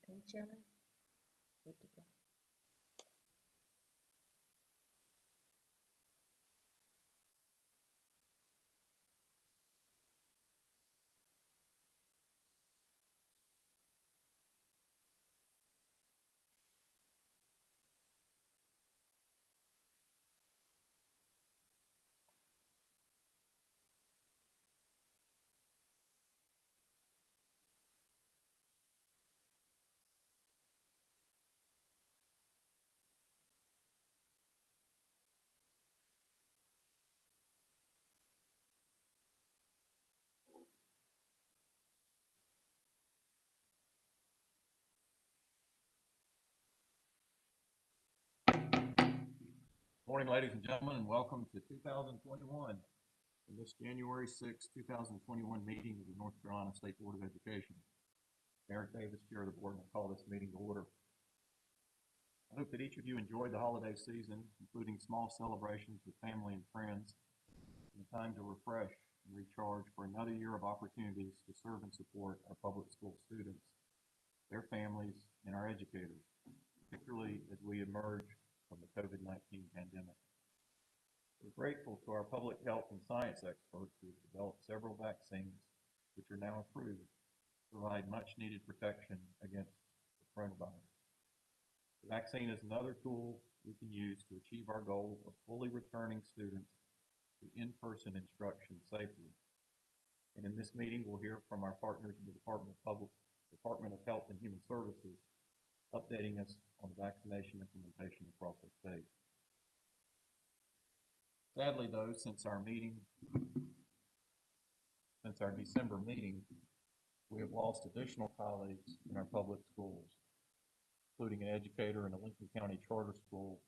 Okay, Chairman. Good to go. Morning, ladies and gentlemen, and welcome to 2021, this January 6, 2021 meeting of the North Carolina State Board of Education. Eric Davis, Chair of the Board, and I call this meeting to order. I hope that each of you enjoyed the holiday season, including small celebrations with family and friends, and a time to refresh and recharge for another year of opportunities to serve and support our public school students, their families, and our educators, particularly as we emerge from the COVID-19 pandemic. We're grateful to our public health and science experts who have developed several vaccines, which are now approved to provide much needed protection against the coronavirus. The vaccine is another tool we can use to achieve our goal of fully returning students to in-person instruction safely. And in this meeting, we'll hear from our partners in the Department of Health and Human Services, updating us on the vaccination implementation across the state. Sadly, though, since our December meeting, we have lost additional colleagues in our public schools, including an educator in a Lincoln County charter school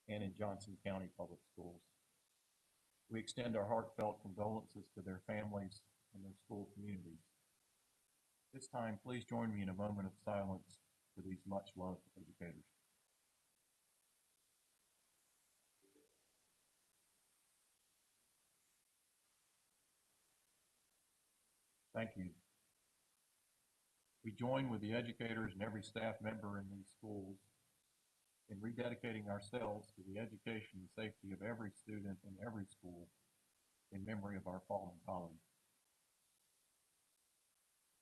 and in Johnson County public schools. We extend our heartfelt condolences to their families and their school communities. This time, please join me in a moment of silence for these much-loved educators. Thank you. We join with the educators and every staff member in these schools in rededicating ourselves to the education and safety of every student in every school in memory of our fallen colleagues.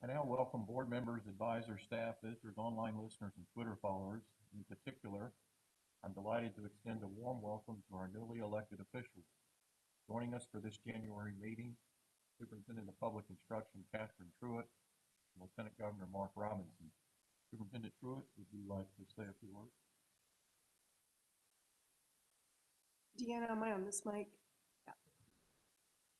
I now welcome board members, advisors, staff, visitors, online listeners, and Twitter followers. In particular, I'm delighted to extend a warm welcome to our newly elected officials. Joining us for this January meeting, Superintendent of Public Instruction, Catherine Truitt, and Lieutenant Governor Mark Robinson. Superintendent Truitt, would you like to say a few words? Deanna, am I on this mic? Yeah.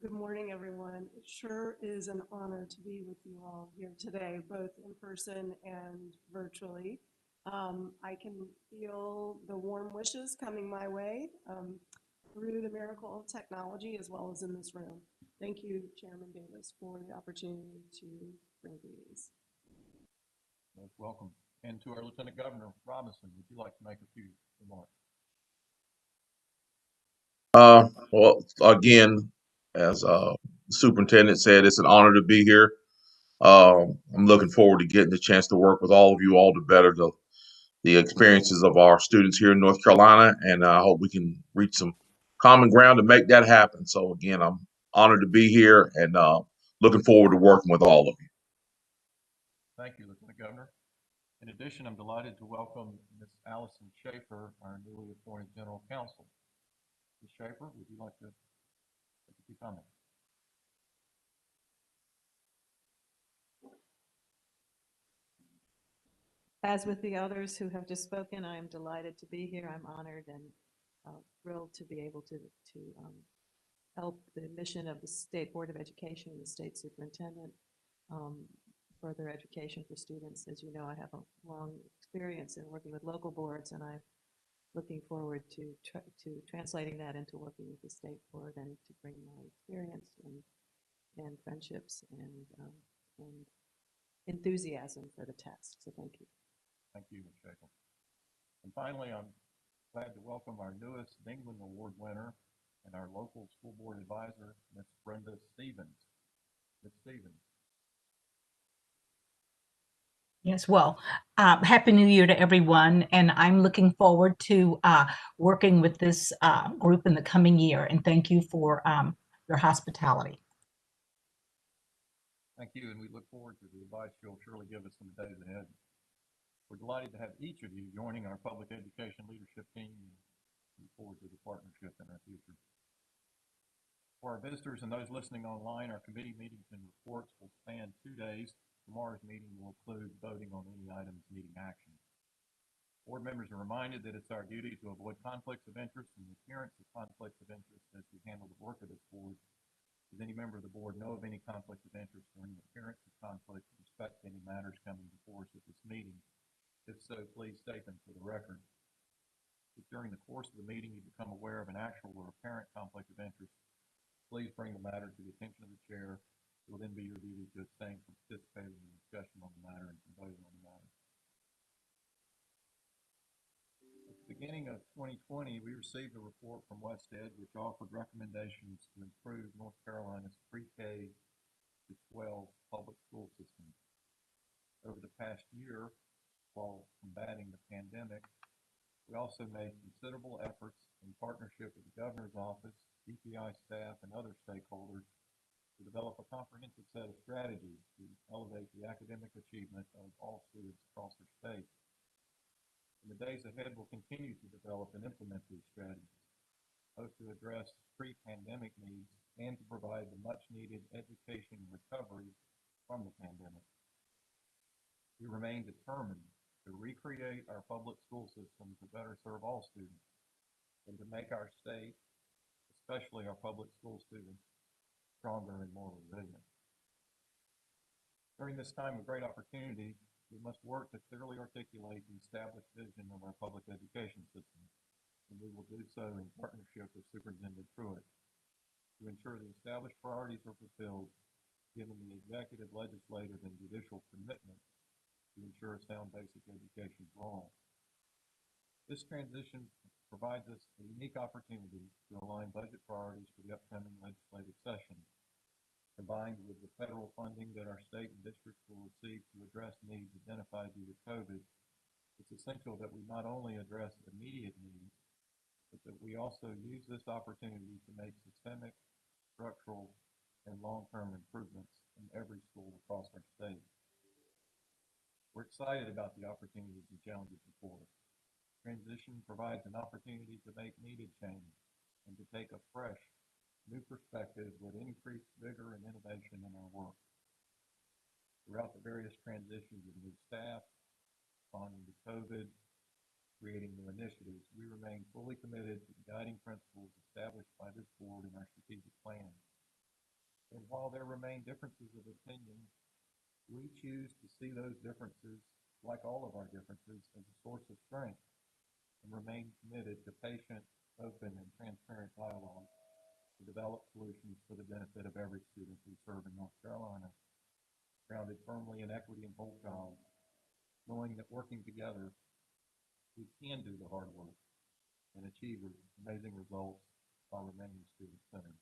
Good morning, everyone. It sure is an honor to be with you all here today, both in person and virtually. I can feel the warm wishes coming my way through the miracle of technology as well as in this room. Thank you, Chairman Davis, for the opportunity to bring greetings. Most welcome. And to our Lieutenant Governor Robinson, would you like to make a few remarks? Well, again, as Superintendent said, it's an honor to be here. I'm looking forward to getting the chance to work with all of you all to better the experiences of our students here in North Carolina, and I hope we can reach some common ground to make that happen. So again, I'm honored to be here and looking forward to working with all of you. Thank you, Lieutenant Governor. In addition, I'm delighted to welcome Ms. Allison Schaefer, our newly appointed General Counsel. Ms. Schaefer, would you like to make a few comments? As with the others who have just spoken, I am delighted to be here. I'm honored and thrilled to be able to help the mission of the State Board of Education and the State Superintendent further education for students. As you know, I have a long experience in working with local boards, and I'm looking forward to translating that into working with the State Board and to bring my experience and friendships and enthusiasm for the task. So thank you. Thank you, Ms. Schaefer. And finally, I'm glad to welcome our newest England Award winner and our local school board advisor, Ms. Brenda Stevens. Ms. Stevens. Yes, well, Happy New Year to everyone, and I'm looking forward to working with this group in the coming year, and thank you for your hospitality. Thank you, and we look forward to the advice you'll surely give us in the days ahead. We're delighted to have each of you joining our public education leadership team, and look forward to the partnership in our future. For our visitors and those listening online, our committee meetings and reports will span 2 days. Tomorrow's meeting will include voting on any items needing action. Board members are reminded that it's our duty to avoid conflicts of interest and the appearance of conflicts of interest as we handle the work of this board. Does any member of the board know of any conflict of interest or any appearance of conflict with respect to any matters coming before us at this meeting? If so, please state them for the record. If during the course of the meeting you become aware of an actual or apparent conflict of interest, please bring the matter to the attention of the chair. It will then be your duty to abstain from participating in the discussion on the matter and from voting on the matter. At the beginning of 2020, we received a report from West Ed which offered recommendations to improve North Carolina's pre-K to 12 public school system. Over the past year, while combating the pandemic, we also made considerable efforts in partnership with the governor's office, DPI staff, and other stakeholders to develop a comprehensive set of strategies to elevate the academic achievement of all students across our state. In the days ahead, we'll continue to develop and implement these strategies, both to address pre-pandemic needs and to provide the much-needed education recovery from the pandemic. We remain determined to recreate our public school system to better serve all students and to make our state, especially our public school students, stronger and more resilient. During this time of great opportunity, we must work to clearly articulate the established vision of our public education system, and we will do so in partnership with Superintendent Pruitt. To ensure the established priorities are fulfilled, given the executive, legislative, and judicial commitment to ensure sound basic education for all. This transition provides us a unique opportunity to align budget priorities for the upcoming legislative session. Combined with the federal funding that our state and districts will receive to address needs identified due to COVID, it's essential that we not only address immediate needs, but that we also use this opportunity to make systemic, structural, and long-term improvements in every school across our state. We're excited about the opportunities and challenges before us. Transition provides an opportunity to make needed change and to take a fresh, new perspective with increased vigor and innovation in our work. Throughout the various transitions of new staff, responding to COVID, creating new initiatives, we remain fully committed to the guiding principles established by this board in our strategic plan. And while there remain differences of opinion, we choose to see those differences, like all of our differences, as a source of strength and remain committed to patient, open, and transparent dialogue to develop solutions for the benefit of every student we serve in North Carolina, grounded firmly in equity and whole child, knowing that working together, we can do the hard work and achieve amazing results while remaining student-centered.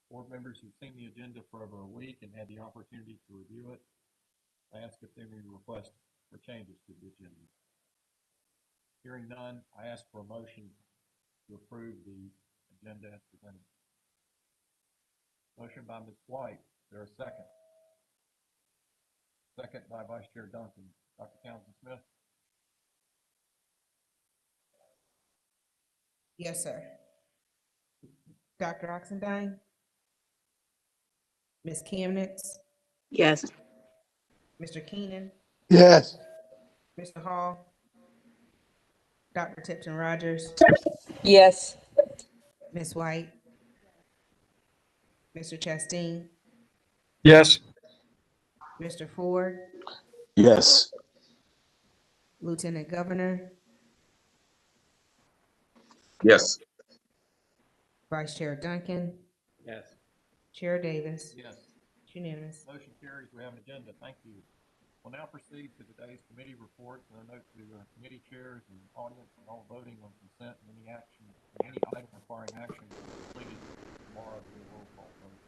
Board members who've seen the agenda for over a week and had the opportunity to review it, I ask if there are any requests for changes to the agenda. Hearing none, I ask for a motion to approve the agenda as presented. Motion by Ms. White. Is there a second? Second by Vice Chair Duncan. Dr. Townsend Smith? Yes, sir. Dr. Oxendine? Ms. Chemnitz? Yes. Mr. Keenan? Yes. Mr. Hall? Dr. Tipton Rogers? Yes. Ms. White? Mr. Chastain? Yes. Mr. Ford? Yes. Lieutenant Governor? Yes. Vice Chair Duncan? Yes. Chair Davis? Yes. It's unanimous. Motion carries. We have an agenda. Thank you. We'll now proceed to today's committee reports, and a note to committee chairs and audience and all voting on consent and any action, any item requiring action to be completed tomorrow via roll call vote.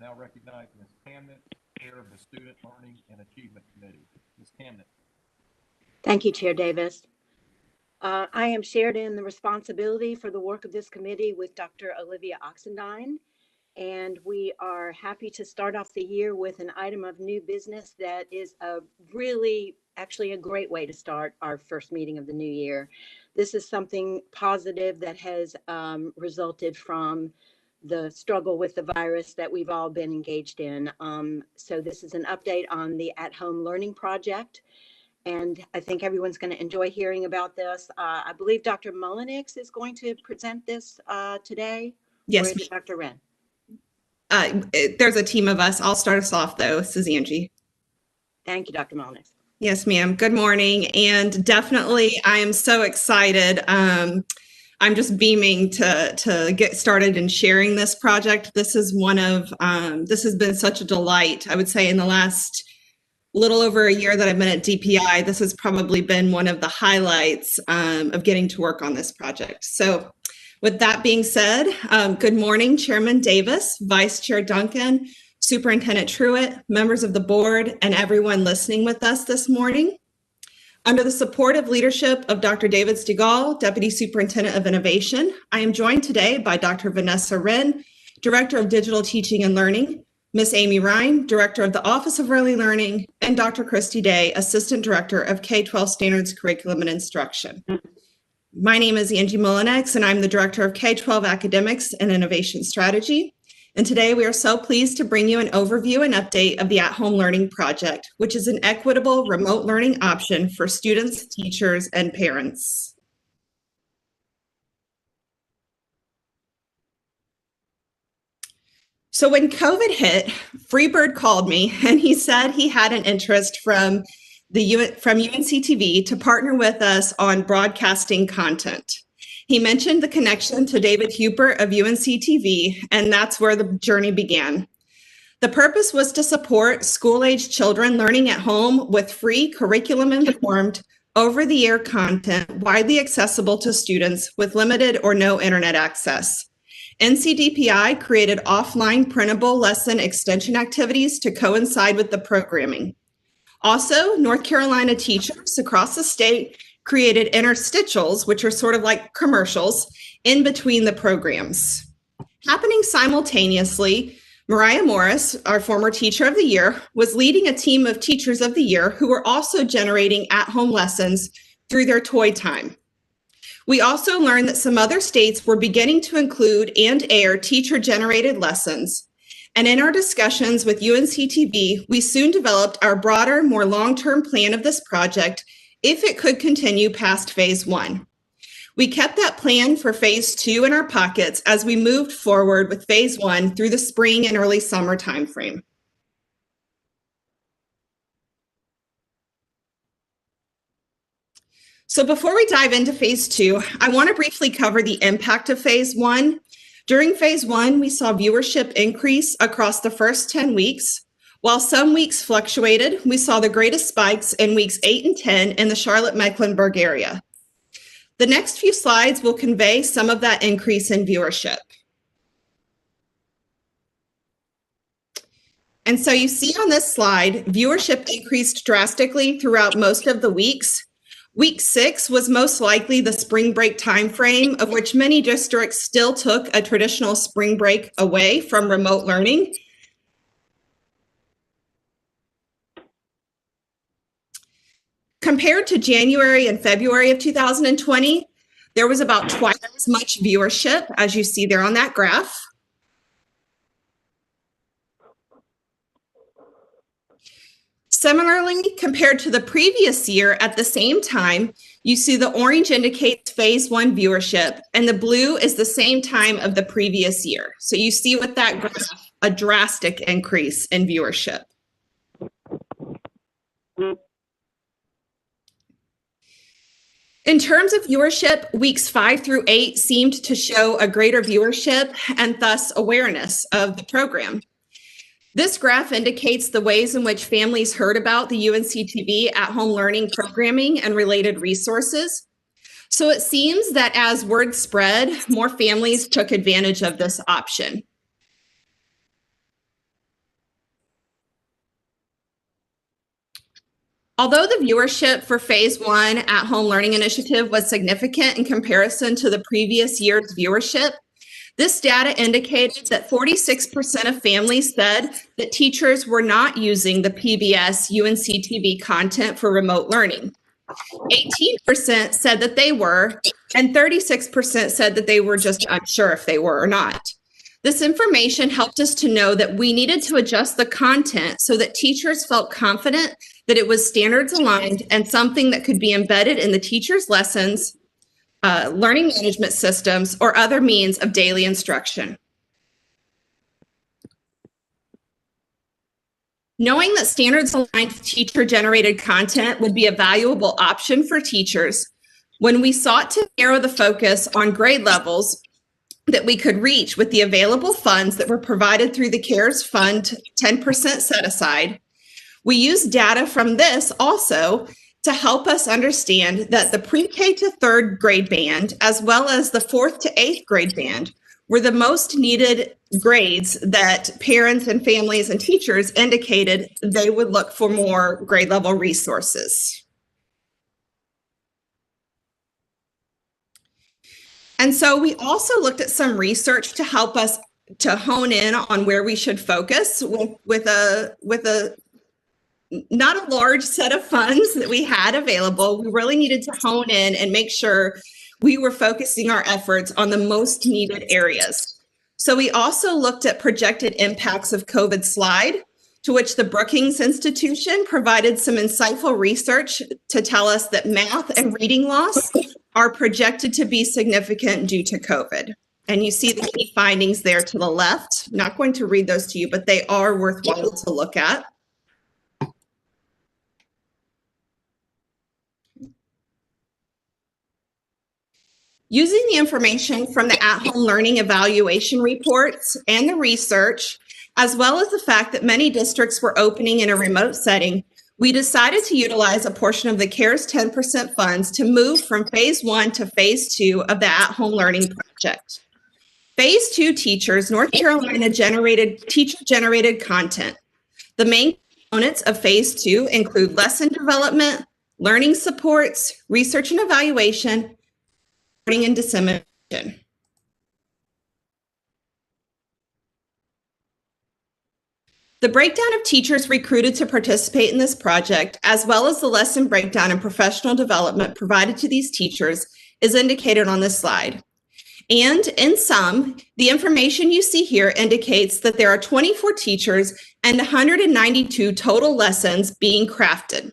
I now recognize Ms. Chemnitz, Chair of the Student Learning and Achievement Committee. Ms. Camden. Thank you, Chair Davis. I am shared in the responsibility for the work of this committee with Dr. Olivia Oxendine, and we are happy to start off the year with an item of new business that is actually a great way to start our first meeting of the new year. This is something positive that has resulted from the struggle with the virus that we've all been engaged in. So this is an update on the at-home learning project. And I think everyone's going to enjoy hearing about this. I believe Dr. Mullenix is going to present this today. Yes, or is it Dr. Wren? There's a team of us. I'll start us off, though. This is Angie. Thank you, Dr. Mullenix. Yes, ma'am. Good morning. And definitely, I am so excited. I'm just beaming to get started in sharing this project. This is this has been such a delight. I would say in the last little over a year that I've been at DPI, this has probably been one of the highlights of getting to work on this project. So with that being said, good morning, Chairman Davis, Vice Chair Duncan, Superintendent Truitt, members of the board, and everyone listening with us this morning. Under the supportive leadership of Dr. David Stigall, Deputy Superintendent of Innovation, I am joined today by Dr. Vanessa Wren, Director of Digital Teaching and Learning, Ms. Amy Ryan, Director of the Office of Early Learning, and Dr. Christie Day, Assistant Director of K-12 Standards Curriculum and Instruction. My name is Angie Mullenix, and I'm the Director of K-12 Academics and Innovation Strategy. And today we are so pleased to bring you an overview and update of the at-home learning project, which is an equitable remote learning option for students, teachers, and parents. So when COVID hit, Freebird called me and he said he had an interest from UNC-TV to partner with us on broadcasting content. He mentioned the connection to David Hubert of UNC-TV, and that's where the journey began. The purpose was to support school-age children learning at home with free curriculum-informed, over-the-air content widely accessible to students with limited or no internet access. NCDPI created offline printable lesson extension activities to coincide with the programming. Also, North Carolina teachers across the state created interstitials, which are sort of like commercials, in between the programs. Happening simultaneously, Mariah Morris, our former Teacher of the Year, was leading a team of Teachers of the Year who were also generating at-home lessons through their toy time. We also learned that some other states were beginning to include and air teacher-generated lessons. And in our discussions with UNC-TV, we soon developed our broader, more long-term plan of this project if it could continue past phase 1. We kept that plan for phase 2 in our pockets as we moved forward with phase 1 through the spring and early summer timeframe. So before we dive into phase 2, I want to briefly cover the impact of phase 1. During phase 1, we saw viewership increase across the first 10 weeks. While some weeks fluctuated, we saw the greatest spikes in weeks 8 and 10 in the Charlotte-Mecklenburg area. The next few slides will convey some of that increase in viewership. And so you see on this slide, viewership increased drastically throughout most of the weeks. Week 6 was most likely the spring break timeframe, of which many districts still took a traditional spring break away from remote learning. Compared to January and February of 2020, there was about twice as much viewership, as you see there on that graph. Similarly, compared to the previous year at the same time, you see the orange indicates phase 1 viewership, and the blue is the same time of the previous year. So you see with that graph, a drastic increase in viewership. In terms of viewership, weeks 5 through 8 seemed to show a greater viewership and thus awareness of the program. This graph indicates the ways in which families heard about the UNC-TV at-home learning programming and related resources. So it seems that as word spread, more families took advantage of this option. Although the viewership for Phase 1 at-home learning initiative was significant in comparison to the previous year's viewership, this data indicated that 46% of families said that teachers were not using the PBS UNC-TV content for remote learning. 18% said that they were, and 36% said that they were just unsure if they were or not. This information helped us to know that we needed to adjust the content so that teachers felt confident that it was standards aligned and something that could be embedded in the teacher's lessons, learning management systems, or other means of daily instruction. Knowing that standards aligned teacher-generated content would be a valuable option for teachers, when we sought to narrow the focus on grade levels that we could reach with the available funds that were provided through the CARES Fund 10% set aside, we used data from this also to help us understand that the pre-K to 3rd grade band, as well as the 4th to 8th grade band, were the most needed grades that parents and families and teachers indicated they would look for more grade level resources. And so we also looked at some research to help us to hone in on where we should focus with a not a large set of funds that we had available. We really needed to hone in and make sure we were focusing our efforts on the most needed areas. So we also looked at projected impacts of COVID slide, to which the Brookings Institution provided some insightful research to tell us that math and reading loss are projected to be significant due to COVID. And you see the key findings there to the left. I'm not going to read those to you, but they are worthwhile to look at. Using the information from the at-home learning evaluation reports and the research, as well as the fact that many districts were opening in a remote setting, we decided to utilize a portion of the CARES 10% funds to move from Phase 1 to Phase 2 of the at-home learning project. Phase 2 teachers, North Carolina teacher-generated content. The main components of Phase 2 include lesson development, learning supports, research and evaluation, learning and dissemination. The breakdown of teachers recruited to participate in this project, as well as the lesson breakdown and professional development provided to these teachers, is indicated on this slide. And in sum, the information you see here indicates that there are 24 teachers and 192 total lessons being crafted.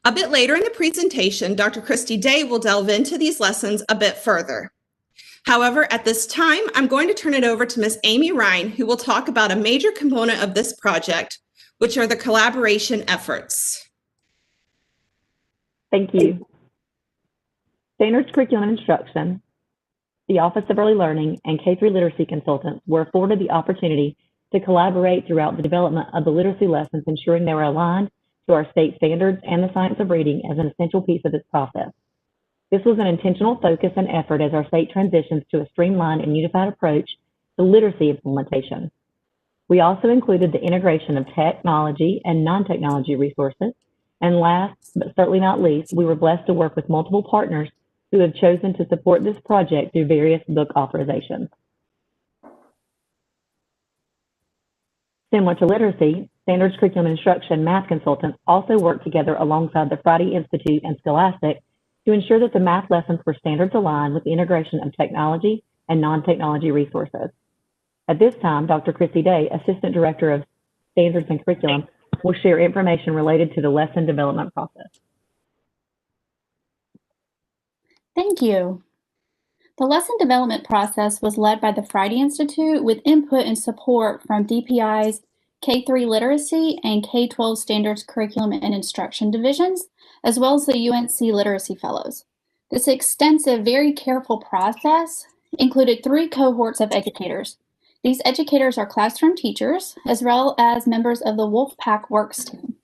A bit later in the presentation, Dr. Christie Day will delve into these lessons a bit further. However, at this time, I'm going to turn it over to Ms. Amy Ryan, who will talk about a major component of this project, which are the collaboration efforts. Thank you. Standards Curriculum Instruction, the Office of Early Learning, and K-3 literacy consultants were afforded the opportunity to collaborate throughout the development of the literacy lessons, ensuring they were aligned to our state standards and the science of reading as an essential piece of this process. This was an intentional focus and effort as our state transitions to a streamlined and unified approach to literacy implementation. We also included the integration of technology and non-technology resources. And last, but certainly not least, we were blessed to work with multiple partners who have chosen to support this project through various book authorizations. Similar to literacy, Standards Curriculum Instruction math consultants also work together alongside the Friday Institute and Scholastic to ensure that the math lessons were standards aligned with the integration of technology and non-technology resources. At this time, Dr. Christie Day, Assistant Director of Standards and Curriculum, will share information related to the lesson development process. Thank you. The lesson development process was led by the Friday Institute with input and support from DPI's K-3 Literacy and K-12 Standards Curriculum and Instruction divisions, as well as the UNC Literacy Fellows. This extensive, very careful process included 3 cohorts of educators. These educators are classroom teachers, as well as members of the Wolfpack Works team.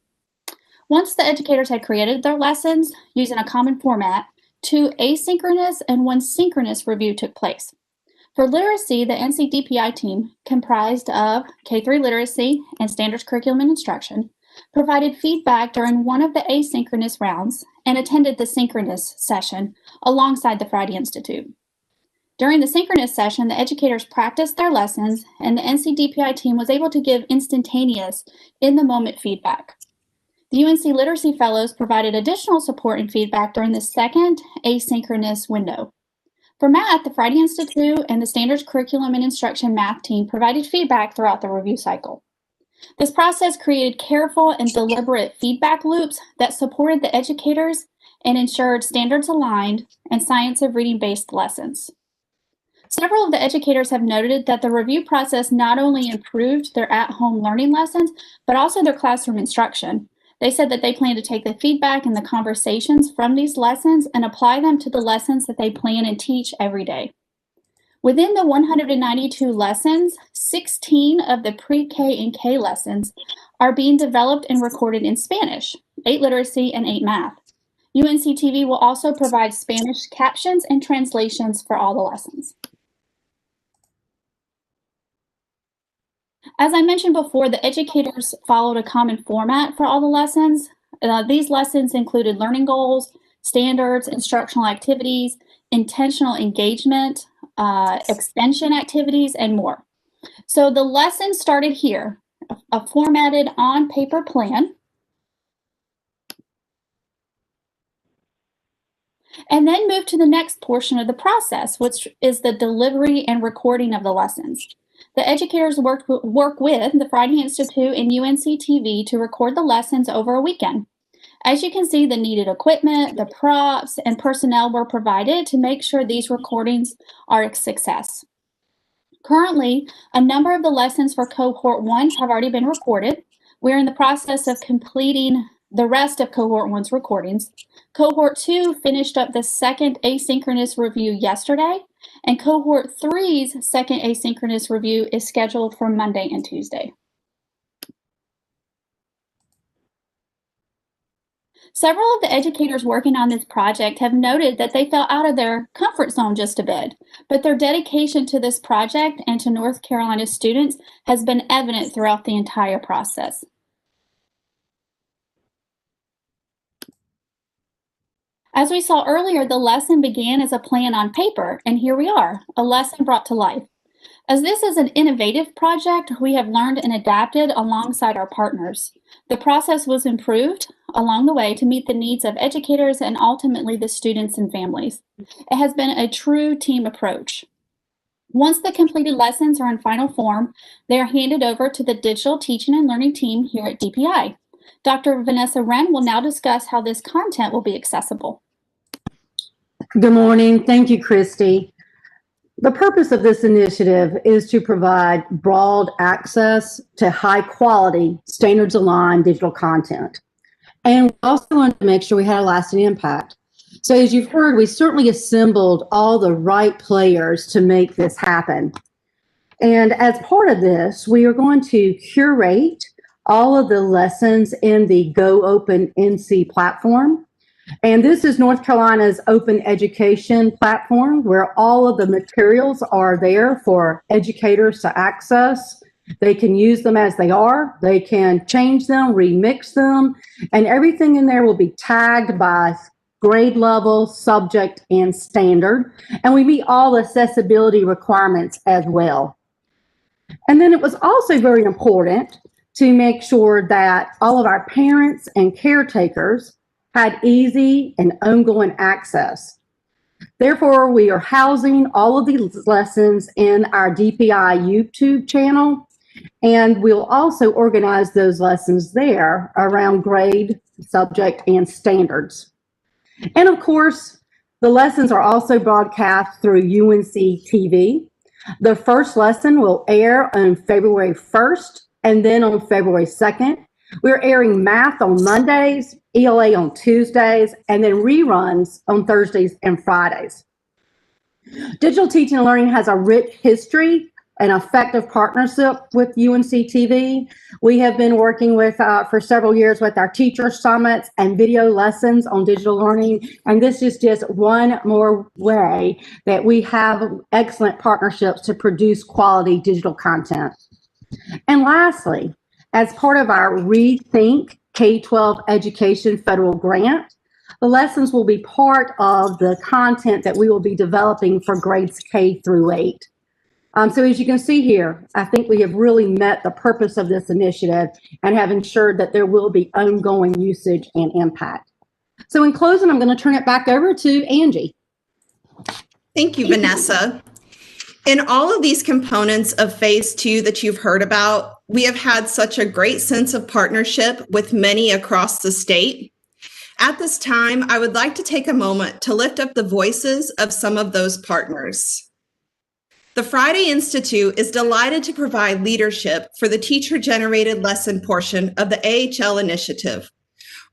Once the educators had created their lessons using a common format, 2 asynchronous and 1 synchronous review took place. For literacy, the NC DPI team, comprised of K-3 Literacy and Standards Curriculum and Instruction, provided feedback during one of the asynchronous rounds and attended the synchronous session alongside the Friday Institute. During the synchronous session, the educators practiced their lessons, and the NCDPI team was able to give instantaneous, in-the-moment feedback. The UNC Literacy Fellows provided additional support and feedback during the second asynchronous window. For math, the Friday Institute and the Standards Curriculum and Instruction math team provided feedback throughout the review cycle. This process created careful and deliberate feedback loops that supported the educators and ensured standards-aligned and science of reading-based lessons. Several of the educators have noted that the review process not only improved their at-home learning lessons, but also their classroom instruction. They said that they plan to take the feedback and the conversations from these lessons and apply them to the lessons that they plan and teach every day. Within the 192 lessons, 16 of the pre-K and K lessons are being developed and recorded in Spanish, 8 literacy and 8 math. UNC TV will also provide Spanish captions and translations for all the lessons. As I mentioned before, the educators followed a common format for all the lessons. These lessons included learning goals, standards, instructional activities, intentional engagement, extension activities, and more. So the lesson started here, a formatted on-paper plan, and then moved to the next portion of the process, which is the delivery and recording of the lessons. The educators work with the Friday Institute and UNC TV to record the lessons over a weekend. As you can see, the needed equipment, the props, and personnel were provided to make sure these recordings are a success. Currently, a number of the lessons for Cohort 1 have already been recorded. We're in the process of completing the rest of Cohort 1's recordings. Cohort 2 finished up the second asynchronous review yesterday, and Cohort 3's second asynchronous review is scheduled for Monday and Tuesday. Several of the educators working on this project have noted that they fell out of their comfort zone just a bit, but their dedication to this project and to North Carolina students has been evident throughout the entire process. As we saw earlier, the lesson began as a plan on paper, and here we are, a lesson brought to life. As this is an innovative project, we have learned and adapted alongside our partners. The process was improved along the way to meet the needs of educators and ultimately the students and families. It has been a true team approach. Once the completed lessons are in final form, they are handed over to the digital teaching and learning team here at DPI. Dr. Vanessa Wren will now discuss how this content will be accessible. Good morning. Thank you, Christie. The purpose of this initiative is to provide broad access to high-quality, standards-aligned digital content. And we also wanted to make sure we had a lasting impact. So as you've heard, we certainly assembled all the right players to make this happen. And as part of this, we are going to curate all of the lessons in the Go Open NC platform. And this is North Carolina's open education platform where all of the materials are there for educators to access. They can use them as they are. They can change them, remix them, and everything in there will be tagged by grade level, subject, and standard. And we meet all accessibility requirements as well. And then it was also very important to make sure that all of our parents and caretakers had easy and ongoing access. Therefore, we are housing all of these lessons in our DPI YouTube channel, and we'll also organize those lessons there around grade, subject, and standards. And of course, the lessons are also broadcast through UNC TV. The first lesson will air on February 1st and then on February 2nd. We're airing math on Mondays, ELA on Tuesdays, and then reruns on Thursdays and Fridays. Digital Teaching and Learning has a rich history and effective partnership with UNC TV. We have been working with for several years with our teacher summits and video lessons on digital learning, and this is just one more way that we have excellent partnerships to produce quality digital content. And lastly, as part of our Rethink K-12 Education federal grant. The lessons will be part of the content that we will be developing for grades K through 8. So as you can see here, I think we have really met the purpose of this initiative and have ensured that there will be ongoing usage and impact. So in closing, I'm going to turn it back over to Angie. Thank you, Vanessa. In all of these components of phase 2 that you've heard about, we have had such a great sense of partnership with many across the state. At this time, I would like to take a moment to lift up the voices of some of those partners. The Friday Institute is delighted to provide leadership for the teacher-generated lesson portion of the AHL initiative.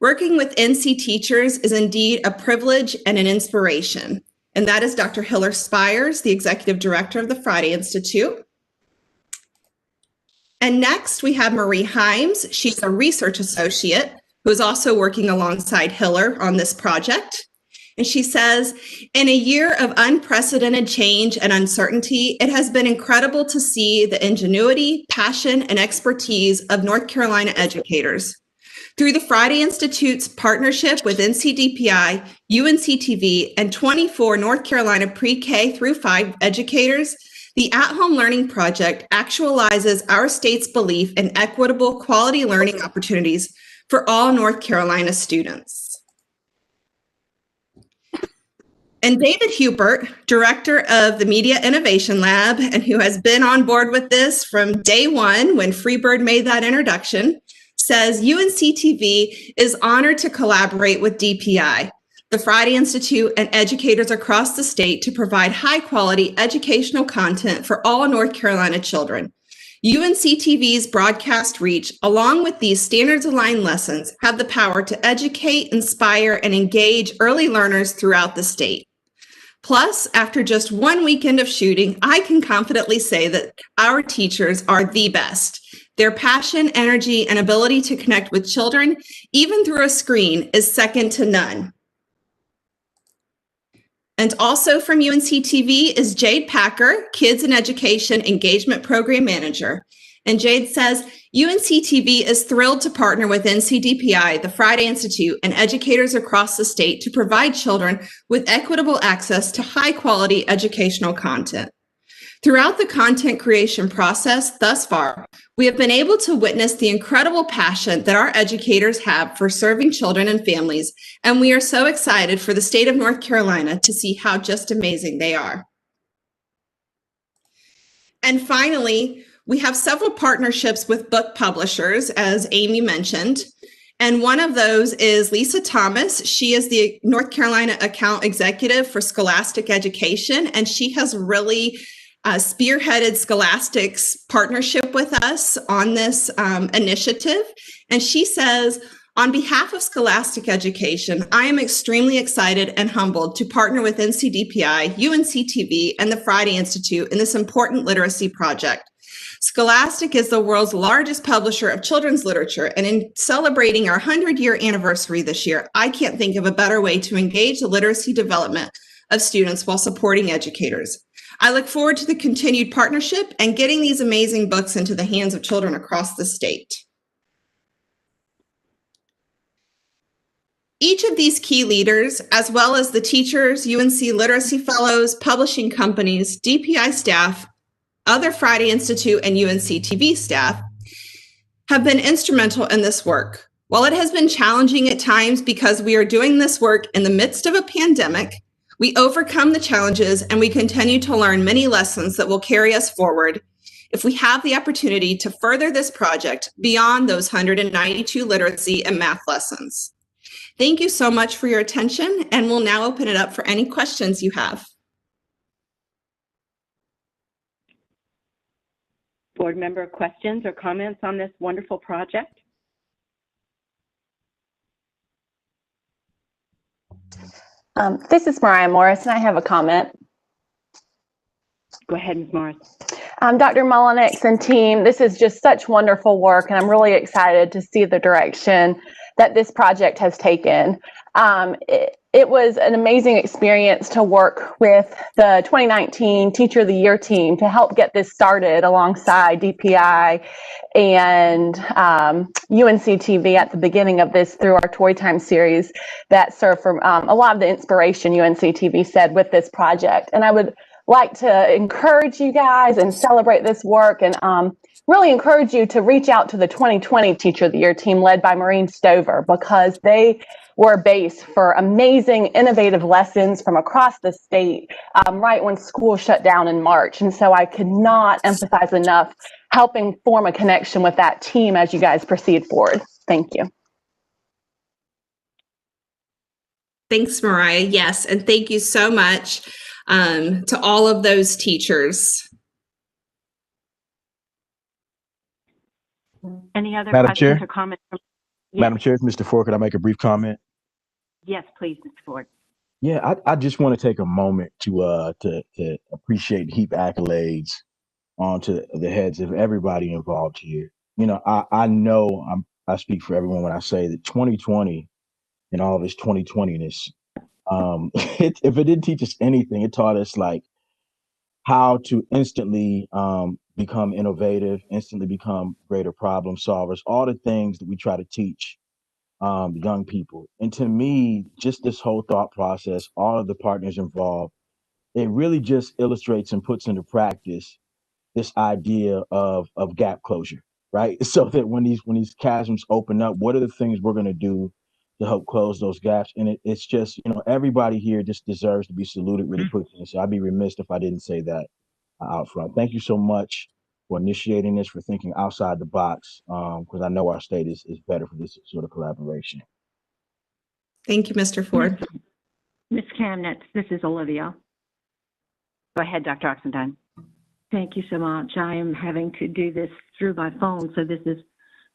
Working with NC teachers is indeed a privilege and an inspiration. And that is Dr. Hiller Spires, the Executive Director of the Friday Institute. And next we have Marie Himes. She's a research associate who is also working alongside Hiller on this project. And she says, in a year of unprecedented change and uncertainty, it has been incredible to see the ingenuity, passion, and expertise of North Carolina educators. Through the Friday Institute's partnership with NCDPI, UNCTV, and 24 North Carolina pre-K through 5 educators, the At-Home Learning Project actualizes our state's belief in equitable quality learning opportunities for all North Carolina students. And David Hubert, director of the Media Innovation Lab, and who has been on board with this from day one when Freebird made that introduction, says UNCTV is honored to collaborate with DPI, the Friday Institute, and educators across the state to provide high-quality educational content for all North Carolina children. UNCTV's broadcast reach, along with these standards-aligned lessons, have the power to educate, inspire, and engage early learners throughout the state. Plus, after just one weekend of shooting, I can confidently say that our teachers are the best. Their passion, energy, and ability to connect with children, even through a screen, is second to none. And also from UNCTV is Jadepacker, Kids in Education Engagement Program Manager. And Jade says, UNCTV is thrilled to partner with NCDPI, the Friday Institute, and educators across the state to provide children with equitable access to high-quality educational content. Throughout the content creation process thus far, we have been able to witness the incredible passion that our educators have for serving children and families, and we are so excited for the state of North Carolina to see how just amazing they are. And finally, we have several partnerships with book publishers, as Amy mentioned, and one of those is Lisa Thomas. She is the North Carolina Account Executive for Scholastic Education, and she has really spearheaded Scholastic's partnership with us on this initiative. And she says, on behalf of Scholastic Education, I am extremely excited and humbled to partner with NCDPI, UNCTV, and the Friday Institute in this important literacy project. Scholastic is the world's largest publisher of children's literature, and in celebrating our 100-year anniversary this year, I can't think of a better way to engage the literacy development of students while supporting educators. I look forward to the continued partnership and getting these amazing books into the hands of children across the state. Each of these key leaders, as well as the teachers, UNC Literacy Fellows, publishing companies, DPI staff, other Friday Institute, and UNCTV staff, have been instrumental in this work. While it has been challenging at times because we are doing this work in the midst of a pandemic, we overcome the challenges and we continue to learn many lessons that will carry us forward if we have the opportunity to further this project beyond those 192 literacy and math lessons. Thank you so much for your attention, and we'll now open it up for any questions you have. Board member questions or comments on this wonderful project? This is Mariah Morris, and I have a comment. Go ahead, Ms. Morris. Dr. Mullenix and team, this is just such wonderful work, and I'm really excited to see the direction that this project has taken. It was an amazing experience to work with the 2019 Teacher of the Year team to help get this started alongside DPI and UNC-TV at the beginning of this through our Toy Time series that served for a lot of the inspiration UNC-TV said with this project. And I would like to encourage you guys and celebrate this work and really encourage you to reach out to the 2020 Teacher of the Year team led by Maureen Stover, because they were a base for amazing, innovative lessons from across the state right when school shut down in March. And so I could not emphasize enough helping form a connection with that team as you guys proceed forward. Thank you. Thanks, Mariah. Yes, and thank you so much to all of those teachers. Any other Madam questions Chair? or comments? Madam Chair, Mr. Ford, could I make a brief comment? Yes, please, Mr. Ford. Yeah, I just want to take a moment to appreciate heap accolades onto the heads of everybody involved here. You know, I know I speak for everyone when I say that 2020 and all of its 2020-ness, if it didn't teach us anything, it taught us like how to instantly become innovative, instantly become greater problem solvers, all the things that we try to teach young people. And to me, just this whole thought process, all of the partners involved, it really just illustrates and puts into practice this idea of gap closure, right? So that when these chasms open up, what are the things we're going to do to help close those gaps? And it's just, you know, everybody here just deserves to be saluted really quickly. So I'd be remiss if I didn't say that out front. Thank you so much for initiating this, for thinking outside the box, because I know our state is better for this sort of collaboration. Thank you, Mr. Ford. Ms. Kamnitz, this is Olivia. Go ahead, Dr. Oxendine. Thank you so much. I am having to do this through my phone, so this is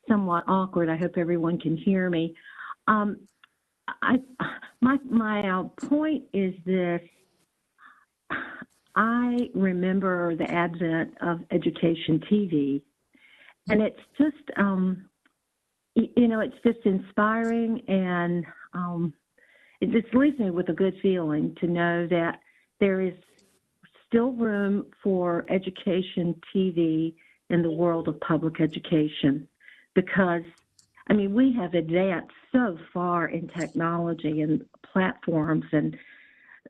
somewhat awkward. I hope everyone can hear me. My point is this. I remember the advent of education TV, and it's just, you know, it's just inspiring, and it just leaves me with a good feeling to know that there is still room for education TV in the world of public education, because, I mean, we have advanced so far in technology and platforms and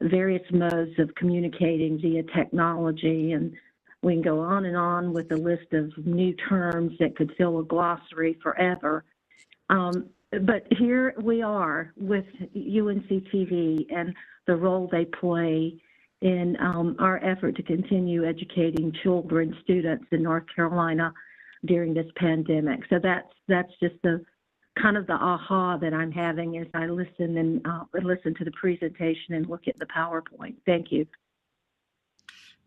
various modes of communicating via technology, and we can go on and on with a list of new terms that could fill a glossary forever. But here we are with UNC-TV and the role they play in our effort to continue educating children, students in North Carolina during this pandemic. So that's just the kind of the aha that I'm having as I listen and listen to the presentation and look at the PowerPoint. Thank you.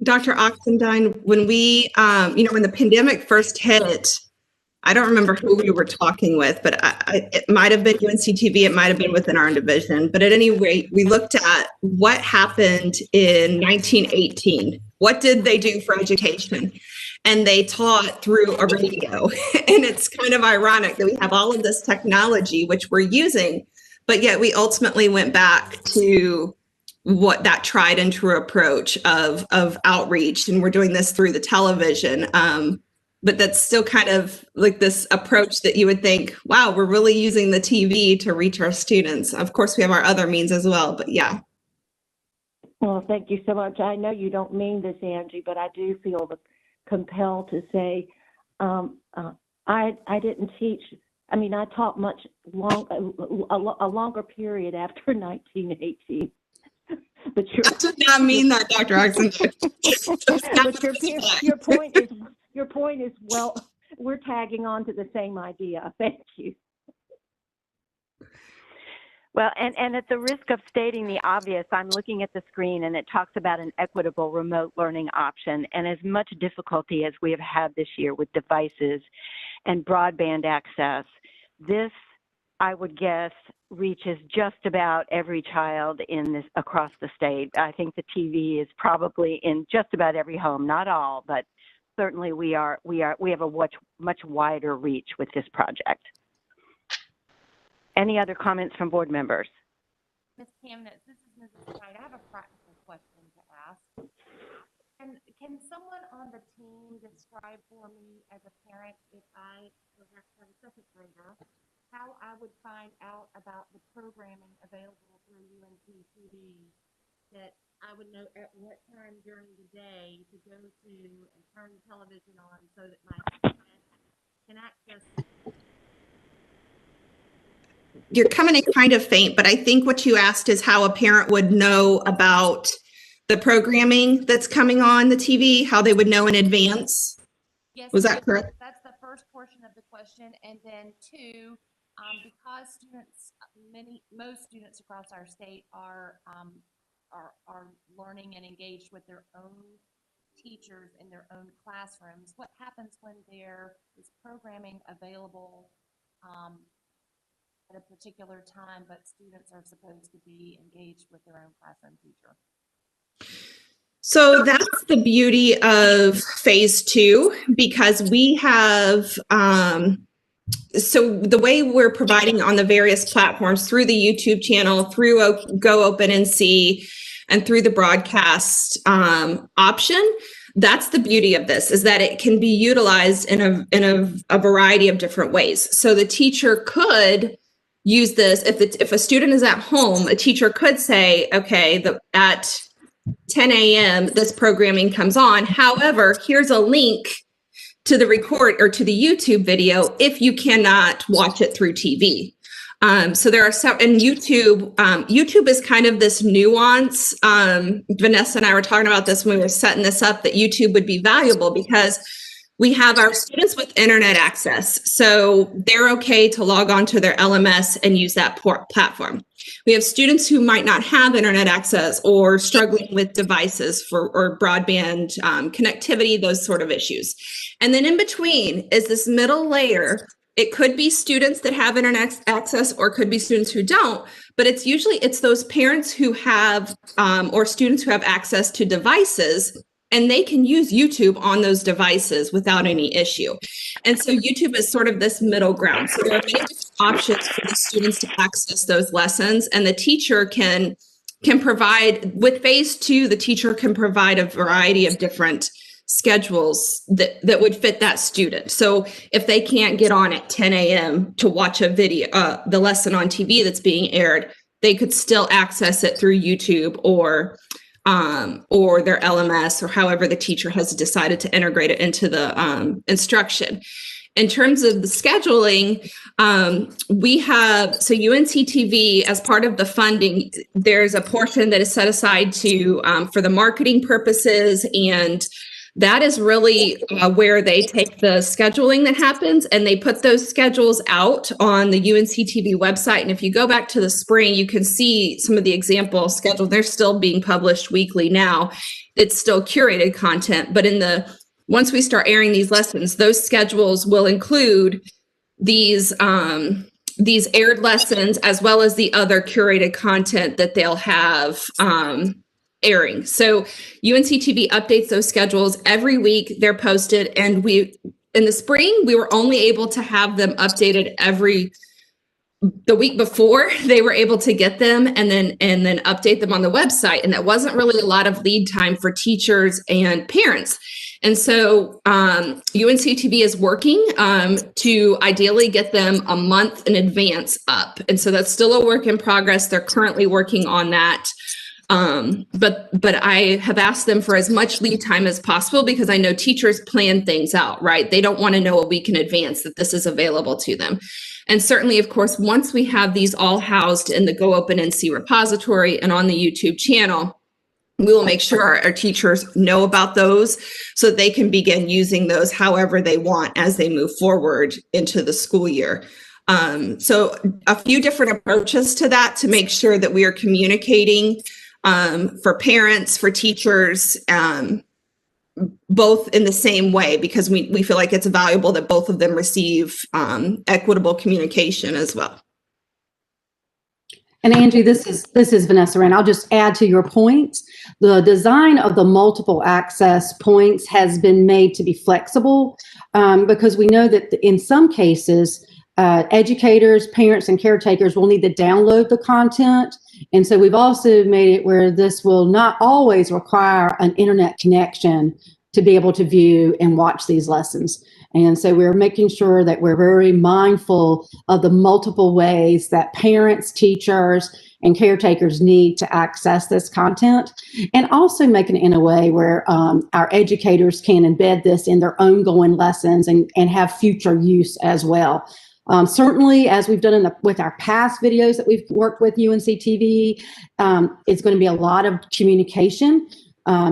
Dr. Oxendine, when we, you know, when the pandemic first hit, I don't remember who we were talking with, but it might have been UNC-TV, it might have been within our division. But at any rate, we looked at what happened in 1918. What did they do for education? And they taught through a radio. And it's kind of ironic that we have all of this technology, which we're using, but yet we ultimately went back to what that tried and true approach of outreach. And we're doing this through the television. But that's still kind of like this approach that you would think, wow, we're really using the TV to reach our students. Of course, we have our other means as well, but yeah. Well, thank you so much. I know you don't mean this, Angie, but I do feel compelled to say I didn't teach. I mean, I taught much a longer period after 1918. But I did not mean that, Dr. Oxendine. But your point is, well, we're tagging on to the same idea. Thank you. Well, and at the risk of stating the obvious, I'm looking at the screen and it talks about an equitable remote learning option. And as much difficulty as we have had this year with devices and broadband access, this, I would guess, reaches just about every child in this across the state. I think the TV is probably in just about every home, not all, but certainly we have a much wider reach with this project. Any other comments from board members? Ms. Camnitz, this is Mrs. Wright. I have a practical question to ask. Can someone on the team describe for me as a parent, if I was a second grader, how I would find out about the programming available through UNC TV, that I would know at what time during the day to go to and turn the television on so that my parent can access? You're coming in kind of faint, but I think what you asked is how a parent would know about the programming that's coming on the TV, how they would know in advance. Yes, Was that correct? That's the first portion of the question. And then two, because most students across our state are learning and engaged with their own teachers in their own classrooms, what happens when there is programming available at a particular time, but students are supposed to be engaged with their own classroom teacher? So that's the beauty of phase 2, because we have, so the way we're providing on the various platforms through the YouTube channel, through Go Open and See, and through the broadcast option, that's the beauty of this, is that it can be utilized in a variety of different ways. So the teacher could use this, if a student is at home, a teacher could say, okay, at 10 a.m. this programming comes on. However, here's a link to the record or to the YouTube video if you cannot watch it through TV. So there are some, and YouTube is kind of this nuance. Vanessa and I were talking about this when we were setting this up, that YouTube would be valuable because we have our students with internet access. So they're okay to log on to their LMS and use that platform. We have students who might not have internet access or struggling with devices or broadband connectivity, those sort of issues. And then in between is this middle layer. It could be students that have internet access or could be students who don't, but it's those parents who have or students who have access to devices, and they can use YouTube on those devices without any issue. And so YouTube is sort of this middle ground. So there are many different options for the students to access those lessons, and the teacher can provide, with phase 2, the teacher can provide a variety of different schedules that would fit that student. So if they can't get on at 10 a.m. to watch a video, the lesson on TV that's being aired, they could still access it through YouTube or their LMS, or however the teacher has decided to integrate it into the instruction. In terms of the scheduling, we have, so UNC TV, as part of the funding, there's a portion that is set aside to for the marketing purposes, and that is really where they take the scheduling that happens and they put those schedules out on the UNC TV website. And if you go back to the spring, you can see some of the example schedules. They're still being published weekly now. It's still curated content, but once we start airing these lessons, those schedules will include these aired lessons as well as the other curated content that they'll have airing. So UNC TV updates those schedules every week. They're posted, and in the spring, we were only able to have them updated the week before. They were able to get them and then update them on the website. And that wasn't really a lot of lead time for teachers and parents. And so UNC TV is working to ideally get them a month in advance up. And so that's still a work in progress. They're currently working on that. But I have asked them for as much lead time as possible because I know teachers plan things out, right? They don't want to know a week in advance that this is available to them. And certainly, of course, once we have these all housed in the Go Open and See repository and on the YouTube channel, we will make sure our teachers know about those so they can begin using those however they want as they move forward into the school year. So a few different approaches to that to make sure that we are communicating for parents, for teachers, both in the same way, because we feel like it's valuable that both of them receive equitable communication as well. And Angie, this is Vanessa, and I'll just add to your points. The design of the multiple access points has been made to be flexible because we know that in some cases, educators, parents, and caretakers will need to download the content. And so we've also made it where this will not always require an internet connection to be able to view and watch these lessons. And so we're making sure that we're very mindful of the multiple ways that parents, teachers, and caretakers need to access this content, and also making it in a way where our educators can embed this in their ongoing lessons and have future use as well. Certainly, as we've done with our past videos that we've worked with UNC TV, it's going to be a lot of communication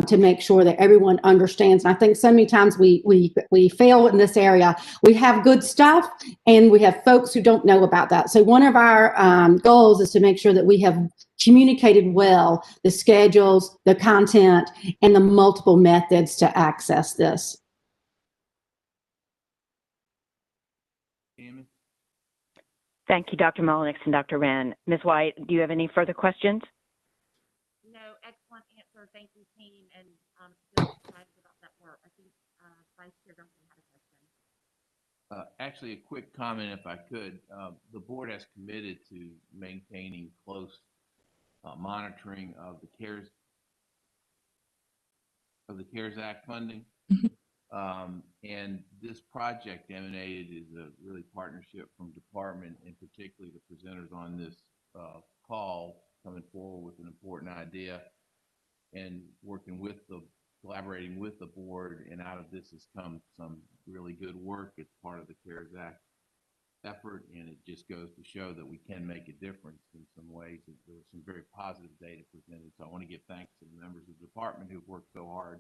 to make sure that everyone understands. And I think so many times we fail in this area. We have good stuff, and we have folks who don't know about that. So one of our goals is to make sure that we have communicated well the schedules, the content, and the multiple methods to access this. Thank you, Dr. Mullenix and Dr. Wren. Ms. White, do you have any further questions? No, excellent answer. Thank you, team, and still excited about that work. I think Vice Chair Duncan had a question. Actually, a quick comment, if I could. The board has committed to maintaining close monitoring of the CARES Act funding. And this project emanated is a really partnership from department, and particularly the presenters on this call coming forward with an important idea and collaborating with the board. And out of this has come some really good work. It's part of the CARES Act effort, and it just goes to show that we can make a difference in some ways. There was some very positive data presented. So I want to give thanks to the members of the department who've worked so hard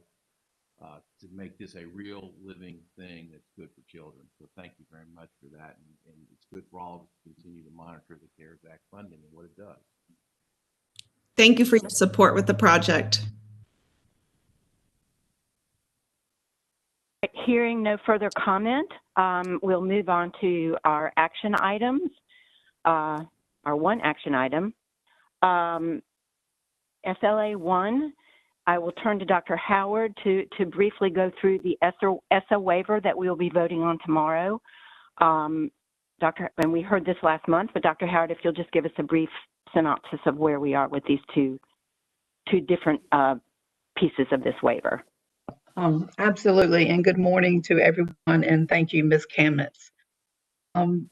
to make this a real living thing that's good for children. So thank you very much for that. And it's good for all of us to continue to monitor the CARES Act funding and what it does. Thank you for your support with the project. Hearing no further comment, we'll move on to our action items, our one action item. SLA 1, I will turn to Dr. Howard to briefly go through the ESSA waiver that we will be voting on tomorrow. And we heard this last month, but Dr. Howard, if you'll just give us a brief synopsis of where we are with these two different pieces of this waiver. Absolutely, and good morning to everyone, and thank you, Ms. Kamitz.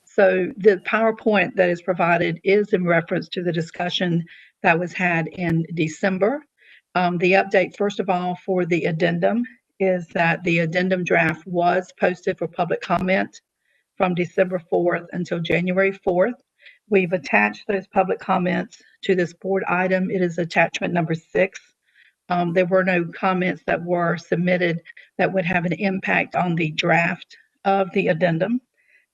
So the PowerPoint that is provided is in reference to the discussion that was had in December. The update, first of all, for the addendum is that the addendum draft was posted for public comment from December 4th until January 4th. We've attached those public comments to this board item. It is attachment number 6. There were no comments that were submitted that would have an impact on the draft of the addendum.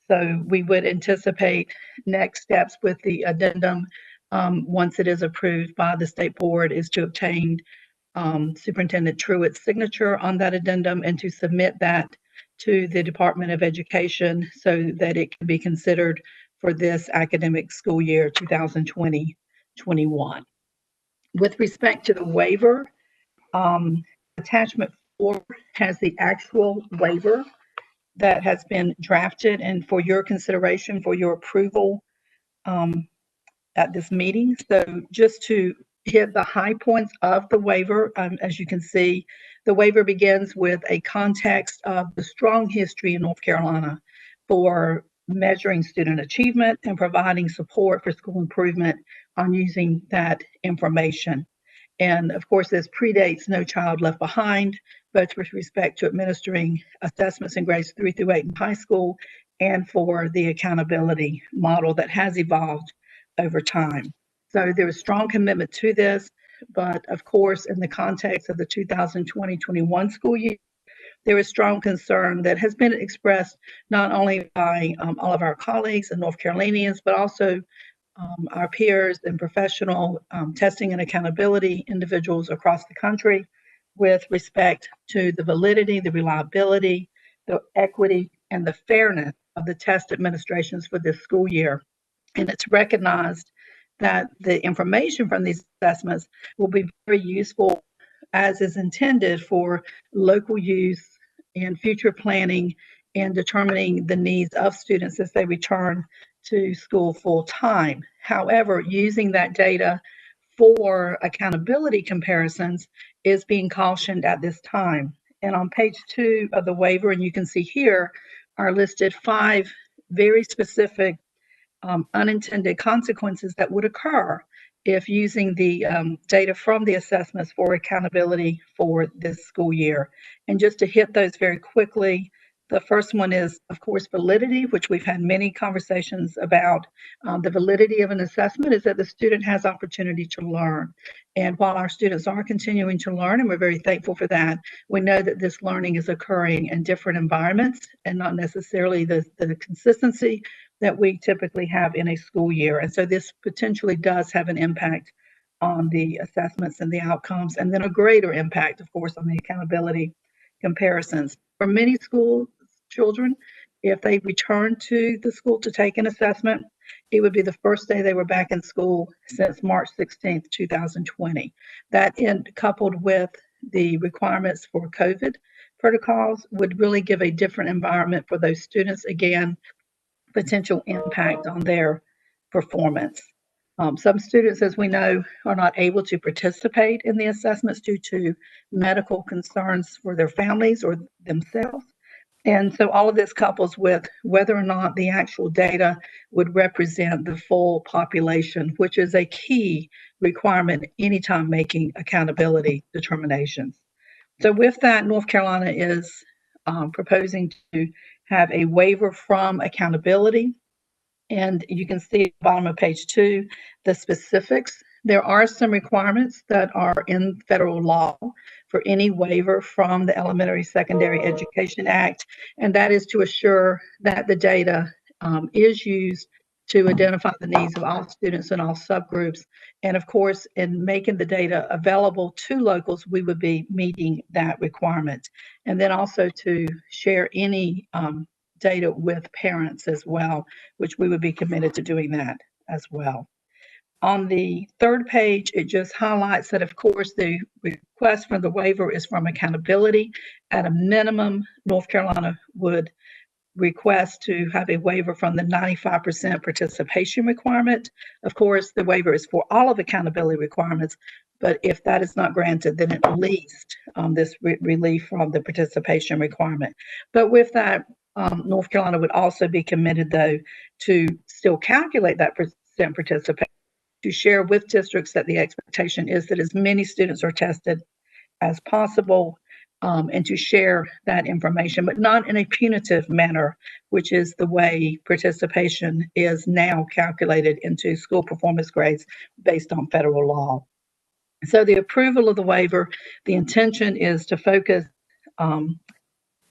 So we would anticipate next steps with the addendum once it is approved by the state board is to obtain Superintendent Truitt's signature on that addendum and to submit that to the Department of Education so that it can be considered for this academic school year 2020-21. With respect to the waiver, attachment 4 has the actual waiver that has been drafted and for your consideration, for your approval at this meeting. So just to hit the high points of the waiver, as you can see, the waiver begins with a context of the strong history in North Carolina for measuring student achievement and providing support for school improvement on using that information. And of course, this predates No Child Left Behind, both with respect to administering assessments in grades 3 through 8 in high school and for the accountability model that has evolved over time. So there is strong commitment to this, but of course, in the context of the 2020-21 school year, there is strong concern that has been expressed not only by all of our colleagues and North Carolinians, but also our peers and professional testing and accountability individuals across the country with respect to the validity, the reliability, the equity, and the fairness of the test administrations for this school year. And it's recognized that the information from these assessments will be very useful as is intended for local use and future planning in determining the needs of students as they return to school full time. However, using that data for accountability comparisons is being cautioned at this time. And on page 2 of the waiver, and you can see here, are listed 5 very specific unintended consequences that would occur if using the data from the assessments for accountability for this school year. And just to hit those very quickly, the first one is, of course, validity, which we've had many conversations about. The validity of an assessment is that the student has opportunity to learn. And while our students are continuing to learn, and we're very thankful for that, we know that this learning is occurring in different environments and not necessarily the consistency that we typically have in a school year. And so this potentially does have an impact on the assessments and the outcomes, and then a greater impact, of course, on the accountability comparisons. For many school children, if they return to the school to take an assessment, it would be the first day they were back in school since March 16th, 2020. That, coupled with the requirements for COVID protocols, would really give a different environment for those students. Again, potential impact on their performance. Some students, as we know, are not able to participate in the assessments due to medical concerns for their families or themselves. And so all of this couples with whether or not the actual data would represent the full population, which is a key requirement anytime making accountability determinations. So with that, North Carolina is proposing to have a waiver from accountability. And you can see at the bottom of page 2, the specifics. There are some requirements that are in federal law for any waiver from the Elementary Secondary Education Act, and that is to assure that the data is used to identify the needs of all students and all subgroups. And of course, in making the data available to locals, we would be meeting that requirement. And then also to share any data with parents as well, which we would be committed to doing that as well. On the 3rd page, it just highlights that, of course, the request for the waiver is from accountability. At a minimum, North Carolina would request to have a waiver from the 95% participation requirement. Of course, the waiver is for all of accountability requirements, but if that is not granted, then at least this relief from the participation requirement. But with that, North Carolina would also be committed, though, to still calculate that percent participation, to share with districts that the expectation is that as many students are tested as possible, and to share that information, but not in a punitive manner, which is the way participation is now calculated into school performance grades based on federal law. So the approval of the waiver, the intention is to focus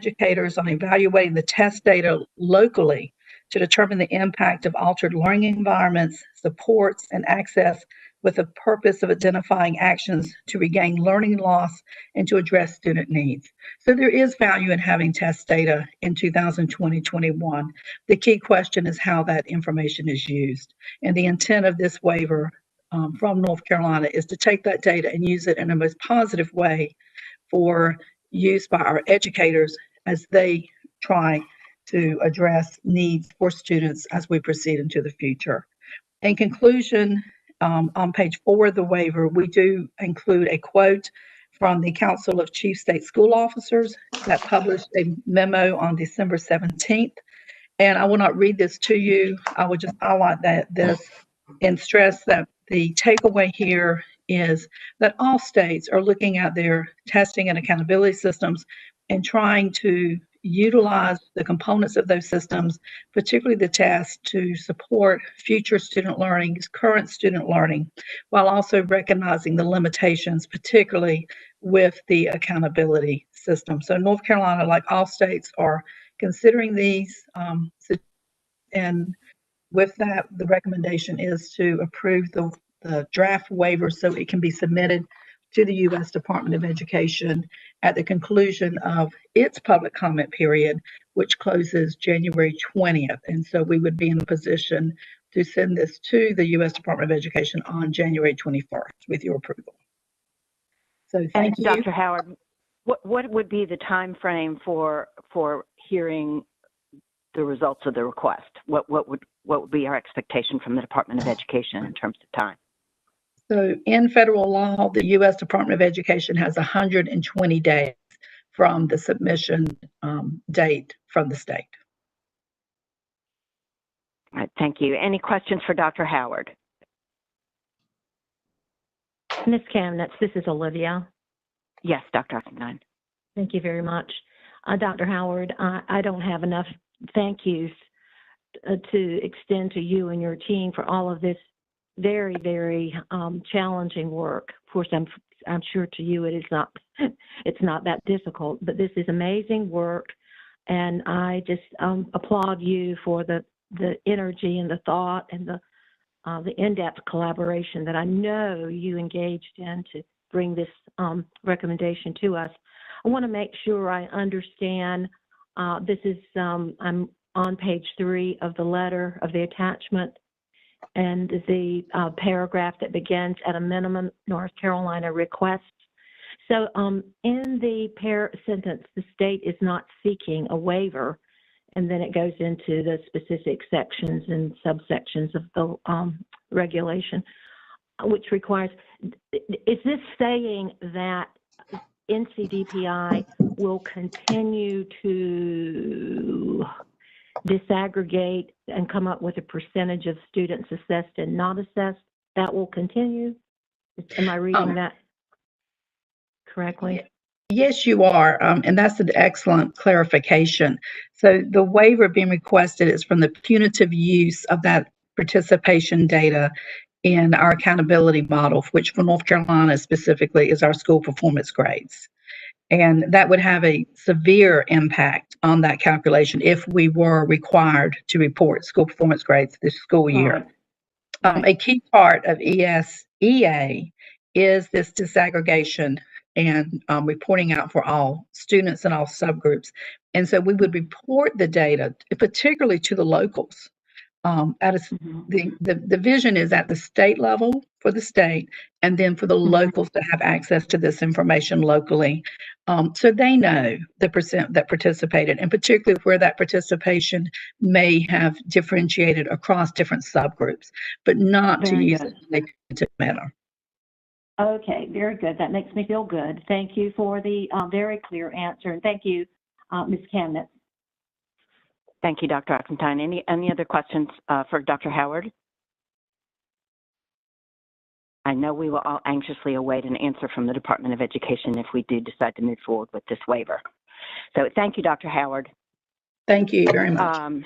educators on evaluating the test data locally to determine the impact of altered learning environments, supports, and access, with the purpose of identifying actions to regain learning loss and to address student needs. So there is value in having test data in 2020-21. The key question is how that information is used. And the intent of this waiver from North Carolina is to take that data and use it in a most positive way for use by our educators as they try to address needs for students as we proceed into the future. In conclusion, on page 4 of the waiver, we do include a quote from the Council of Chief State School Officers that published a memo on December 17th. And I will not read this to you. I will just highlight this and stress that the takeaway here is that all states are looking at their testing and accountability systems and trying to utilize the components of those systems, particularly the tests, to support future student learning, current student learning, while also recognizing the limitations, particularly with the accountability system. So North Carolina, like all states, are considering these, and with that, the recommendation is to approve the draft waiver so it can be submitted to the U.S. Department of Education at the conclusion of its public comment period, which closes January 20th. And so we would be in a position to send this to the U.S. Department of Education on January 21st with your approval. So thank you. Dr. Howard, what would be the time frame for hearing the results of the request? What would be our expectation from the Department of Education in terms of time? So in federal law, the U.S. Department of Education has 120 days from the submission date from the state. All right, thank you. Any questions for Dr. Howard? Ms. Kamnitz, this is Olivia. Yes, Dr. Oxendine. Thank you very much. Dr. Howard, I don't have enough thank yous to extend to you and your team for all of this very, very challenging work. Of course, I'm sure to you it is not, it's not that difficult, but this is amazing work, and I just applaud you for the energy and the thought and the in-depth collaboration that I know you engaged in to bring this recommendation to us. I want to make sure I understand. This is, I'm on page 3 of the letter of the attachment, and the paragraph that begins at a minimum North Carolina requests. So in the sentence, the state is not seeking a waiver, and then it goes into the specific sections and subsections of the regulation, which requires, is this saying that NCDPI will continue to disaggregate and come up with a percentage of students assessed and not assessed? That will continue? Am I reading that correctly? Yes, you are, and that's an excellent clarification. So the waiver being requested is from the punitive use of that participation data in our accountability model, which for North Carolina specifically is our school performance grades. And that would have a severe impact on that calculation if we were required to report school performance grades this school year. A key part of ESEA is this disaggregation and reporting out for all students and all subgroups. And so we would report the data, particularly to the locals. The vision is at the state level for the state, and then for the locals to have access to this information locally. So they know the percent that participated, and particularly where that participation may have differentiated across different subgroups, but not to use it in a punitive manner. Okay, very good. That makes me feel good. Thank you for the very clear answer, and thank you, Ms. Kamnitz. Thank you, Dr. Oxendine. Any other questions for Dr. Howard? I know we will all anxiously await an answer from the Department of Education if we do decide to move forward with this waiver. So thank you, Dr. Howard. Thank you very much.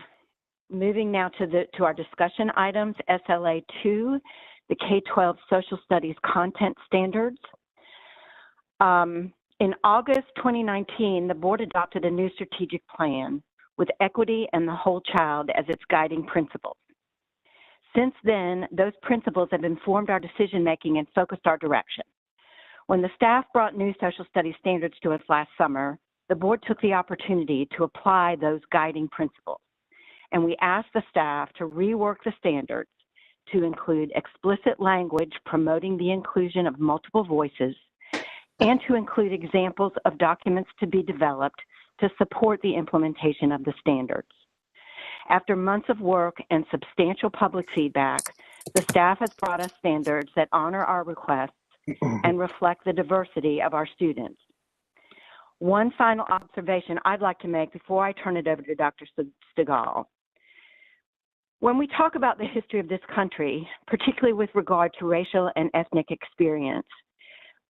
Moving now to our discussion items, SLA 2, the K-12 Social Studies Content Standards. In August 2019, the board adopted a new strategic plan with equity and the whole child as its guiding principles. Since then, those principles have informed our decision-making and focused our direction. When the staff brought new social studies standards to us last summer, the board took the opportunity to apply those guiding principles. And we asked the staff to rework the standards to include explicit language promoting the inclusion of multiple voices, and to include examples of documents to be developed to support the implementation of the standards. After months of work and substantial public feedback, the staff has brought us standards that honor our requests and reflect the diversity of our students. One final observation I'd like to make before I turn it over to Dr. Stegall. When we talk about the history of this country, particularly with regard to racial and ethnic experience,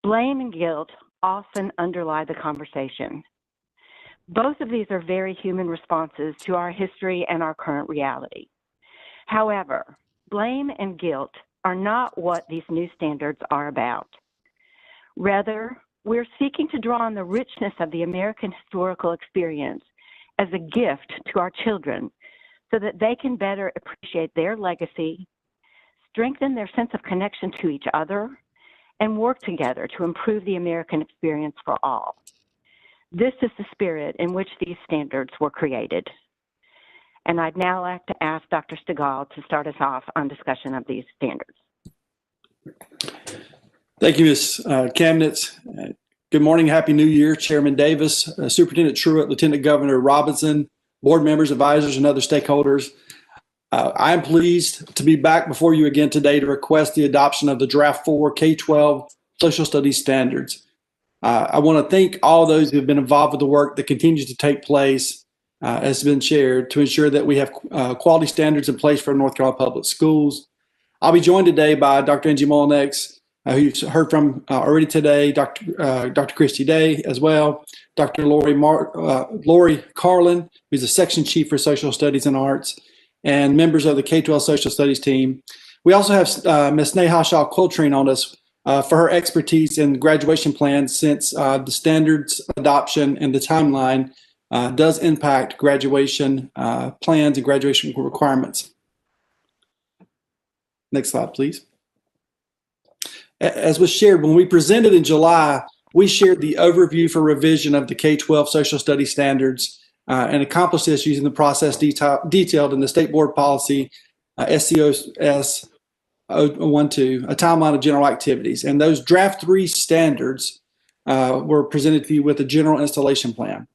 blame and guilt often underlie the conversation. Both of these are very human responses to our history and our current reality. However, blame and guilt are not what these new standards are about. Rather, we're seeking to draw on the richness of the American historical experience as a gift to our children so that they can better appreciate their legacy, strengthen their sense of connection to each other, and work together to improve the American experience for all. This is the spirit in which these standards were created. And I'd now like to ask Dr. Stegall to start us off on discussion of these standards. Thank you, Ms. Kamnitz. Good morning, Happy New Year, Chairman Davis, Superintendent Truitt, Lieutenant Governor Robinson, board members, advisors, and other stakeholders. I am pleased to be back before you again today to request the adoption of the Draft 4 K-12 Social Studies Standards. I want to thank all those who have been involved with the work that continues to take place, as has been shared, to ensure that we have quality standards in place for North Carolina Public Schools. I'll be joined today by Dr. Angie Molina, who you've heard from already today, Dr. Christie Day as well, Dr. Lori Carlin, who's the section chief for Social Studies and Arts, and members of the K-12 Social Studies team. We also have Ms. Neha Shaw-Coltrane on us for her expertise in graduation plans, since the standards adoption and the timeline does impact graduation plans and graduation requirements. Next slide, please. As was shared, when we presented in July, we shared the overview for revision of the K-12 Social Studies Standards and accomplished this using the process detailed in the State Board Policy SCOS 012, a timeline of general activities. And those Draft 3 standards were presented to you with a general installation plan.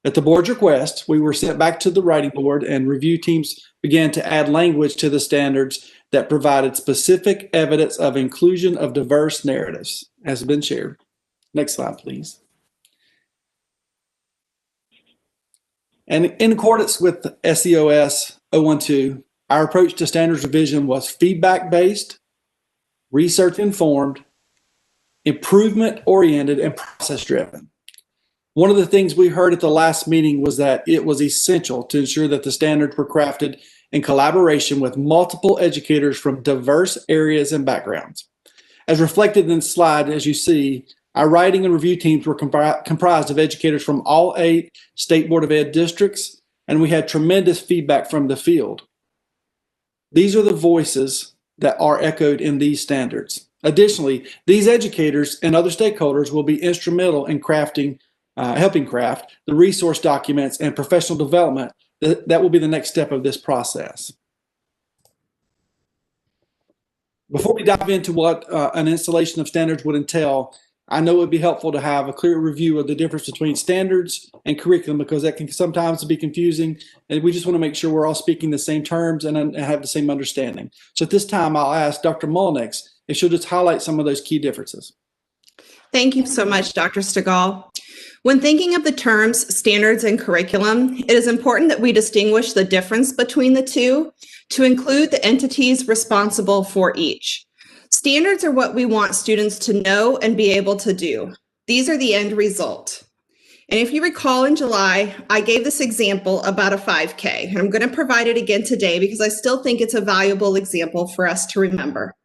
At the board's request, we were sent back to the writing board, and review teams began to add language to the standards that provided specific evidence of inclusion of diverse narratives, as has been shared. Next slide, please. And in accordance with SCOS 012, our approach to standards revision was feedback-based, research-informed, improvement-oriented, and process-driven. One of the things we heard at the last meeting was that it was essential to ensure that the standards were crafted in collaboration with multiple educators from diverse areas and backgrounds. As reflected in the slide, as you see, our writing and review teams were comprised of educators from all 8 State Board of Ed districts, and we had tremendous feedback from the field. These are the voices that are echoed in these standards. Additionally, these educators and other stakeholders will be instrumental in helping craft the resource documents and professional development that will be the next step of this process. Before we dive into what an installation of standards would entail, I know it would be helpful to have a clear review of the difference between standards and curriculum, because that can sometimes be confusing, and we just want to make sure we're all speaking the same terms and have the same understanding. So at this time, I'll ask Dr. Molina if she'll just highlight some of those key differences. Thank you so much, Dr. Stegall. When thinking of the terms standards and curriculum, it is important that we distinguish the difference between the two to include the entities responsible for each. Standards are what we want students to know and be able to do. These are the end result. And if you recall in July, I gave this example about a 5K, and I'm going to provide it again today because I still think it's a valuable example for us to remember.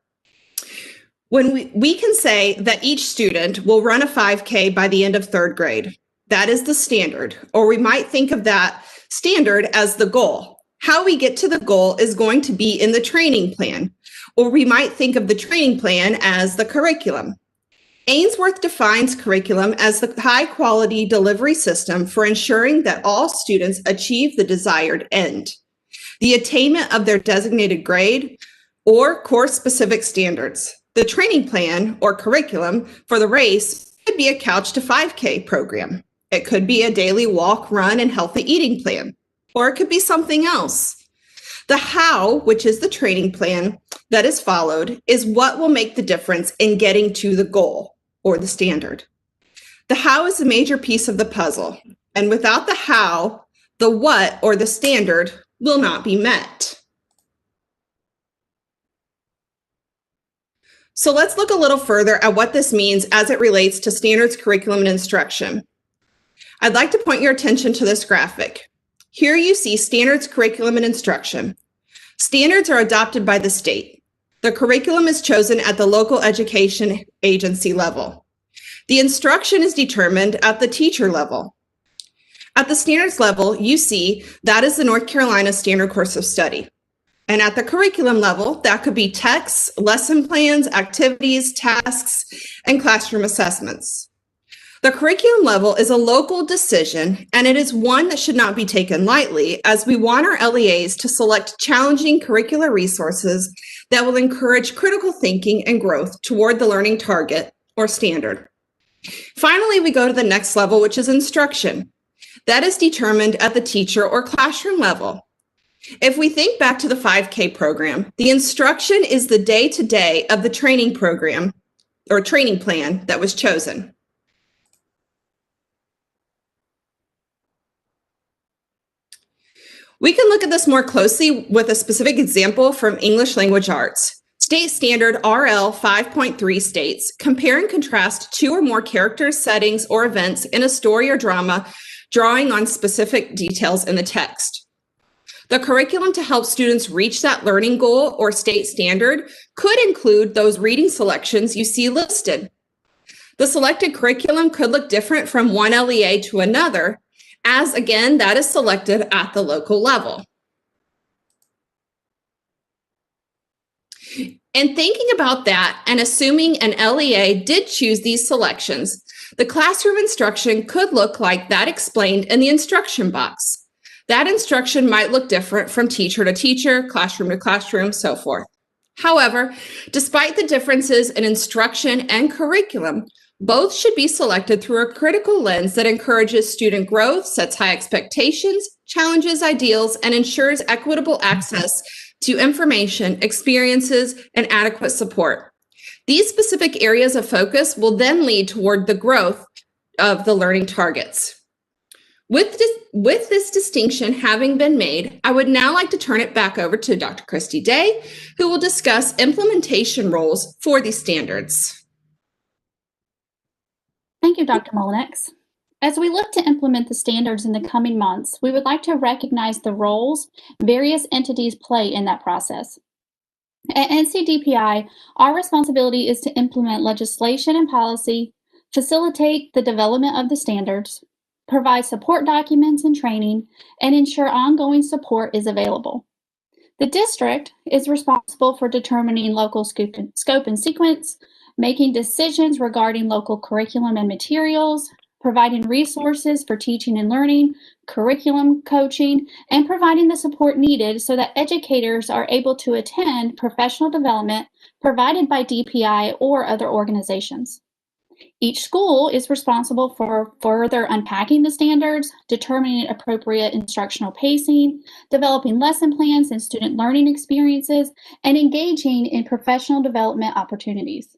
When we can say that each student will run a 5K by the end of 3rd grade. That is the standard, or we might think of that standard as the goal. How we get to the goal is going to be in the training plan, or we might think of the training plan as the curriculum. Ainsworth defines curriculum as the high-quality delivery system for ensuring that all students achieve the desired end, the attainment of their designated grade, or course-specific standards. The training plan or curriculum for the race could be a Couch to 5K program. It could be a daily walk, run, and healthy eating plan, or it could be something else. The how, which is the training plan that is followed, is what will make the difference in getting to the goal or the standard. The how is a major piece of the puzzle, and without the how, the what or the standard will not be met. So let's look a little further at what this means as it relates to standards, curriculum, and instruction. I'd like to point your attention to this graphic. Here you see standards, curriculum, and instruction. Standards are adopted by the state. The curriculum is chosen at the local education agency level. The instruction is determined at the teacher level. At the standards level, you see that is the North Carolina Standard Course of Study. And at the curriculum level, that could be texts, lesson plans, activities, tasks, and classroom assessments. The curriculum level is a local decision, and it is one that should not be taken lightly, as we want our LEAs to select challenging curricular resources that will encourage critical thinking and growth toward the learning target or standard. Finally, we go to the next level, which is instruction. That is determined at the teacher or classroom level. If we think back to the 5K program, the instruction is the day-to-day of the training program or training plan that was chosen. We can look at this more closely with a specific example from English Language Arts. State Standard RL 5.3 states, compare and contrast two or more characters, settings, or events in a story or drama, drawing on specific details in the text. The curriculum to help students reach that learning goal or state standard could include those reading selections you see listed. The selected curriculum could look different from one LEA to another, as again, that is selected at the local level. In thinking about that and assuming an LEA did choose these selections, the classroom instruction could look like that explained in the instruction box. That instruction might look different from teacher to teacher, classroom to classroom, so forth. However, despite the differences in instruction and curriculum, both should be selected through a critical lens that encourages student growth, sets high expectations, challenges ideals, and ensures equitable access to information, experiences, and adequate support. These specific areas of focus will then lead toward the growth of the learning targets. With this distinction having been made, I would now like to turn it back over to Dr. Christie Day, who will discuss implementation roles for these standards. Thank you, Dr. Mullinex. As we look to implement the standards in the coming months, we would like to recognize the roles various entities play in that process. At NCDPI, our responsibility is to implement legislation and policy, facilitate the development of the standards, provide support documents and training, and ensure ongoing support is available. The district is responsible for determining local scope and sequence, making decisions regarding local curriculum and materials, providing resources for teaching and learning, curriculum coaching, and providing the support needed so that educators are able to attend professional development provided by DPI or other organizations. Each school is responsible for further unpacking the standards, determining appropriate instructional pacing, developing lesson plans and student learning experiences, and engaging in professional development opportunities.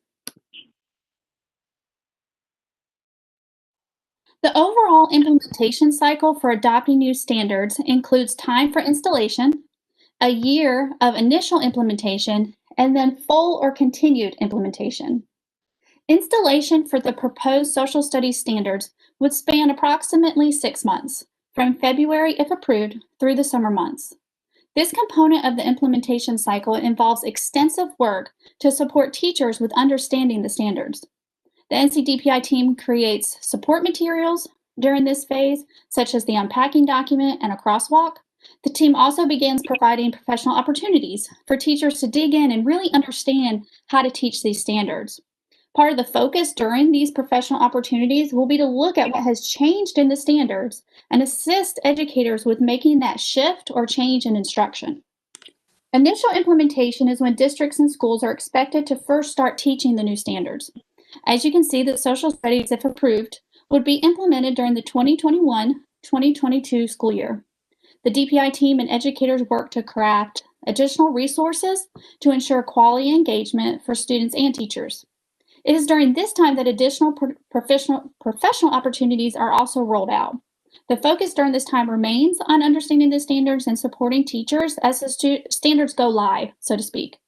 The overall implementation cycle for adopting new standards includes time for installation, a year of initial implementation, and then full or continued implementation. Installation for the proposed social studies standards would span approximately 6 months, from February, if approved, through the summer months. This component of the implementation cycle involves extensive work to support teachers with understanding the standards. The NCDPI team creates support materials during this phase, such as the unpacking document and a crosswalk. The team also begins providing professional opportunities for teachers to dig in and really understand how to teach these standards. Part of the focus during these professional opportunities will be to look at what has changed in the standards and assist educators with making that shift or change in instruction. Initial implementation is when districts and schools are expected to first start teaching the new standards. As you can see, that social studies, if approved, would be implemented during the 2021-2022 school year. The DPI team and educators work to craft additional resources to ensure quality engagement for students and teachers. It is during this time that additional professional opportunities are also rolled out. The focus during this time remains on understanding the standards and supporting teachers as the standards go live, so to speak.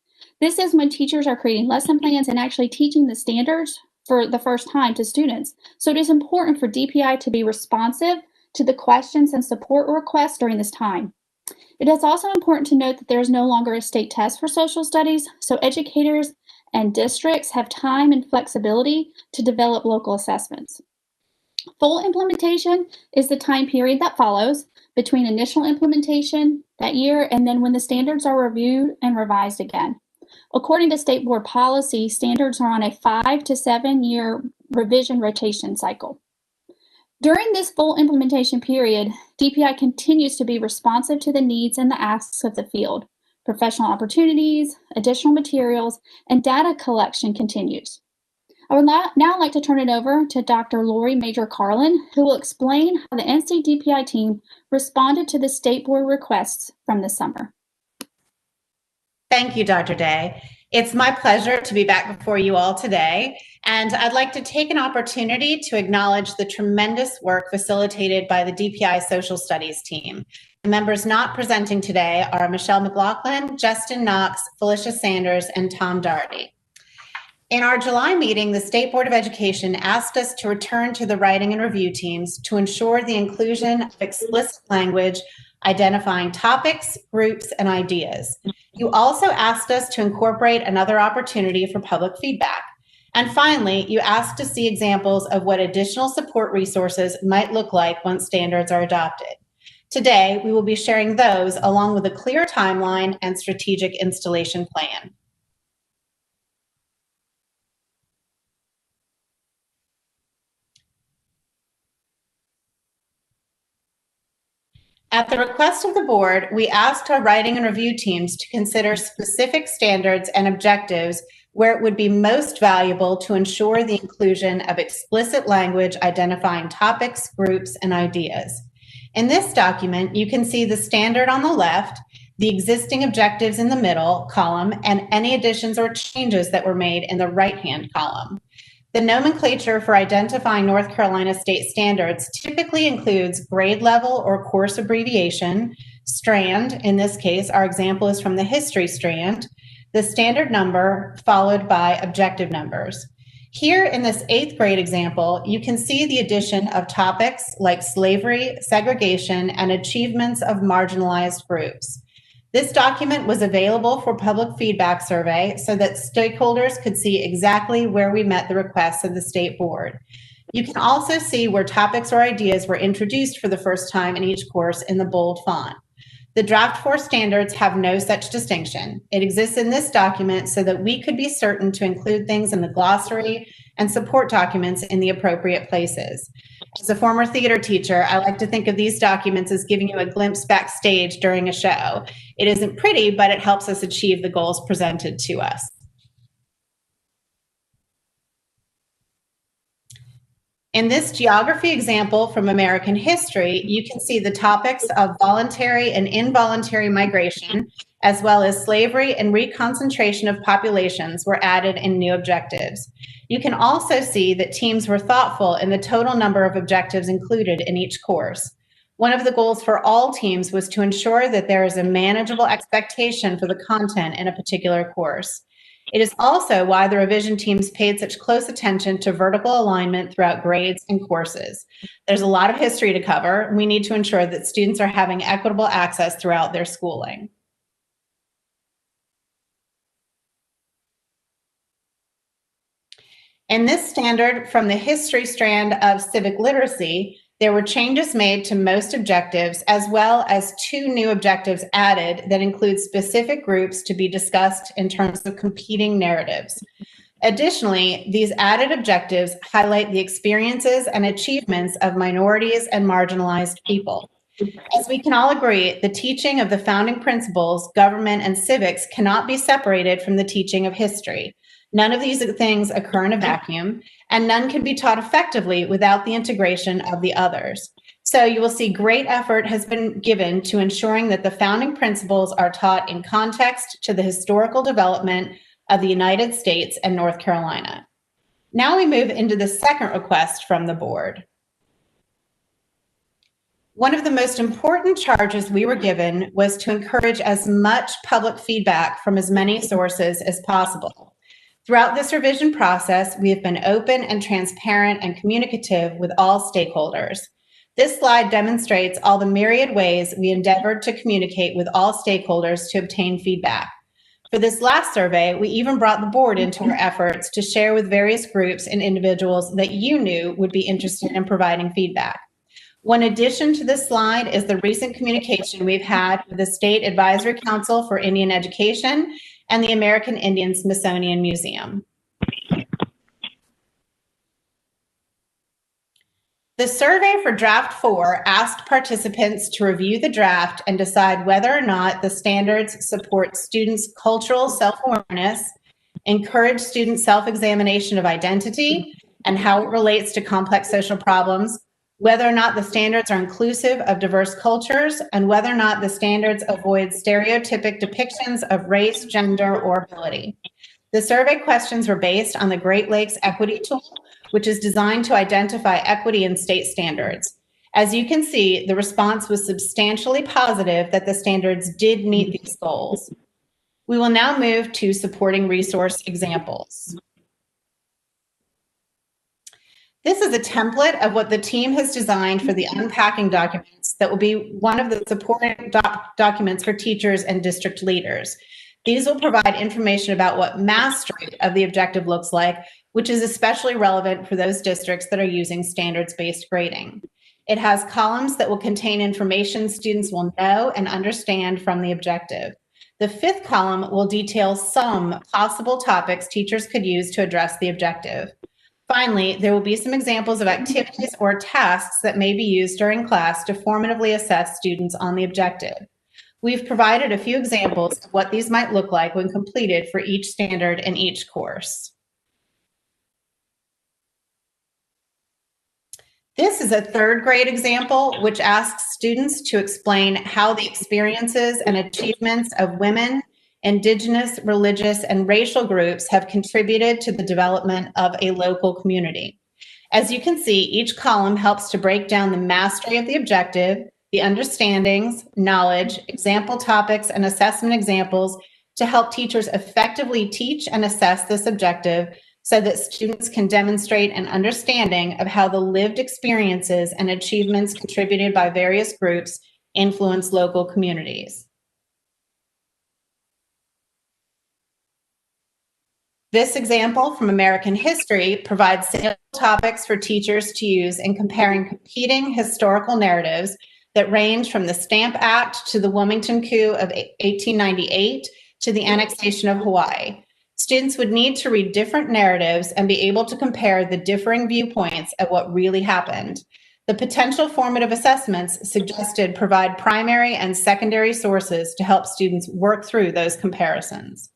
This is when teachers are creating lesson plans and actually teaching the standards for the first time to students. So it is important for DPI to be responsive to the questions and support requests during this time. It is also important to note that there is no longer a state test for social studies, so educators and districts have time and flexibility to develop local assessments. Full implementation is the time period that follows between initial implementation that year and then when the standards are reviewed and revised again. According to state board policy, standards are on a 5 to 7 year revision rotation cycle. During this full implementation period, DPI continues to be responsive to the needs and the asks of the field. Professional opportunities, additional materials, and data collection continues. I would now like to turn it over to Dr. Lori Major Carlin, who will explain how the NCDPI team responded to the state board requests from this summer. Thank you, Dr. Day. It's my pleasure to be back before you all today, and I'd like to take an opportunity to acknowledge the tremendous work facilitated by the DPI Social Studies team. The members not presenting today are Michelle McLaughlin, Justin Knox, Felicia Sanders, and Tom Doherty. In our July meeting, the State Board of Education asked us to return to the writing and review teams to ensure the inclusion of explicit language identifying topics, groups, and ideas. You also asked us to incorporate another opportunity for public feedback. And finally, you asked to see examples of what additional support resources might look like once standards are adopted. Today, we will be sharing those along with a clear timeline and strategic installation plan. At the request of the board, we asked our writing and review teams to consider specific standards and objectives where it would be most valuable to ensure the inclusion of explicit language identifying topics, groups, and ideas. In this document, you can see the standard on the left, the existing objectives in the middle column, and any additions or changes that were made in the right-hand column. The nomenclature for identifying North Carolina state standards typically includes grade level or course abbreviation, strand, in this case, our example is from the history strand, the standard number followed by objective numbers. Here in this 8th grade example, you can see the addition of topics like slavery, segregation, and achievements of marginalized groups. This document was available for public feedback survey so that stakeholders could see exactly where we met the requests of the state board. You can also see where topics or ideas were introduced for the first time in each course in the bold font. The Draft 4 standards have no such distinction. It exists in this document so that we could be certain to include things in the glossary and support documents in the appropriate places. As a former theater teacher, I like to think of these documents as giving you a glimpse backstage during a show. It isn't pretty, but it helps us achieve the goals presented to us. In this geography example from American history, you can see the topics of voluntary and involuntary migration, as well as slavery and reconcentration of populations were added in new objectives. You can also see that teams were thoughtful in the total number of objectives included in each course. One of the goals for all teams was to ensure that there is a manageable expectation for the content in a particular course. It is also why the revision teams paid such close attention to vertical alignment throughout grades and courses. There's a lot of history to cover. We need to ensure that students are having equitable access throughout their schooling. In this standard from the history strand of civic literacy, there were changes made to most objectives, as well as 2 new objectives added that include specific groups to be discussed in terms of competing narratives. Additionally, these added objectives highlight the experiences and achievements of minorities and marginalized people. As we can all agree, the teaching of the founding principles, government, and civics cannot be separated from the teaching of history. None of these things occur in a vacuum, and none can be taught effectively without the integration of the others. So you will see great effort has been given to ensuring that the founding principles are taught in context to the historical development of the United States and North Carolina. Now we move into the second request from the board. One of the most important charges we were given was to encourage as much public feedback from as many sources as possible. Throughout this revision process, we have been open and transparent and communicative with all stakeholders. This slide demonstrates all the myriad ways we endeavored to communicate with all stakeholders to obtain feedback. For this last survey, we even brought the board into our efforts to share with various groups and individuals that you knew would be interested in providing feedback. One addition to this slide is the recent communication we've had with the State Advisory Council for Indian Education and the American Indian Smithsonian Museum. The survey for Draft 4 asked participants to review the draft and decide whether or not the standards support students' cultural self-awareness, encourage student self-examination of identity and how it relates to complex social problems, whether or not the standards are inclusive of diverse cultures, and whether or not the standards avoid stereotypic depictions of race, gender, or ability. The survey questions were based on the Great Lakes Equity Tool, which is designed to identify equity in state standards. As you can see, the response was substantially positive that the standards did meet these goals. We will now move to supporting resource examples. This is a template of what the team has designed for the unpacking documents that will be one of the supporting documents for teachers and district leaders. These will provide information about what mastery of the objective looks like, which is especially relevant for those districts that are using standards-based grading. It has columns that will contain information students will know and understand from the objective. The fifth column will detail some possible topics teachers could use to address the objective. Finally, there will be some examples of activities or tasks that may be used during class to formatively assess students on the objective. We've provided a few examples of what these might look like when completed for each standard in each course. This is a third grade example, which asks students to explain how the experiences and achievements of women, Indigenous, religious, and racial groups have contributed to the development of a local community. As you can see, each column helps to break down the mastery of the objective, the understandings, knowledge, example topics, and assessment examples to help teachers effectively teach and assess this objective so that students can demonstrate an understanding of how the lived experiences and achievements contributed by various groups influence local communities. This example from American history provides sample topics for teachers to use in comparing competing historical narratives that range from the Stamp Act to the Wilmington coup of 1898 to the annexation of Hawaii. Students would need to read different narratives and be able to compare the differing viewpoints of what really happened. The potential formative assessments suggested provide primary and secondary sources to help students work through those comparisons.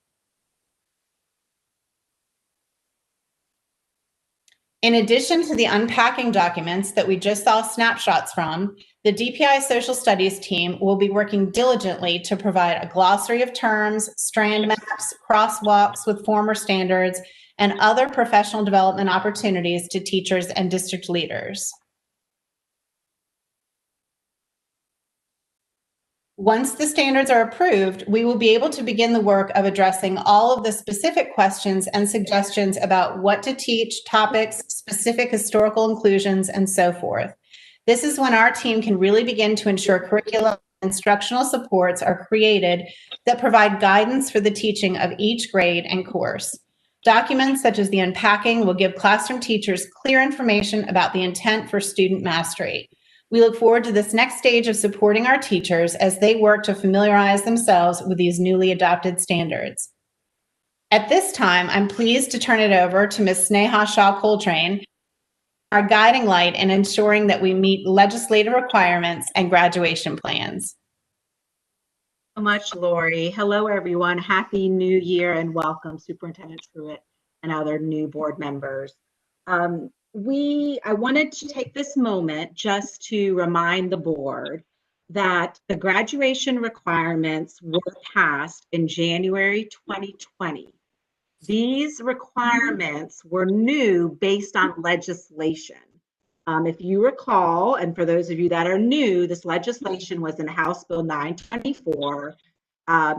In addition to the unpacking documents that we just saw snapshots from, the DPI Social Studies team will be working diligently to provide a glossary of terms, strand maps, crosswalks with former standards, and other professional development opportunities to teachers and district leaders. Once the standards are approved, we will be able to begin the work of addressing all of the specific questions and suggestions about what to teach, topics, specific historical inclusions, and so forth. This is when our team can really begin to ensure curriculum and instructional supports are created that provide guidance for the teaching of each grade and course. Documents such as the unpacking will give classroom teachers clear information about the intent for student mastery. We look forward to this next stage of supporting our teachers as they work to familiarize themselves with these newly adopted standards. At this time, I'm pleased to turn it over to Ms. Sneha Shah Coltrane, our guiding light in ensuring that we meet legislative requirements and graduation plans. So much, Lori. Hello, everyone. Happy New Year and welcome, Superintendent Truitt and other new board members. I wanted to take this moment just to remind the board that the graduation requirements were passed in January 2020. These requirements were new based on legislation. If you recall, and for those of you that are new, this legislation was in House Bill 924,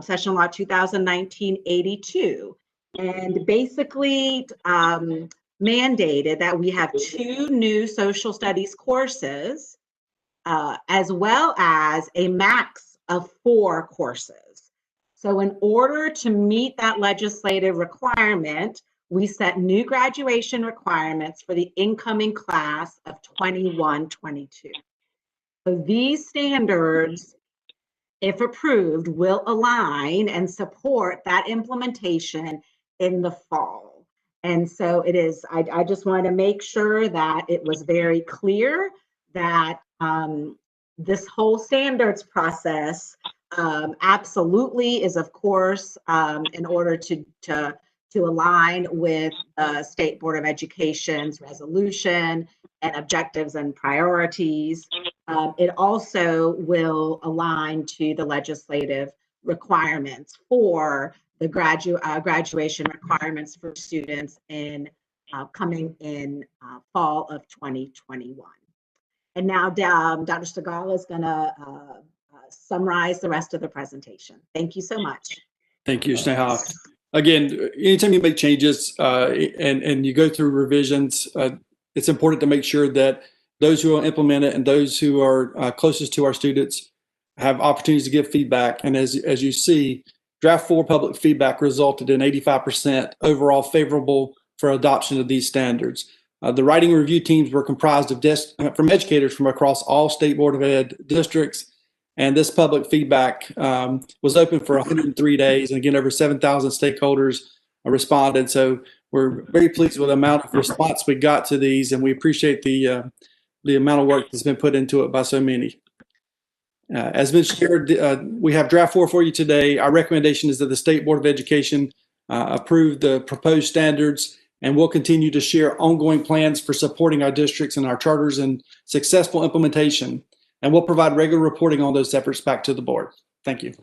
Session Law 2019-82, and basically mandated that we have 2 new social studies courses, as well as a max of 4 courses. So in order to meet that legislative requirement, we set new graduation requirements for the incoming class of 21-22. So these standards, if approved, will align and support that implementation in the fall. And so it is, I just want to make sure that it was very clear that this whole standards process absolutely is, of course, in order to to align with the State Board of Education's resolution and objectives and priorities. It also will align to the legislative requirements for the graduation requirements for students in coming in fall of 2021. And now Dr. Segala is going to summarize the rest of the presentation. Thank you so much. Thank you, Sneha. Again, anytime you make changes and you go through revisions, it's important to make sure that those who will implement it and those who are closest to our students have opportunities to give feedback. And as you see, Draft 4 public feedback resulted in 85% overall favorable for adoption of these standards. The writing review teams were comprised of from educators from across all State Board of Ed districts. And this public feedback was open for 103 days. And again, over 7,000 stakeholders responded. So we're very pleased with the amount of response we got to these, and we appreciate the amount of work that's been put into it by so many. As been shared, we have Draft 4 for you today. Our recommendation is that the State Board of Education approve the proposed standards, and we'll continue to share ongoing plans for supporting our districts and our charters and successful implementation. And we'll provide regular reporting on those efforts back to the board. Thank you.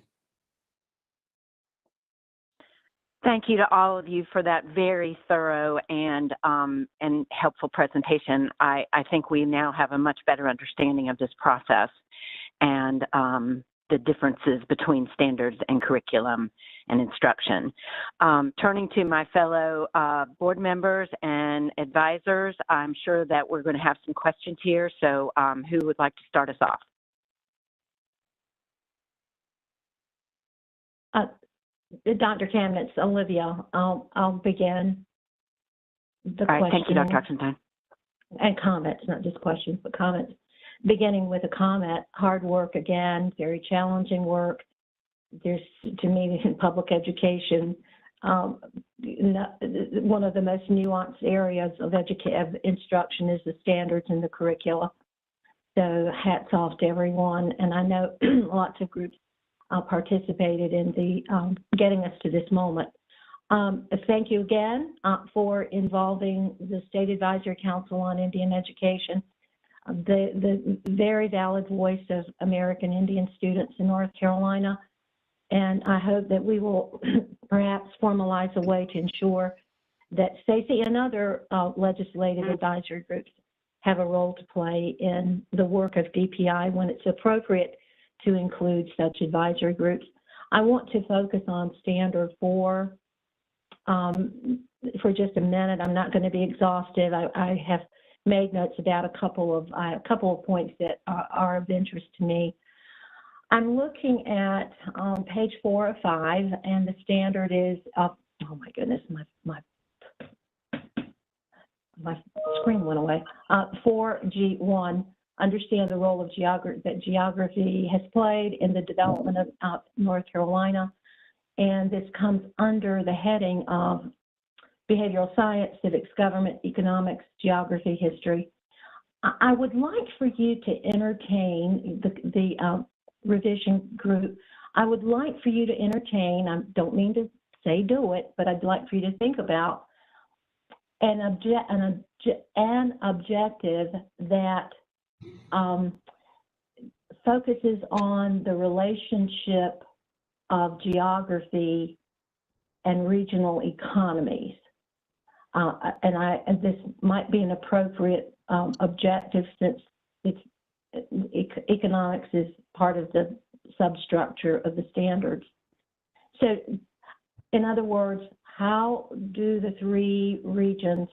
Thank you to all of you for that very thorough and helpful presentation. I think we now have a much better understanding of this process and the differences between standards and curriculum and instruction. Turning to my fellow board members and advisors, I'm sure that we're going to have some questions here. So who would like to start us off? Dr. Kamnitz, Olivia, I'll begin the All right, question. thank you, Dr. Oxendine. And comments, not just questions, but comments. Beginning with a comment, hard work again, very challenging work. There's, to me, in public education, one of the most nuanced areas of instruction is the standards and the curricula. So hats off to everyone. And I know lots of groups participated in the getting us to this moment. Thank you again for involving the State Advisory Council on Indian Education, the very valid voice of American Indian students in North Carolina. And I hope that we will perhaps formalize a way to ensure that Stacey and other legislative advisory groups have a role to play in the work of DPI when it's appropriate to include such advisory groups. I want to focus on Standard 4 for just a minute. I'm not going to be exhaustive. I have made notes about a couple of points that are of interest to me. I'm looking at page 4 of 5, and the standard is, oh my goodness, my screen went away. 4G1, understand the role of geography has played in the development of North Carolina. And this comes under the heading of behavioral science, civics, government, economics, geography, history. I would like for you to entertain the revision group. I would like for you to entertain, I don't mean to say do it, but I'd like for you to think about an objective that focuses on the relationship of geography and regional economies. And this might be an appropriate objective since economics is part of the substructure of the standards. So, in other words, how do the three regions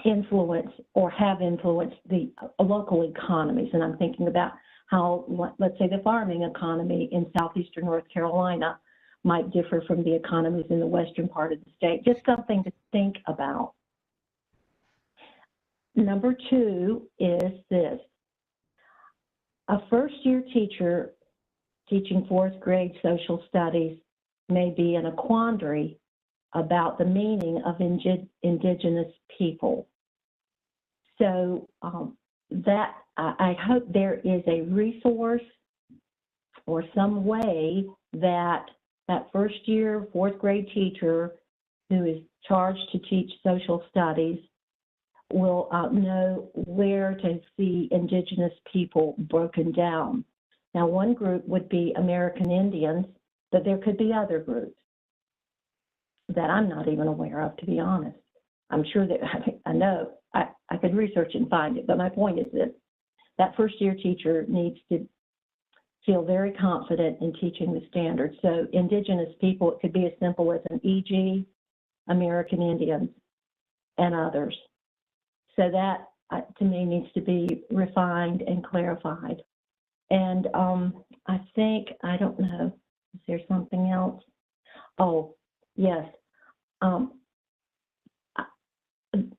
influence or have influenced the local economies? And I'm thinking about how, let's say, the farming economy in southeastern North Carolina might differ from the economies in the western part of the state. Just something to think about. Number 2 is this. A first-year teacher teaching 4th grade social studies may be in a quandary about the meaning of indigenous people. So that I hope there is a resource or some way that that first year fourth grade teacher who is charged to teach social studies will know where to see Indigenous people broken down. Now, one group would be American Indians, but there could be other groups that I'm not even aware of, to be honest. I'm sure that, I know, I could research and find it, but my point is this, that first year teacher needs to feel very confident in teaching the standards. So Indigenous people, it could be as simple as an EG, American Indians, and others. So that, to me, needs to be refined and clarified. And I think, I don't know, is there something else? Oh, yes.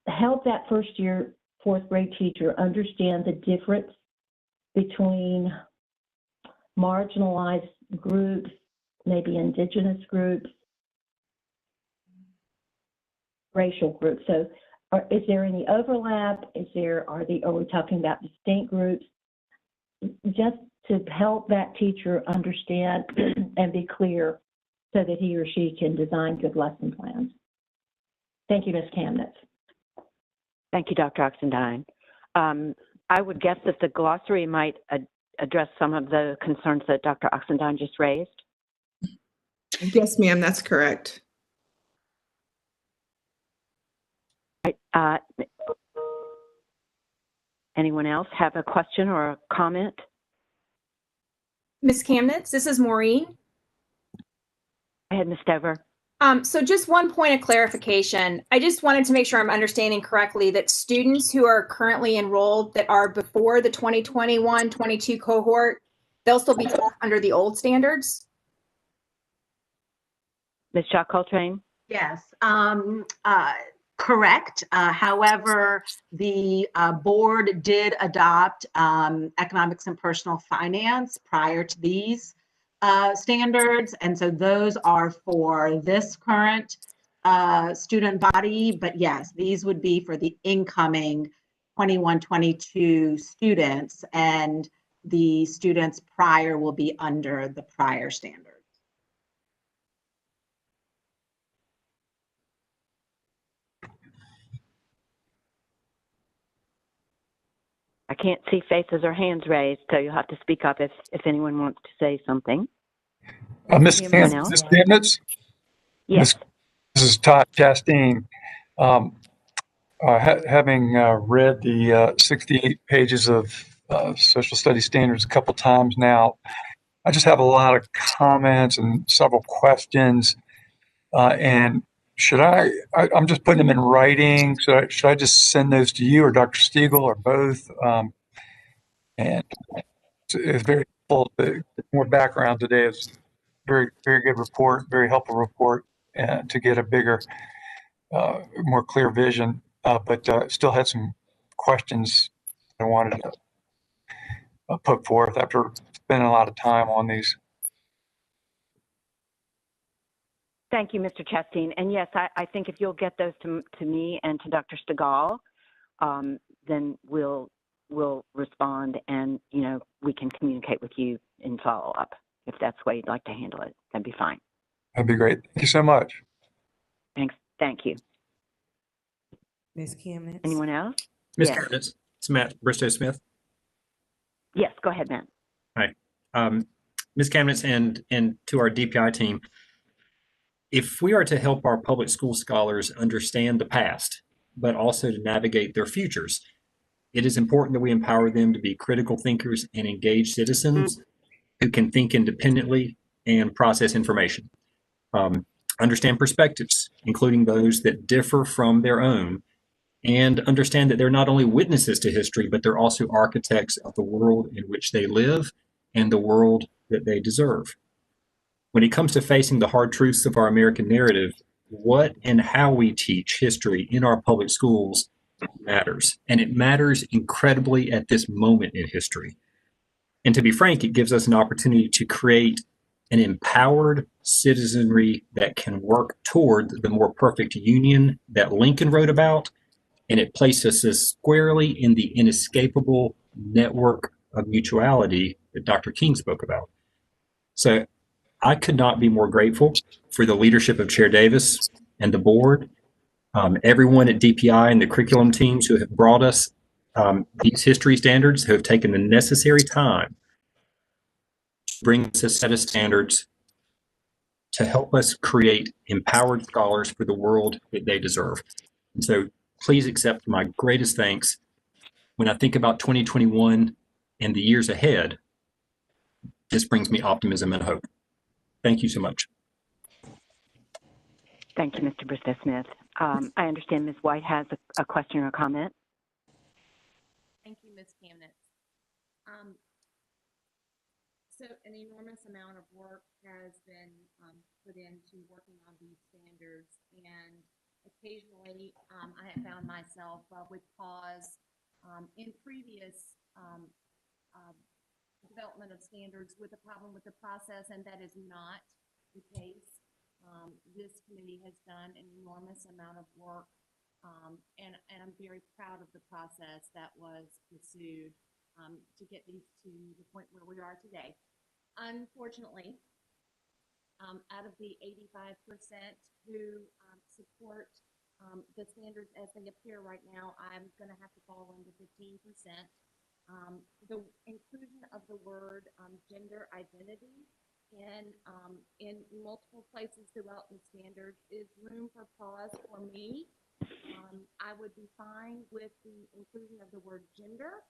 Help that first year fourth grade teacher understand the difference between marginalized groups, maybe Indigenous groups, racial groups. So is there any overlap? Are we talking about distinct groups? Just to help that teacher understand and be clear so that he or she can design good lesson plans. Thank you, Ms. Kamnitz. Thank you, Dr. Oxendine. I would guess that the glossary might address some of the concerns that Dr. Oxendine just raised. Yes, ma'am, that's correct. Anyone else have a question or a comment? Ms. Kamnitz, this is Maureen. Go ahead, Ms. Stover. So just one point of clarification. I just wanted to make sure I'm understanding correctly that students who are currently enrolled that are before the 2021-22 cohort, they'll still be taught under the old standards? Ms. Shaw Coltrane? Yes, correct. However, the board did adopt economics and personal finance prior to these standards. And so those are for this current student body. But yes, these would be for the incoming 21-22 students, and the students prior will be under the prior standards. I can't see faces or hands raised, so you'll have to speak up if anyone wants to say something. Ms. Kamnitz? Yes. This is Todd Chastain. Having read the 68 pages of social studies standards a couple times now, I just have a lot of comments and several questions. And I'm just putting them in writing. So should I just send those to you or Dr. Stiegel or both? And it's very helpful to get more background today. It's very, very good report, very helpful report to get a bigger, more clear vision. But still had some questions I wanted to put forth after spending a lot of time on these. Thank you, Mr. Chastain. And yes, I think if you'll get those to me and to Dr. Stegall, then we'll respond, and we can communicate with you in follow-up if that's the way you'd like to handle it. That'd be fine. That'd be great. Thank you so much. Thanks. Thank you. Ms. Kamnitz. Anyone else? Ms. Yes. Kamnitz, it's Matt Bristow Smith. Yes, go ahead, Matt. Hi. Ms. Kamnitz and to our DPI team, if we are to help our public school scholars understand the past, but also to navigate their futures, it is important that we empower them to be critical thinkers and engaged citizens who can think independently and process information. Understand perspectives, including those that differ from their own, and understand that they're not only witnesses to history, but they're also architects of the world in which they live and the world that they deserve. When it comes to facing the hard truths of our American narrative, what and how we teach history in our public schools matters. And it matters incredibly at this moment in history. And to be frank, it gives us an opportunity to create an empowered citizenry that can work toward the more perfect union that Lincoln wrote about. And it places us squarely in the inescapable network of mutuality that Dr. King spoke about. So I could not be more grateful for the leadership of Chair Davis and the board, everyone at DPI and the curriculum teams who have brought us these history standards, who have taken the necessary time to bring us a set of standards to help us create empowered scholars for the world that they deserve. And so please accept my greatest thanks. When I think about 2021 and the years ahead, this brings me optimism and hope. Thank you so much. Thank you, Mr. Bristow-Smith. I understand Ms. White has a question or comment. Thank you, Ms. Kamnitz. So an enormous amount of work has been put into working on these standards, and occasionally I have found myself with pause in previous development of standards with a problem with the process, and that is not the case. This committee has done an enormous amount of work, and I'm very proud of the process that was pursued to get these to the point where we are today. Unfortunately, out of the 85% who support the standards as they appear right now, I'm going to have to fall into 15%. The inclusion of the word gender identity in multiple places throughout the standards is room for pause for me. I would be fine with the inclusion of the word gender,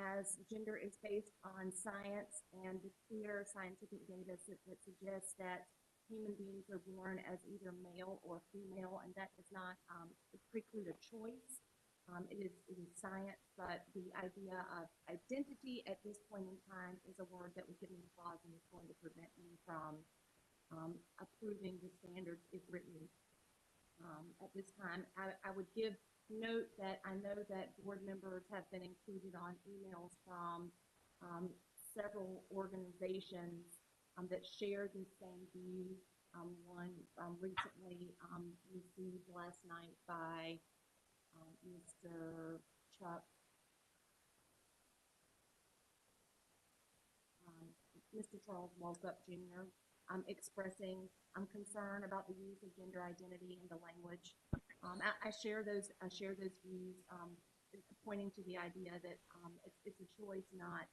as gender is based on science and the clear scientific data that suggests that human beings are born as either male or female, and that does not preclude a choice. It is science, but the idea of identity at this point in time is a word that would give me pause and is going to prevent me from approving the standards if written at this time. I would give note that I know that board members have been included on emails from several organizations that share the same view. One recently received last night by Mr. Chuck, Mr. Charles Walkup Jr., expressing concern about the use of gender identity in the language. I share those views, pointing to the idea that it's a choice, not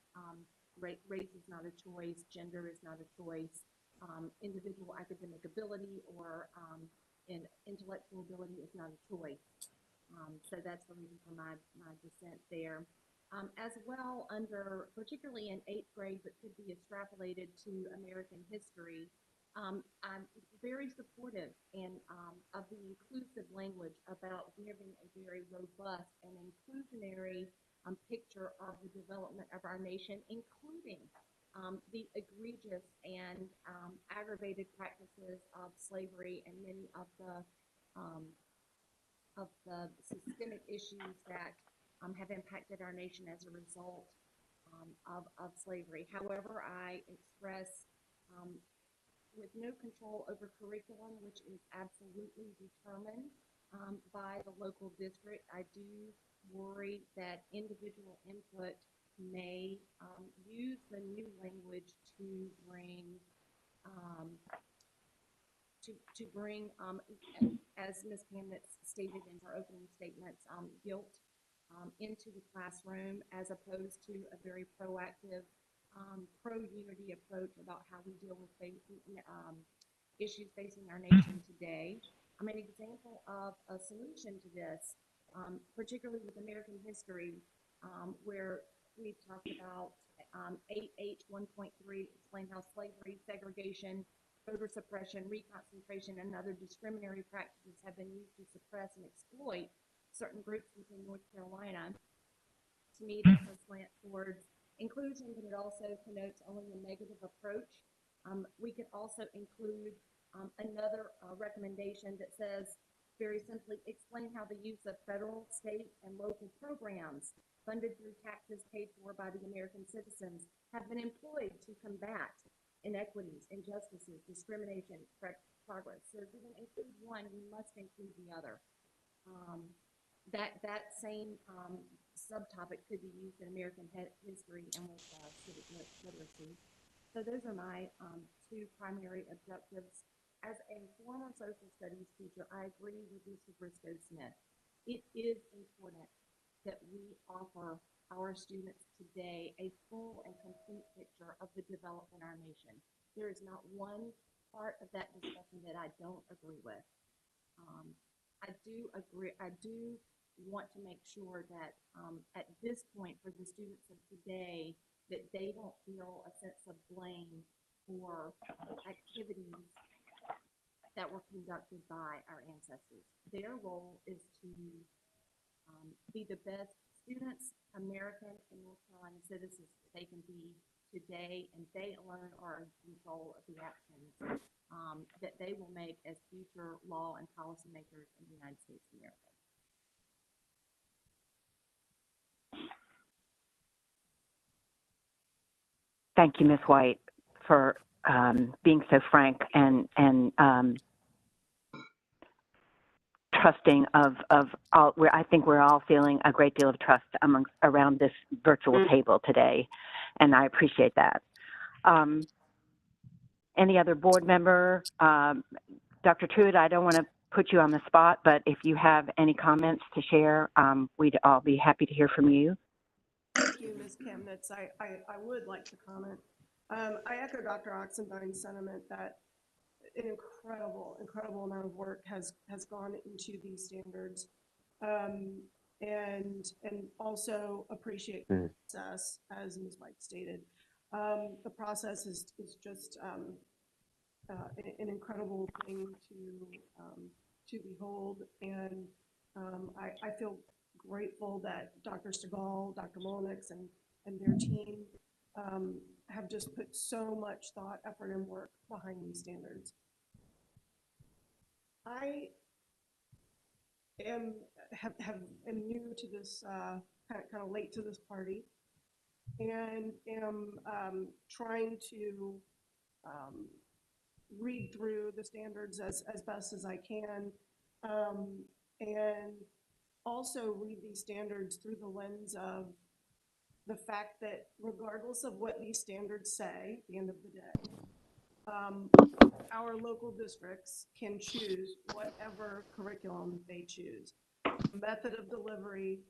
race is not a choice, gender is not a choice, individual academic ability or intellectual ability is not a choice. So that's the reason for my dissent there. As well, particularly in 8th grade, but could be extrapolated to American history, I'm very supportive of the inclusive language about giving a very robust and inclusionary picture of the development of our nation, including the egregious and aggravated practices of slavery and many of the systemic issues that have impacted our nation as a result of slavery. However, I express with no control over curriculum, which is absolutely determined by the local district, I do worry that individual input may use the new language to bring as Ms. Kamnitz stated in her opening statements, guilt into the classroom, as opposed to a very proactive, pro-unity approach about how we deal with issues facing our nation today. An example of a solution to this, particularly with American history, where we've talked about 8H 1.3, explain how slavery, segregation, voter suppression, reconcentration, and other discriminatory practices have been used to suppress and exploit certain groups within North Carolina. To me, that's a slant towards inclusion, but it also connotes only a negative approach. We could also include another recommendation that says, very simply, explain how the use of federal, state, and local programs funded through taxes paid for by the American citizens have been employed to combat inequities, injustices, discrimination, progress. So if we're going to include one, we must include the other. That same subtopic could be used in American history and with civic literacy. So those are my two primary objectives. As a former social studies teacher, I agree with Mr. Briscoe Smith. It is important that we offer our students today a full and complete picture of the development of our nation. There is not one part of that discussion that I don't agree with. I do agree. I do want to make sure that at this point for the students of today, that they don't feel a sense of blame for activities that were conducted by our ancestors. Their role is to be the best students, American and North Carolina citizens that they can be today, and they alone are in control of the actions that they will make as future law and policymakers in the United States of America. Thank you, Ms. White, for being so frank and trusting of all. I think we're all feeling a great deal of trust around this virtual table today, and I appreciate that. Any other board member? Dr. Truitt, I don't want to put you on the spot, but if you have any comments to share, we'd all be happy to hear from you. Thank you, Ms. Kamnitz. I would like to comment. I echo Dr. Oxendine's sentiment that an incredible amount of work has gone into these standards, and also appreciate the process, as Ms. White stated. The process is just an incredible thing to behold, and I feel grateful that Dr. Stegall, Dr. Molnix, and their team have just put so much thought, effort, and work behind these standards. I am new to this, kind of late to this party, and am trying to read through the standards as best as I can, and also read these standards through the lens of the fact that regardless of what these standards say at the end of the day, our local districts can choose whatever curriculum they choose. The method of delivery,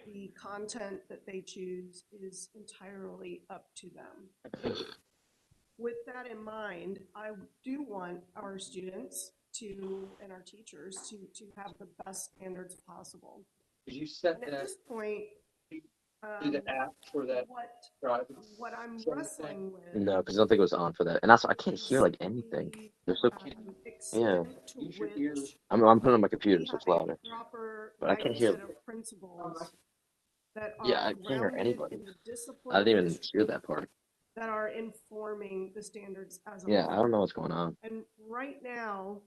the content that they choose is entirely up to them. With that in mind, I do want our students and our teachers to have the best standards possible. Did you set and that? At this point, Do the app for that what I'm wrestling with. No, because I don't think it was on for that, and also I can't hear like anything. They're so cute. Yeah, I'm putting on my computer so it's louder, but I can't hear. Yeah, I can't hear anybody. I didn't even hear that part. That are informing the standards as a Yeah, whole. I don't know what's going on. And right now,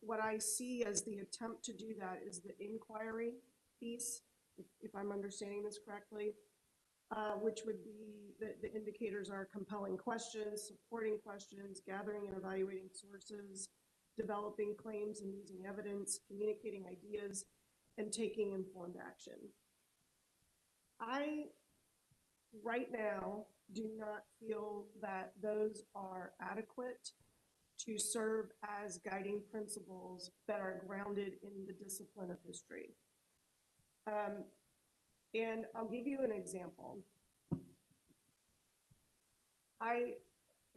what I see as the attempt to do that is the inquiry piece, if I'm understanding this correctly, which would be the indicators are compelling questions, supporting questions, gathering and evaluating sources, developing claims and using evidence, communicating ideas, and taking informed action. I, right now, do not feel that those are adequate to serve as guiding principles that are grounded in the discipline of history. And I'll give you an example. I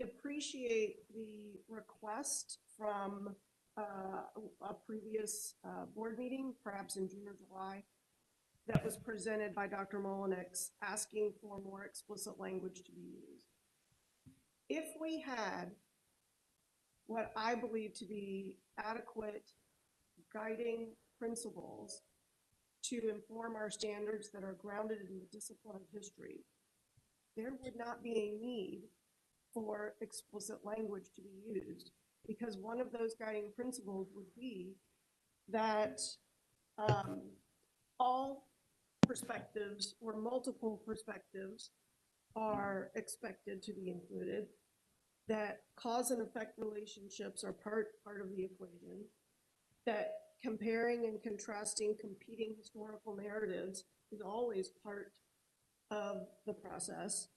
appreciate the request from a previous board meeting, perhaps in June or July, that was presented by Dr. Molnix asking for more explicit language to be used. If we had what I believe to be adequate guiding principles to inform our standards that are grounded in the discipline of history, there would not be a need for explicit language to be used, because one of those guiding principles would be that all perspectives or multiple perspectives are expected to be included, that cause and effect relationships are part of the equation, that comparing and contrasting competing historical narratives is always part of the process,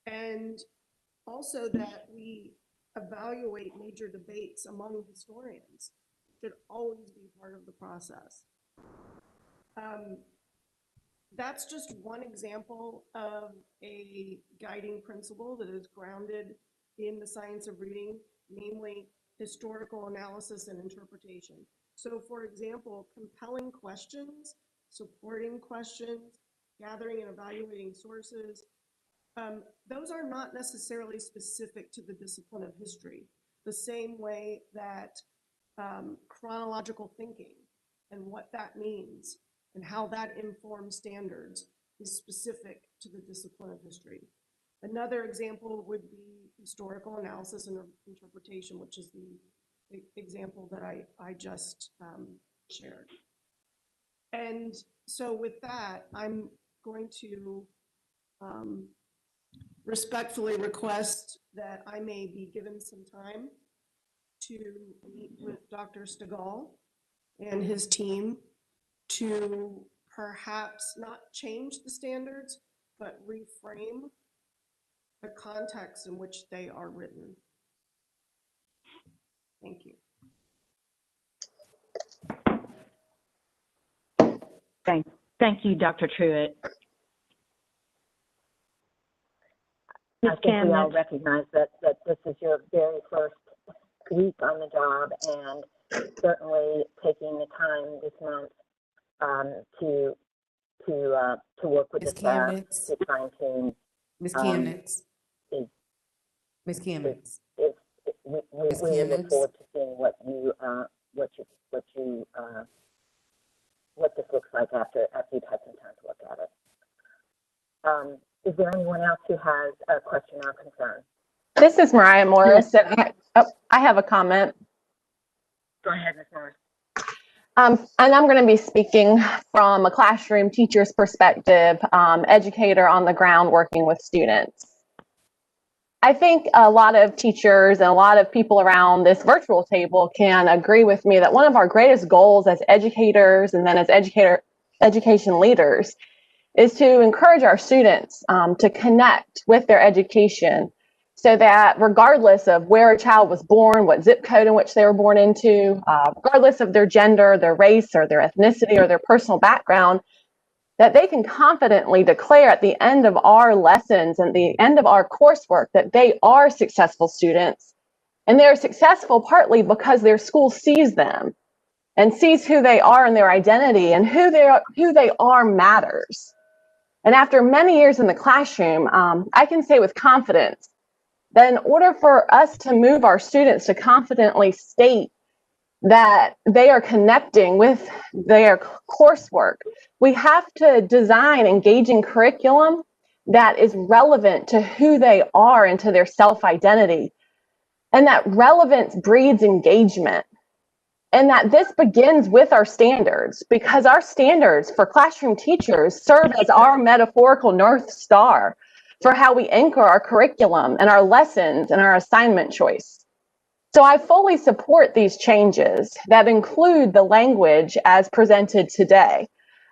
and Also that we evaluate major debates among historians should always be part of the process. That's just one example of a guiding principle that is grounded in the science of reading, namely historical analysis and interpretation. So for example, compelling questions, supporting questions, gathering and evaluating sources, those are not necessarily specific to the discipline of history, the same way that chronological thinking and what that means and how that informs standards is specific to the discipline of history. Another example would be historical analysis and interpretation, which is the example that I just shared. And so with that, I'm going to respectfully request that I may be given some time to meet with Dr. Stegall and his team to perhaps not change the standards, but reframe the context in which they are written. Thank you. Thank you, Dr. Truitt. Ms. I think we all Kamnitz. recognize that this is your very first week on the job, and certainly taking the time this month to work with Ms. the staff Kamnitz. to fine tune. Ms. Kamnitz. Ms. Kamnitz. We Ms. really look Kamnitz. forward to seeing what this looks like after you've had some time to look at it. Is there anyone else who has a question or concern? This is Mariah Morris, and I have a comment. Go ahead, Ms. Morris. And I'm going to be speaking from a classroom teacher's perspective, educator on the ground working with students. I think a lot of teachers and a lot of people around this virtual table can agree with me that one of our greatest goals as educators and then as education leaders is to encourage our students to connect with their education, so that regardless of where a child was born, what zip code in which they were born into, regardless of their gender, their race, or their ethnicity, or their personal background, that they can confidently declare at the end of our lessons and the end of our coursework that they are successful students. And they're successful partly because their school sees them and sees who they are and their identity, and who they are matters. And after many years in the classroom, I can say with confidence that in order for us to move our students to confidently state that they are connecting with their coursework, we have to design engaging curriculum that is relevant to who they are and to their self-identity. And that relevance breeds engagement. And that this begins with our standards, because our standards for classroom teachers serve as our metaphorical North Star for how we anchor our curriculum and our lessons and our assignment choice. So I fully support these changes that include the language as presented today.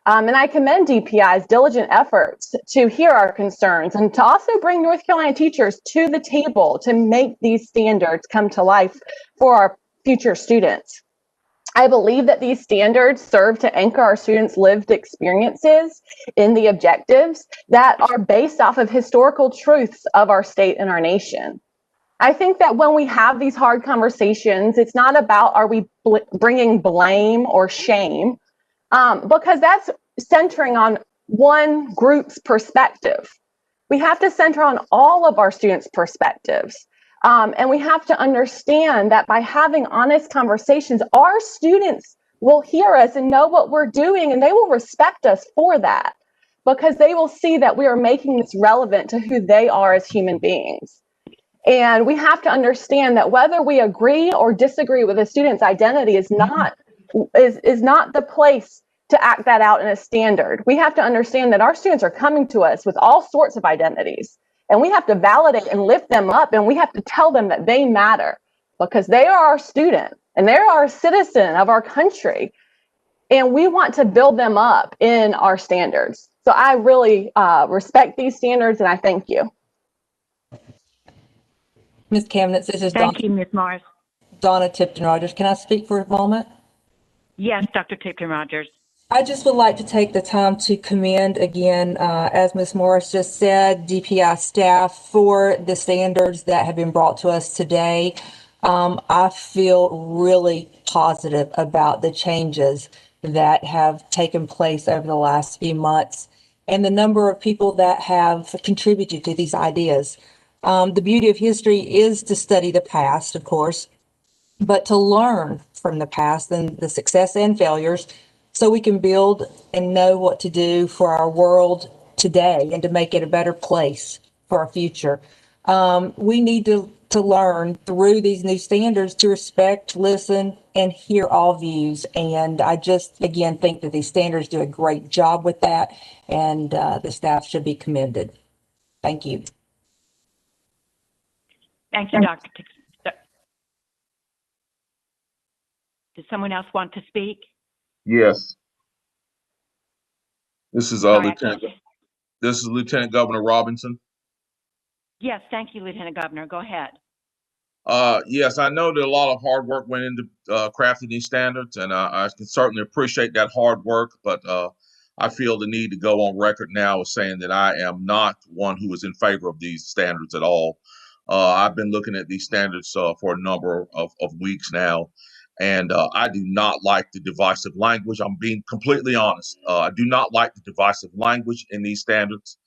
And I commend DPI's diligent efforts to hear our concerns and to also bring North Carolina teachers to the table to make these standards come to life for our future students. I believe that these standards serve to anchor our students' lived experiences in the objectives that are based off of historical truths of our state and our nation. I think that when we have these hard conversations, it's not about are we bringing blame or shame, because that's centering on one group's perspective. We have to center on all of our students' perspectives. And we have to understand that by having honest conversations, our students will hear us and know what we're doing, and they will respect us for that, because they will see that we are making this relevant to who they are as human beings. And we have to understand that whether we agree or disagree with a student's identity is not the place to act that out in a standard. We have to understand that our students are coming to us with all sorts of identities, and we have to validate and lift them up, and we have to tell them that they matter, because they are our student and they are a citizen of our country, and we want to build them up in our standards. So I really respect these standards, and I thank you. Ms. Kamnitz, this is Thank you, Ms. Morris. Donna Tipton-Rogers. Can I speak for a moment? Yes, Dr. Tipton-Rogers. I just would like to take the time to commend again, as Ms. Morris just said, DPI staff for the standards that have been brought to us today. I feel really positive about the changes that have taken place over the last few months and the number of people that have contributed to these ideas. The beauty of history is to study the past, of course, but to learn from the past and the success and failures so we can build and know what to do for our world today and to make it a better place for our future. We need to learn through these new standards to respect, listen, and hear all views. And I just, again, think that these standards do a great job with that, and the staff should be commended. Thank you. Thank you, Dr. Does someone else want to speak? Yes. This is Sorry, Lieutenant Governor Robinson. Yes, thank you, Lieutenant Governor. Go ahead. Yes, I know that a lot of hard work went into crafting these standards, and I can certainly appreciate that hard work, but I feel the need to go on record now as saying that I am not one who is in favor of these standards at all. I've been looking at these standards for a number of weeks now, and I do not like the divisive language. I'm being completely honest. I do not like the divisive language in these standards.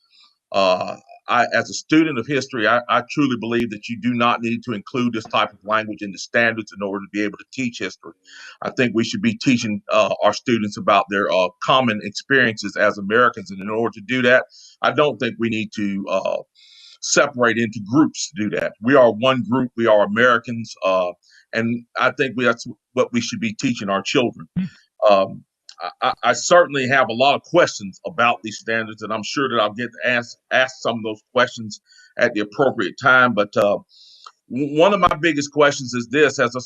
As a student of history, I truly believe that you do not need to include this type of language in the standards in order to be able to teach history. I think we should be teaching our students about their common experiences as Americans. And in order to do that, I don't think we need to separate into groups to do that. We are one group. We are Americans. And I think that's what we should be teaching our children. I certainly have a lot of questions about these standards, and I'm sure that I'll get to ask some of those questions at the appropriate time. But one of my biggest questions is this: as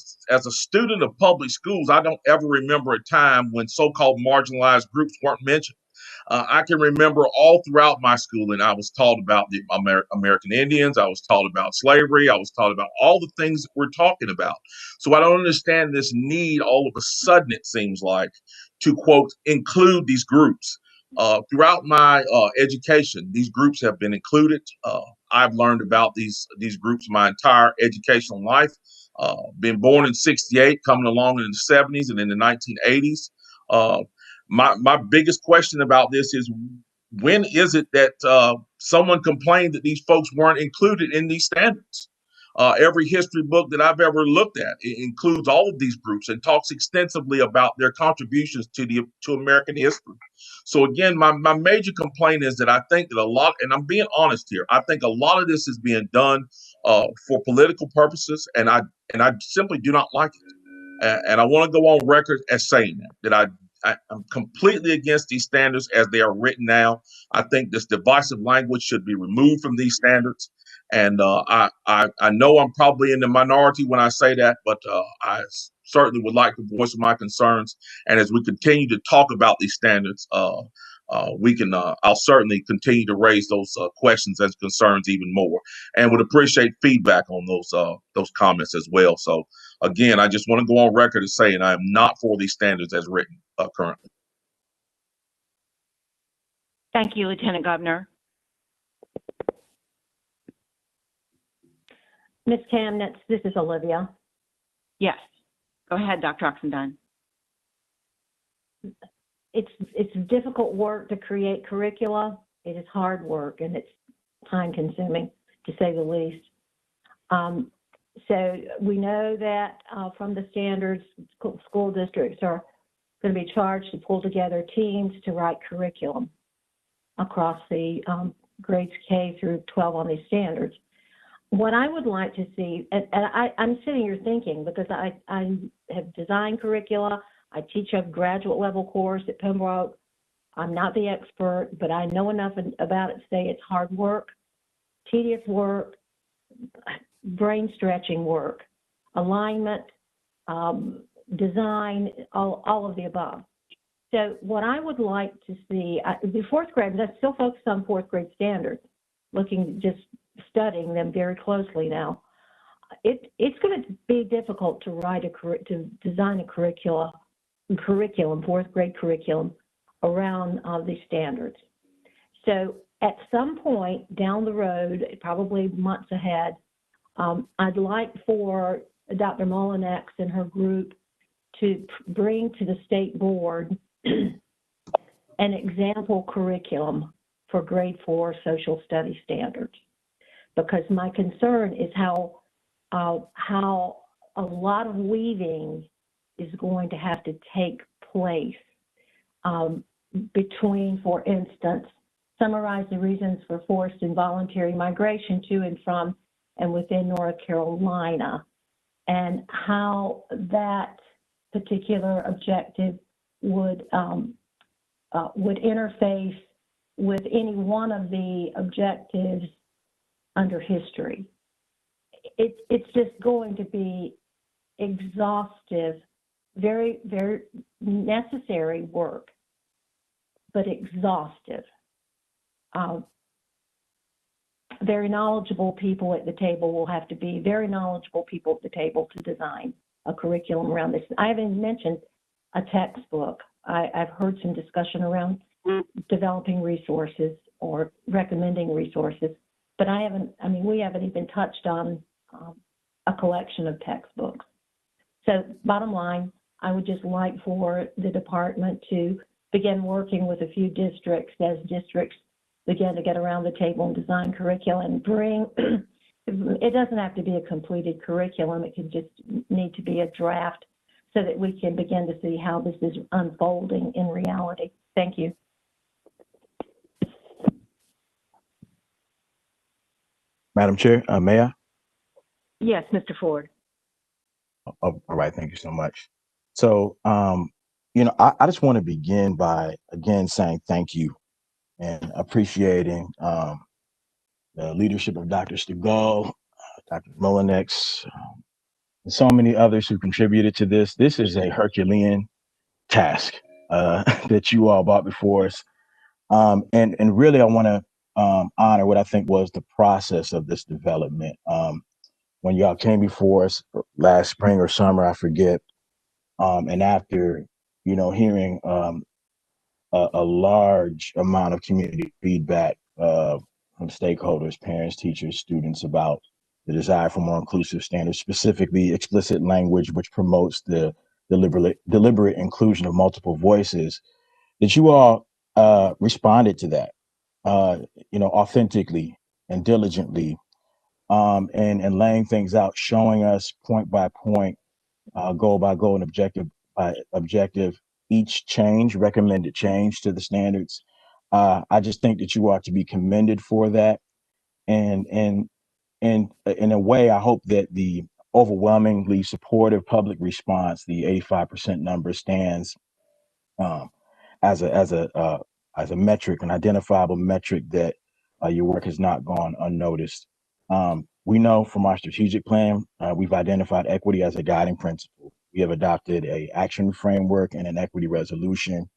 a student of public schools, I don't ever remember a time when so-called marginalized groups weren't mentioned. I can remember all throughout my schooling, I was taught about the American Indians. I was taught about slavery. I was taught about all the things that we're talking about. So I don't understand this need all of a sudden, it seems like, to, quote, include these groups. Throughout my education, these groups have been included. I've learned about these groups my entire educational life. Been born in '68, coming along in the '70s and in the 1980s. My biggest question about this is, when is it that someone complained that these folks weren't included in these standards? Every history book that I've ever looked at, it includes all of these groups and talks extensively about their contributions to American history. So again, my major complaint is that I think that a lot, and I'm being honest here, I think a lot of this is being done for political purposes, and I simply do not like it. And I want to go on record as saying that I'm completely against these standards as they are written now. I think this divisive language should be removed from these standards. And I know I'm probably in the minority when I say that, but I certainly would like to voice my concerns. And as we continue to talk about these standards, I'll certainly continue to raise those questions and concerns even more, and would appreciate feedback on those comments as well. So again, I just want to go on record as saying I am not for these standards as written currently. Thank you, Lieutenant Governor. Ms. Kamnitz, this is Olivia. Yes. Go ahead, Dr. Oxendine. It's difficult work to create curricula. It is hard work, and it's time consuming, to say the least. So we know that from the standards, school districts are going to be charged to pull together teams to write curriculum across the grades K through 12 on these standards. What I would like to see, and I'm sitting here thinking, because I have designed curricula, I teach a graduate level course at Pembroke. I'm not the expert, but I know enough about it to say it's hard work, tedious work, brain stretching work, alignment, design, all of the above. So what I would like to see, the fourth grade, that's still focused on fourth grade standards, just studying them very closely now. it's going to be difficult to to design a curriculum, fourth grade curriculum around these standards. So at some point down the road, probably months ahead, I'd like for Dr. Molina and her group to bring to the state board an example curriculum for grade 4 social studies standards. Because my concern is how a lot of weaving is going to have to take place between, for instance, summarize the reasons for forced and voluntary migration to and from and within North Carolina, and how that particular objective would interface with any one of the objectives under history. It's just going to be exhaustive, very, very necessary work, but exhaustive. Very knowledgeable people at the table will have to be very knowledgeable people at the table to design a curriculum around this. I haven't mentioned a textbook. I've heard some discussion around developing resources or recommending resources, but we haven't even touched on a collection of textbooks. So bottom line, I would just like for the department to begin working with a few districts as districts begin to get around the table and design curriculum and bring, it doesn't have to be a completed curriculum, it can just need to be a draft so that we can begin to see how this is unfolding in reality. Thank you. Madam Chair, may I? Yes, Mr. Ford. Oh, all right, thank you so much. So, I just want to begin by, again, saying thank you and appreciating the leadership of Dr. Stegall, Dr. Molinex, and so many others who contributed to this. This is a Herculean task that you all brought before us. And really, I want to honor what I think was the process of this development. When y'all came before us last spring or summer, I forget, and after, hearing a large amount of community feedback from stakeholders, parents, teachers, students about the desire for more inclusive standards, specifically explicit language, which promotes the deliberate inclusion of multiple voices, that you all responded to that, authentically and diligently, and laying things out, showing us point by point, goal by goal, and objective by objective, each recommended change to the standards. I just think that you are to be commended for that. And in a way, I hope that the overwhelmingly supportive public response, the 85% number, stands as a metric, an identifiable metric that your work has not gone unnoticed. We know from our strategic plan, we've identified equity as a guiding principle. We have adopted an action framework and an equity resolution,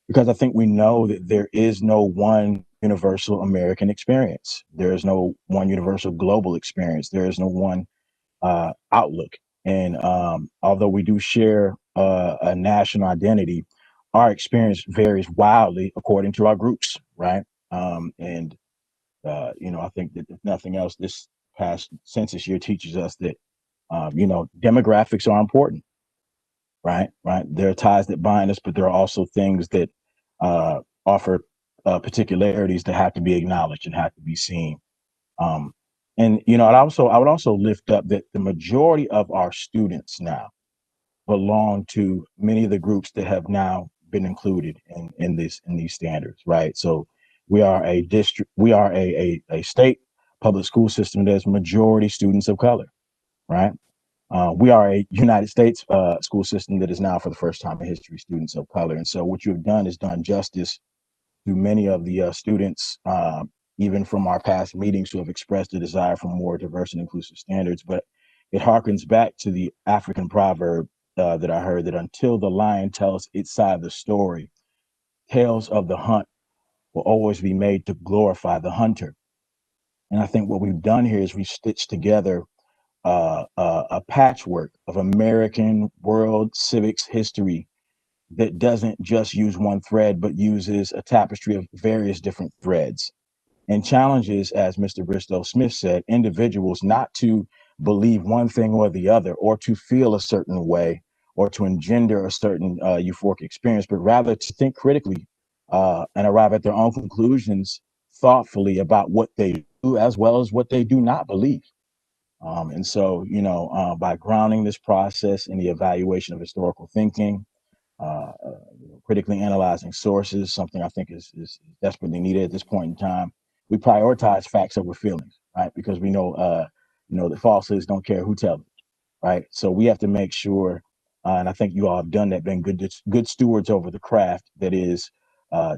because I think we know that there is no one universal American experience. There is no one universal global experience. There is no one outlook. And although we do share a national identity, our experience varies wildly according to our groups, right? I think that if nothing else, this past census year teaches us that, demographics are important, right? There are ties that bind us, but there are also things that offer particularities that have to be acknowledged and have to be seen. I would also lift up that the majority of our students now belong to many of the groups that have now been included in these standards, right? So we are a state public school system that has majority students of color, right? We are a United States school system that is now, for the first time in history, students of color. And so what you have done is done justice to many of the students, even from our past meetings, who have expressed a desire for more diverse and inclusive standards. But it harkens back to the African proverb that I heard, that until the lion tells its side of the story, tales of the hunt will always be made to glorify the hunter. And I think what we've done here is we've stitched together a patchwork of American world civics history that doesn't just use one thread, but uses a tapestry of various different threads and challenges, as Mr. Bristow Smith said, individuals not to believe one thing or the other, or to feel a certain way, or to engender a certain euphoric experience, but rather to think critically and arrive at their own conclusions thoughtfully about what they do as well as what they do not believe. And so, by grounding this process in the evaluation of historical thinking, critically analyzing sources, something I think is desperately needed at this point in time. We prioritize facts over feelings, right? Because we know, the falsehoods don't care who tells it, right? So we have to make sure, and I think you all have done that, been good stewards over the craft that is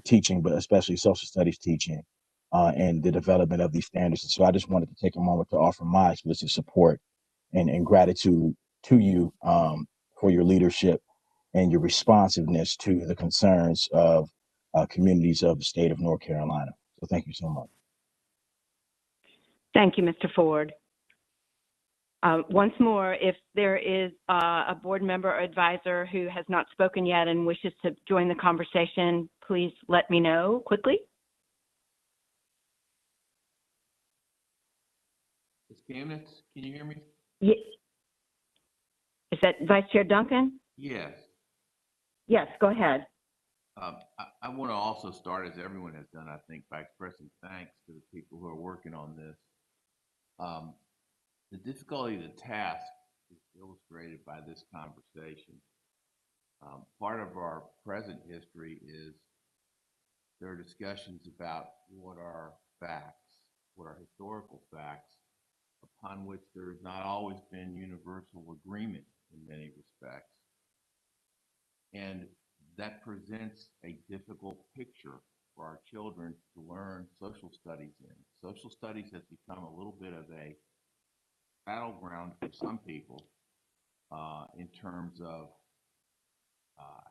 teaching, but especially social studies teaching, and the development of these standards. And so I just wanted to take a moment to offer my explicit support and gratitude to you for your leadership and your responsiveness to the concerns of communities of the state of North Carolina. So thank you so much. Thank you, Mr. Ford. Once more, if there is a board member or advisor who has not spoken yet and wishes to join the conversation, please let me know quickly. Ms. Kamnitz, can you hear me? Yeah. Is that Vice Chair Duncan? Yes. Yes, go ahead. I want to also start, as everyone has done, I think, by expressing thanks to the people who are working on this. The difficulty of the task is illustrated by this conversation. Part of our present history is there are discussions about what are facts, what are historical facts, upon which there has not always been universal agreement in many respects. And that presents a difficult picture for our children to learn social studies in. Social studies has become a little bit of a battleground for some people in terms of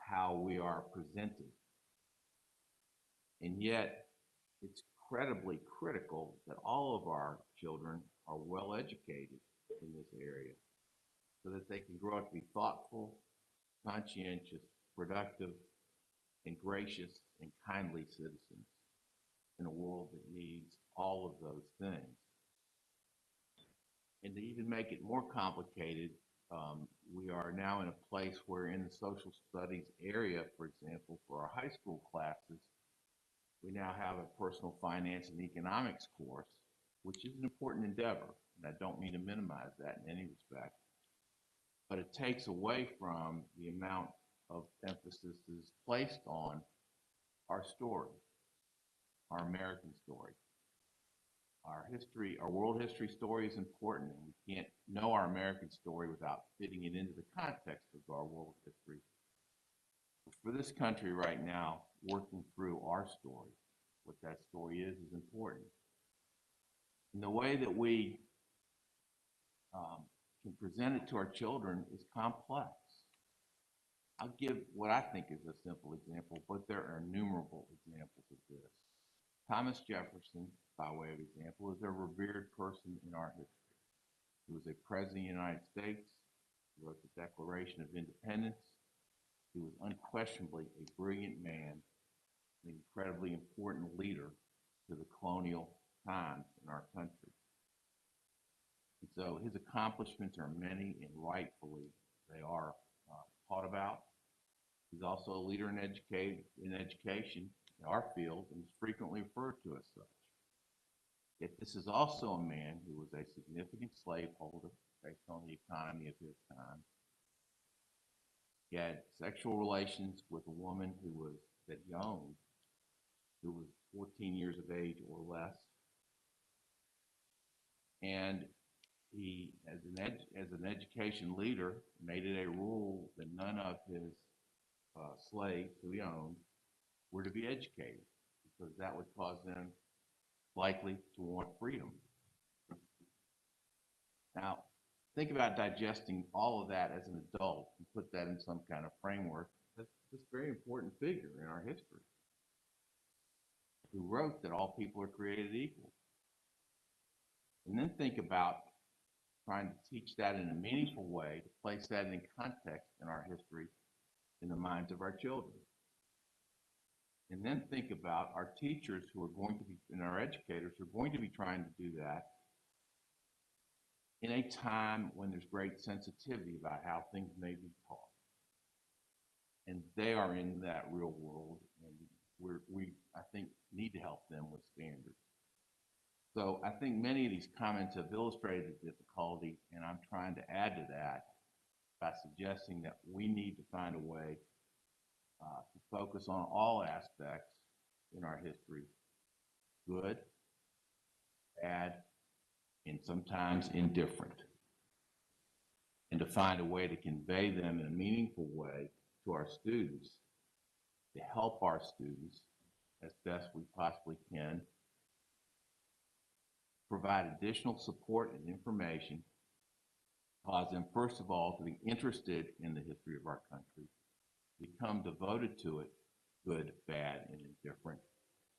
how we are presented. And yet, it's incredibly critical that all of our children are well educated in this area so that they can grow up to be thoughtful, conscientious, productive, and gracious and kindly citizens in a world that needs all of those things. And to even make it more complicated, we are now in a place where in the social studies area, for example, for our high school classes, we now have a personal finance and economics course, which is an important endeavor, and I don't mean to minimize that in any respect, but it takes away from the amount of emphasis that is placed on our story, our American story. Our history, our world history story is important, and we can't know our American story without fitting it into the context of our world history. But for this country right now, working through our story, what that story is important. And the way that we can present it to our children is complex. I'll give what I think is a simple example, but there are innumerable examples of this. Thomas Jefferson, by way of example, is a revered person in our history. He was a president of the United States. He wrote the Declaration of Independence. He was unquestionably a brilliant man, an incredibly important leader to the colonial times in our country. And so his accomplishments are many, and rightfully they are taught about. He's also a leader in education in our field and is frequently referred to as such. Yet this is also a man who was a significant slaveholder based on the economy of his time. He had sexual relations with a woman that he owned, who was 14 years of age or less. And he, as an education leader, made it a rule that none of his slaves who he owned were to be educated, because that would cause them likely to want freedom. Now, think about digesting all of that as an adult and put that in some kind of framework. That's this very important figure in our history who wrote that all people are created equal. And then think about trying to teach that in a meaningful way, to place that in context in our history, in the minds of our children. And then think about our teachers who are going to be, and our educators who are going to be trying to do that in a time when there's great sensitivity about how things may be taught. And they are in that real world, and we I think, need to help them with standards. So I think many of these comments have illustrated the difficulty, and I'm trying to add to that by suggesting that we need to find a way to focus on all aspects in our history, good, bad, and sometimes indifferent, and to find a way to convey them in a meaningful way to our students, to help our students as best we possibly can, provide additional support and information, cause them, first of all, to be interested in the history of our country, become devoted to it, good, bad, and indifferent,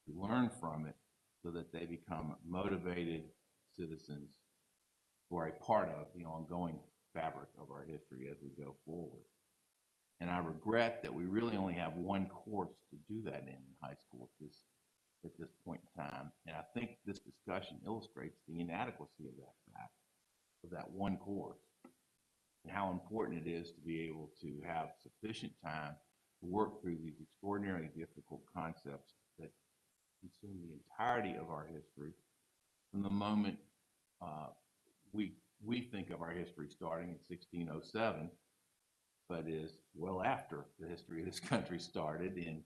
to learn from it so that they become motivated citizens who are a part of the ongoing fabric of our history as we go forward. And I regret that we really only have one course to do that in high school at this point in time. And I think this discussion illustrates the inadequacy of that fact, of that one course, and how important it is to be able to have sufficient time to work through these extraordinarily difficult concepts that consume the entirety of our history from the moment we think of our history starting in 1607, but is well after the history of this country started and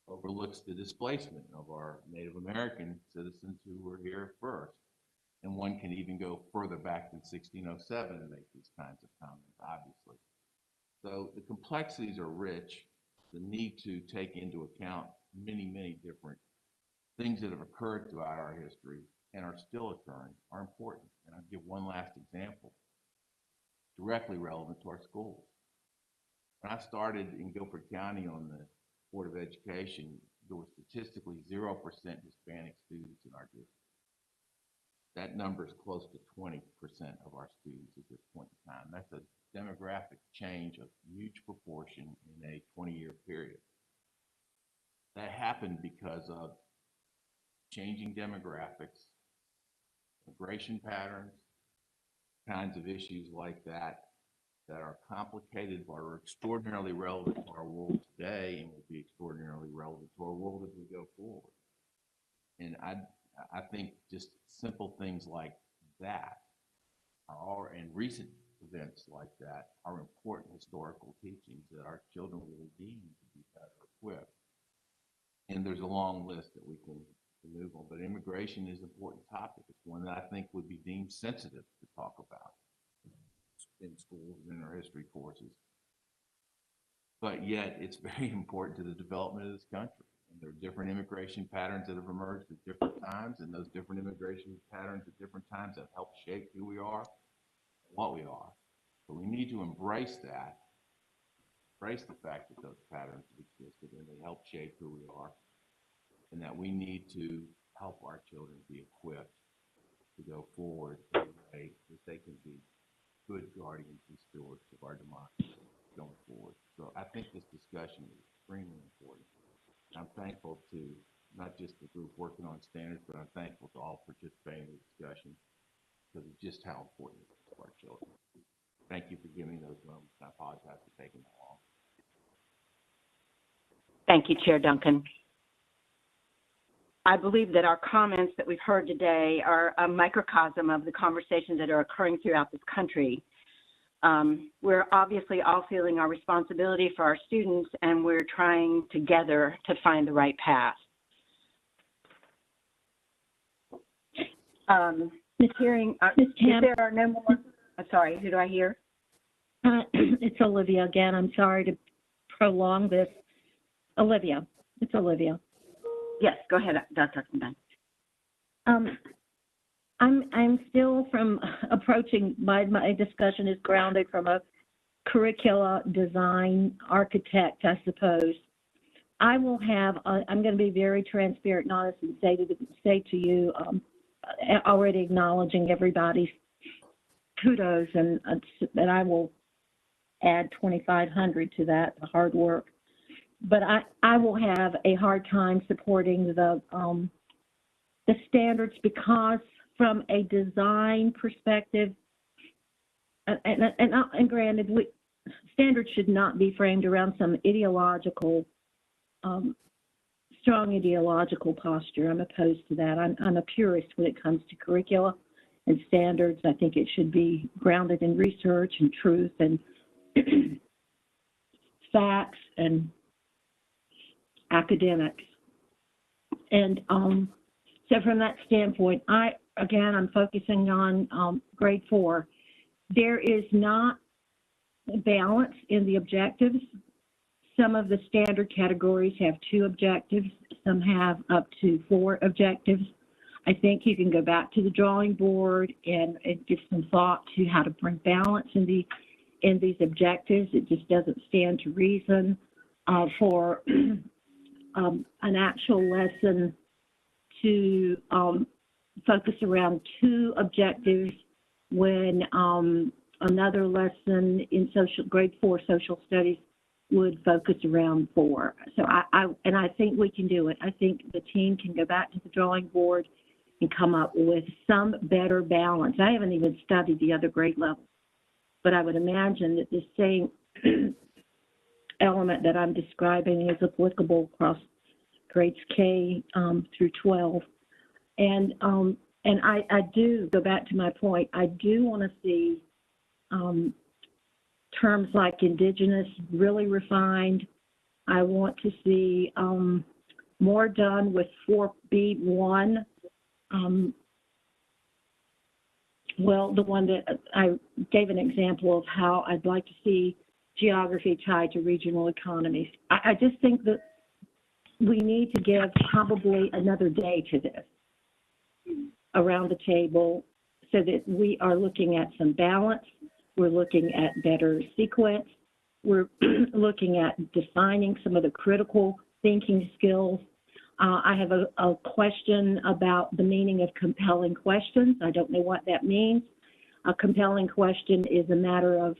overlooks the displacement of our Native American citizens who were here first. And one can even go further back than 1607 and make these kinds of comments, obviously. So the complexities are rich. The need to take into account many, many different things that have occurred throughout our history and are still occurring are important. And I'll give one last example, directly relevant to our schools. When I started in Guilford County on the Board of Education, there were statistically 0% Hispanic students in our district. That number is close to 20% of our students at this point in time. That's a demographic change of huge proportion in a 20-year period. That happened because of changing demographics, migration patterns, kinds of issues like that that are complicated but are extraordinarily relevant to our world today and will be extraordinarily relevant to our world as we go forward. And I think just simple things like that are, and recent events like that are important historical teachings that our children will deem to be better equipped. And there's a long list that we can move on, but immigration is an important topic. It's one that I think would be deemed sensitive to talk about in schools and in our history courses. But yet it's very important to the development of this country. And there are different immigration patterns that have emerged at different times, and those different immigration patterns at different times have helped shape who we are and what we are. So we need to embrace that, embrace the fact that those patterns have existed and they help shape who we are, and that we need to help our children be equipped to go forward in a way that they can be good guardians and stewards of our democracy going forward. So I think this discussion is extremely important. I'm thankful to not just the group working on standards, but I'm thankful to all participating in the discussion because of just how important it is to our children. Thank you for giving me those moments. I apologize for taking that long. Thank you, Chair Duncan. I believe that our comments that we've heard today are a microcosm of the conversations that are occurring throughout this country. We're obviously all feeling our responsibility for our students, and we're trying together to find the right path. Ms. Hearing, Ms. if there are no more, I'm sorry, who do I hear? It's Olivia again. I'm sorry to prolong this. Olivia, it's Olivia. Yes, go ahead, Dr. Oxendine. I'm still approaching my discussion is grounded from a curricula design architect, I suppose. I will have, I'm going to be very transparent and honest and say to you, already acknowledging everybody's kudos, and I will add 2,500 to that, the hard work. But I will have a hard time supporting the standards, because from a design perspective, and granted, standards should not be framed around some ideological, strong ideological posture. I'm opposed to that. I'm a purist when it comes to curricula and standards. I think it should be grounded in research and truth and facts and academics. And so from that standpoint, I'm focusing on grade 4. There is not balance in the objectives. Some of the standard categories have 2 objectives. Some have up to 4 objectives. I think you can go back to the drawing board and give some thought to how to bring balance in these objectives. It just doesn't stand to reason for an actual lesson to focus around 2 objectives when another lesson in grade 4 social studies would focus around 4. So I think we can do it. I think the team can go back to the drawing board and come up with some better balance. I haven't even studied the other grade levels, but I would imagine that the same element that I'm describing is applicable across grades K through 12. And I do go back to my point. I do want to see terms like indigenous really refined. I want to see more done with 4B1. Well, the one that I gave an example of how I'd like to see geography tied to regional economies. I just think that we need to give probably another day to this around the table so that we are looking at some balance. We're looking at better sequence. We're looking at defining some of the critical thinking skills. I have a question about the meaning of compelling questions. I don't know what that means. A compelling question is a matter of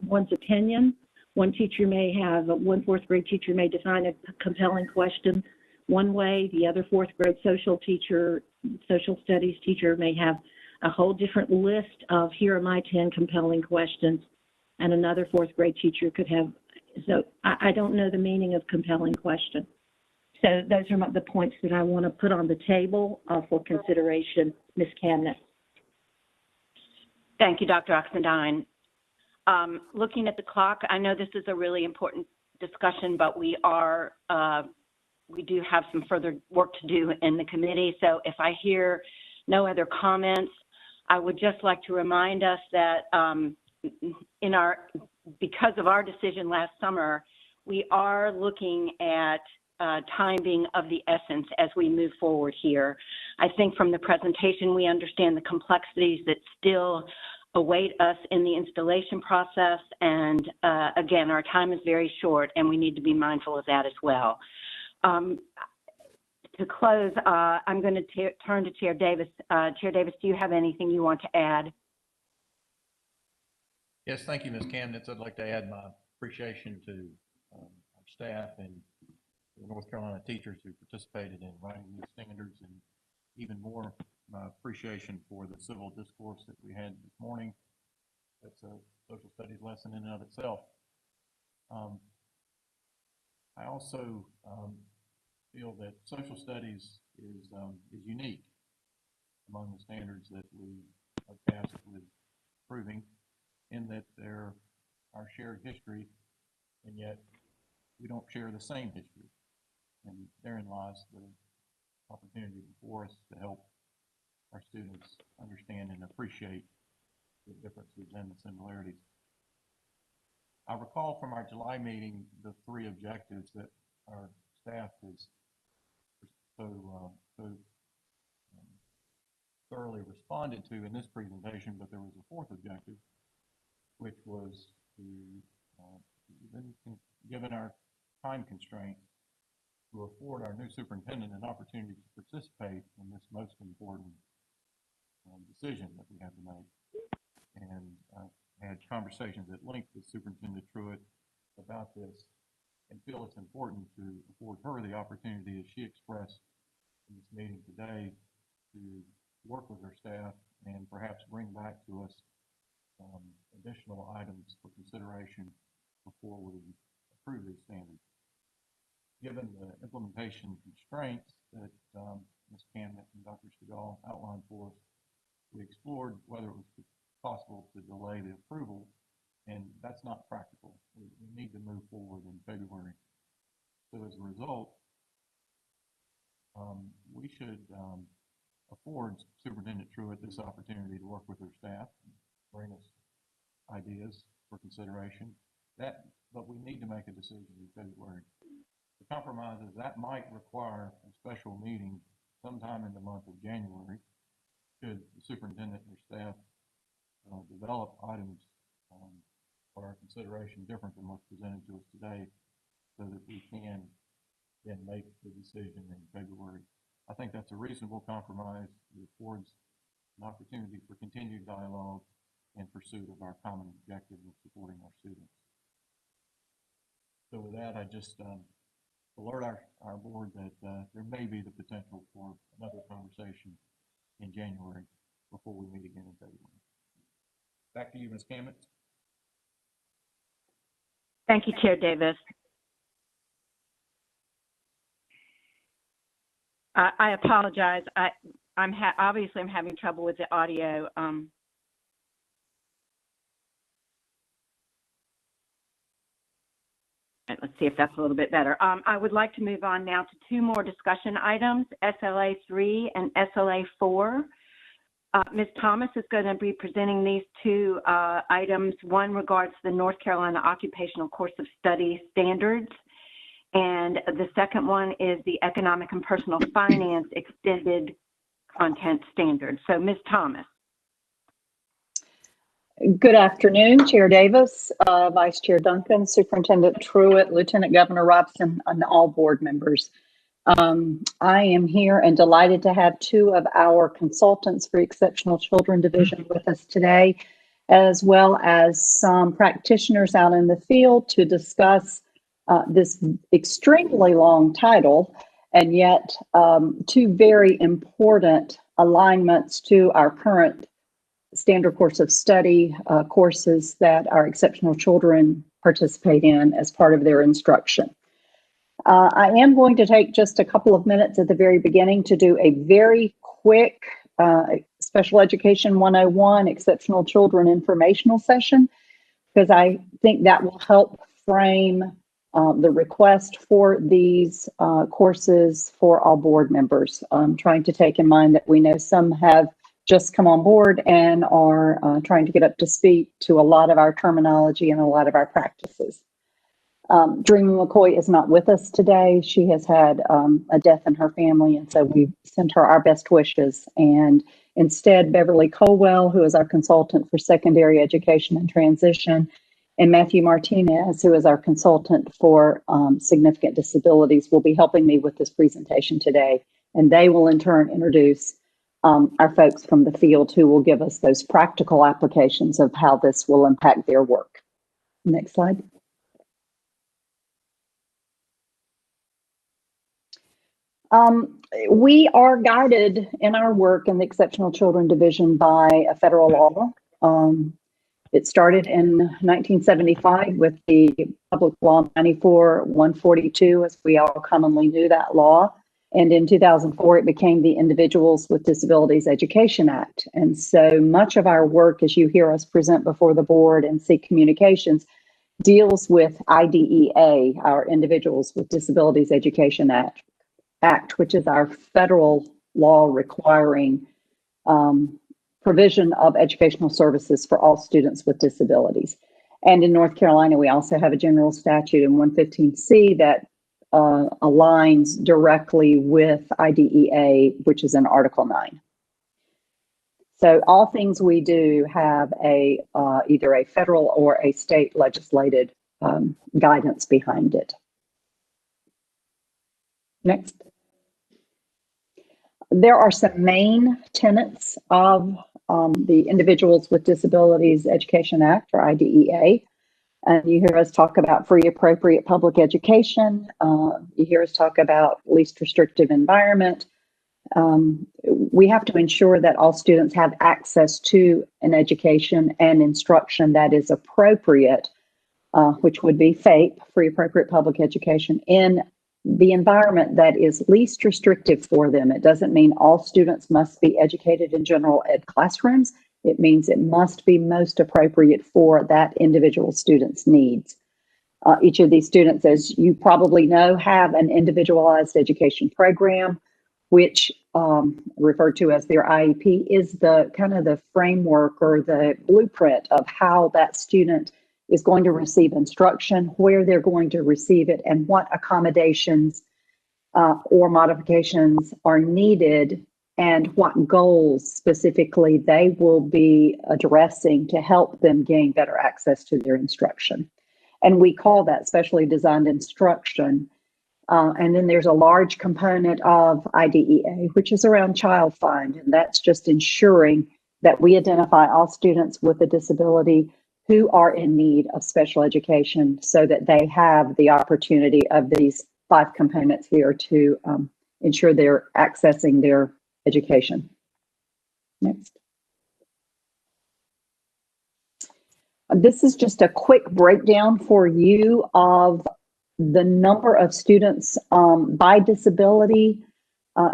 one's opinion. One 4th grade teacher may define a compelling question one way. The other 4th grade social studies teacher may have a whole different list of, here are my 10 compelling questions. And another 4th grade teacher could have, so I don't know the meaning of compelling question. So those are the points that I want to put on the table for consideration, Ms. Camnett. Thank you, Dr. Oxendine. Looking at the clock, I know this is a really important discussion, but we do have some further work to do in the committee. So if I hear no other comments, I would just like to remind us that because of our decision last summer, we are looking at time being of the essence as we move forward here. I think from the presentation, we understand the complexities that still await us in the installation process. And again, our time is very short and we need to be mindful of that as well. To close, I'm going to turn to Chair Davis. Chair Davis, do you have anything you want to add? Yes, thank you, Ms. Camnitz. I'd like to add my appreciation to our staff and the North Carolina teachers who participated in writing these standards, and even more my appreciation for the civil discourse that we had this morning. That's a social studies lesson in and of itself. I also feel that social studies is unique among the standards that we are tasked with proving, in that they're our shared history, and yet we don't share the same history. And therein lies the opportunity before us to help our students understand and appreciate the differences and the similarities. I recall from our July meeting the 3 objectives that our staff has so thoroughly responded to in this presentation, but there was a 4th objective, which was to, given our time constraints, to afford our new superintendent an opportunity to participate in this most important decision that we have to make. conversations at length with Superintendent Truitt about this and feel it's important to afford her the opportunity, as she expressed in this meeting today, to work with her staff and perhaps bring back to us additional items for consideration before we approve these standards. Given the implementation constraints that Ms. Camden and Dr. Stegall outlined for us, we explored whether it was possible to delay the approval, and that's not practical. We need to move forward in February. So as a result, we should afford Superintendent Truitt this opportunity to work with her staff, and bring us ideas for consideration. But we need to make a decision in February. The compromise is that might require a special meeting sometime in the month of January, should the superintendent and her staff develop items for our consideration different than what's presented to us today, so that we can then make the decision in February. I think that's a reasonable compromise that affords an opportunity for continued dialogue and pursuit of our common objective of supporting our students. So with that, I just alert our board that there may be the potential for another conversation in January before we meet again in February. Back to you, Ms. Camden. Thank you, Chair Davis. I apologize. Obviously I'm having trouble with the audio. Let's see if that's a little bit better. I would like to move on now to two more discussion items, SLA 3 and SLA 4. Ms. Thomas is going to be presenting these two items. One regards the North Carolina Occupational Course of Study Standards, and the second one is the Economic and Personal Finance Extended Content Standards. So, Ms. Thomas. Good afternoon, Chair Davis, Vice Chair Duncan, Superintendent Truitt, Lieutenant Governor Robson, and all board members. I am here and delighted to have two of our consultants for Exceptional Children Division with us today, as well as some practitioners out in the field to discuss this extremely long title, and yet two very important alignments to our current standard course of study courses that our exceptional children participate in as part of their instruction. I am going to take just a couple of minutes at the very beginning to do a very quick Special Education 101 Exceptional Children informational session, because I think that will help frame the request for these courses for all board members. I'm trying to take in mind that we know some have just come on board and are trying to get up to speed to a lot of our terminology and a lot of our practices. Dreamy McCoy is not with us today. She has had a death in her family, and so we sent her our best wishes. And instead, Beverly Colwell, who is our consultant for secondary education and transition, and Matthew Martinez, who is our consultant for significant disabilities, will be helping me with this presentation today. And they will in turn introduce our folks from the field who will give us those practical applications of how this will impact their work. Next slide. We are guided in our work in the Exceptional Children Division by a federal law. It started in 1975 with the Public Law 94-142, as we all commonly knew that law. And in 2004, it became the Individuals with Disabilities Education Act. And so much of our work, as you hear us present before the board and see communications, deals with IDEA, our Individuals with Disabilities Education Act, which is our federal law requiring provision of educational services for all students with disabilities. And in North Carolina, we also have a general statute in 115C that aligns directly with IDEA, which is in Article 9. So all things we do have a either a federal or a state legislated guidance behind it. Next. There are some main tenets of the Individuals with Disabilities Education Act, or IDEA. And you hear us talk about free, appropriate public education. You hear us talk about least restrictive environment. We have to ensure that all students have access to an education and instruction that is appropriate, which would be FAPE, free, appropriate public education, in the environment that is least restrictive for them. It doesn't mean all students must be educated in general ed classrooms. It means it must be most appropriate for that individual student's needs. Each of these students, as you probably know, have an individualized education program, which referred to as their IEP, is the kind of the framework or the blueprint of how that student is going to receive instruction, where they're going to receive it, and what accommodations or modifications are needed, and what goals specifically they will be addressing to help them gain better access to their instruction. And we call that specially designed instruction. And then there's a large component of IDEA, which is around child find, and that's just ensuring that we identify all students with a disability who are in need of special education so that they have the opportunity of these 5 components here to ensure they're accessing their education. Next. This is just a quick breakdown for you of the number of students by disability.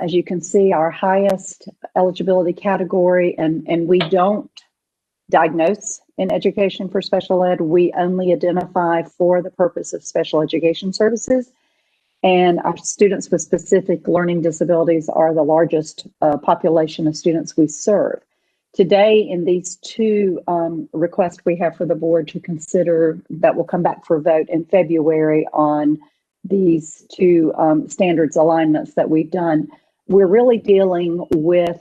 As you can see, our highest eligibility category, and we don't diagnose in education for special ed. We only identify for the purpose of special education services. And our students with specific learning disabilities are the largest population of students we serve. Today, in these 2 requests we have for the board to consider that will come back for vote in February on these 2 standards alignments that we've done, we're really dealing with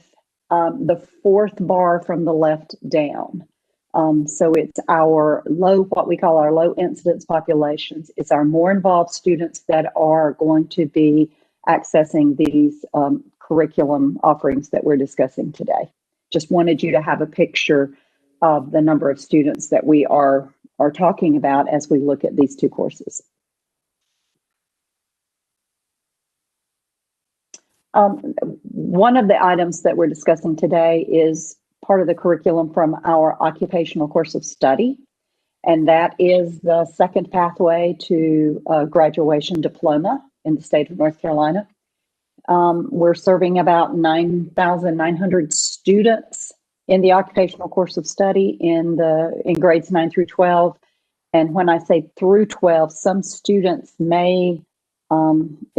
the 4th bar from the left down. So it's our what we call our low incidence populations. It's our more involved students that are going to be accessing these curriculum offerings that we're discussing today. Just wanted you to have a picture of the number of students that we are talking about as we look at these 2 courses. One of the items that we're discussing today is part of the curriculum from our occupational course of study, and that is the 2nd pathway to graduation diploma in the state of North Carolina. We're serving about 9,900 students in the occupational course of study in grades 9 through 12. And when I say through 12, some students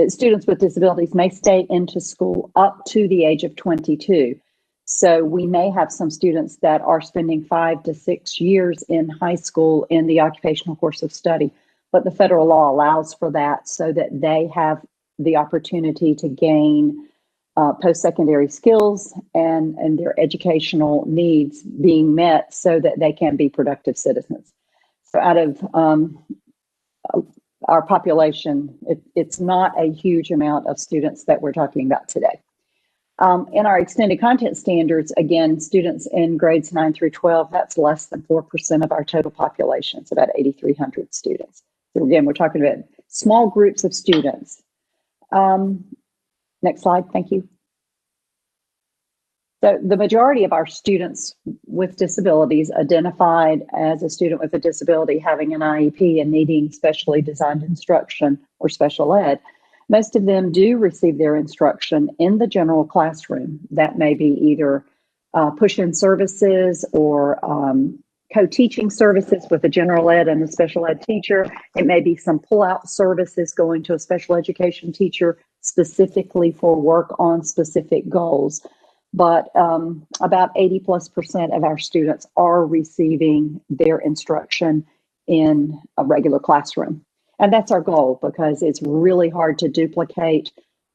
students with disabilities may stay into school up to the age of 22. So we may have some students that are spending 5 to 6 years in high school in the occupational course of study, but the federal law allows for that so that they have the opportunity to gain post-secondary skills and their educational needs being met so that they can be productive citizens. So out of our population, it's not a huge amount of students that we're talking about today. In our extended content standards, again, students in grades 9 through 12, that's less than 4% of our total population. It's about 8,300 students. So again, we're talking about small groups of students. Next slide, thank you. So the majority of our students with disabilities identified as a student with a disability having an IEP and needing specially designed instruction or special ed, most of them do receive their instruction in the general classroom. That may be either push-in services or co-teaching services with a general ed and a special ed teacher. It may be some pull-out services going to a special education teacher specifically for work on specific goals. But about 80+% of our students are receiving their instruction in a regular classroom. And that's our goal because it's really hard to duplicate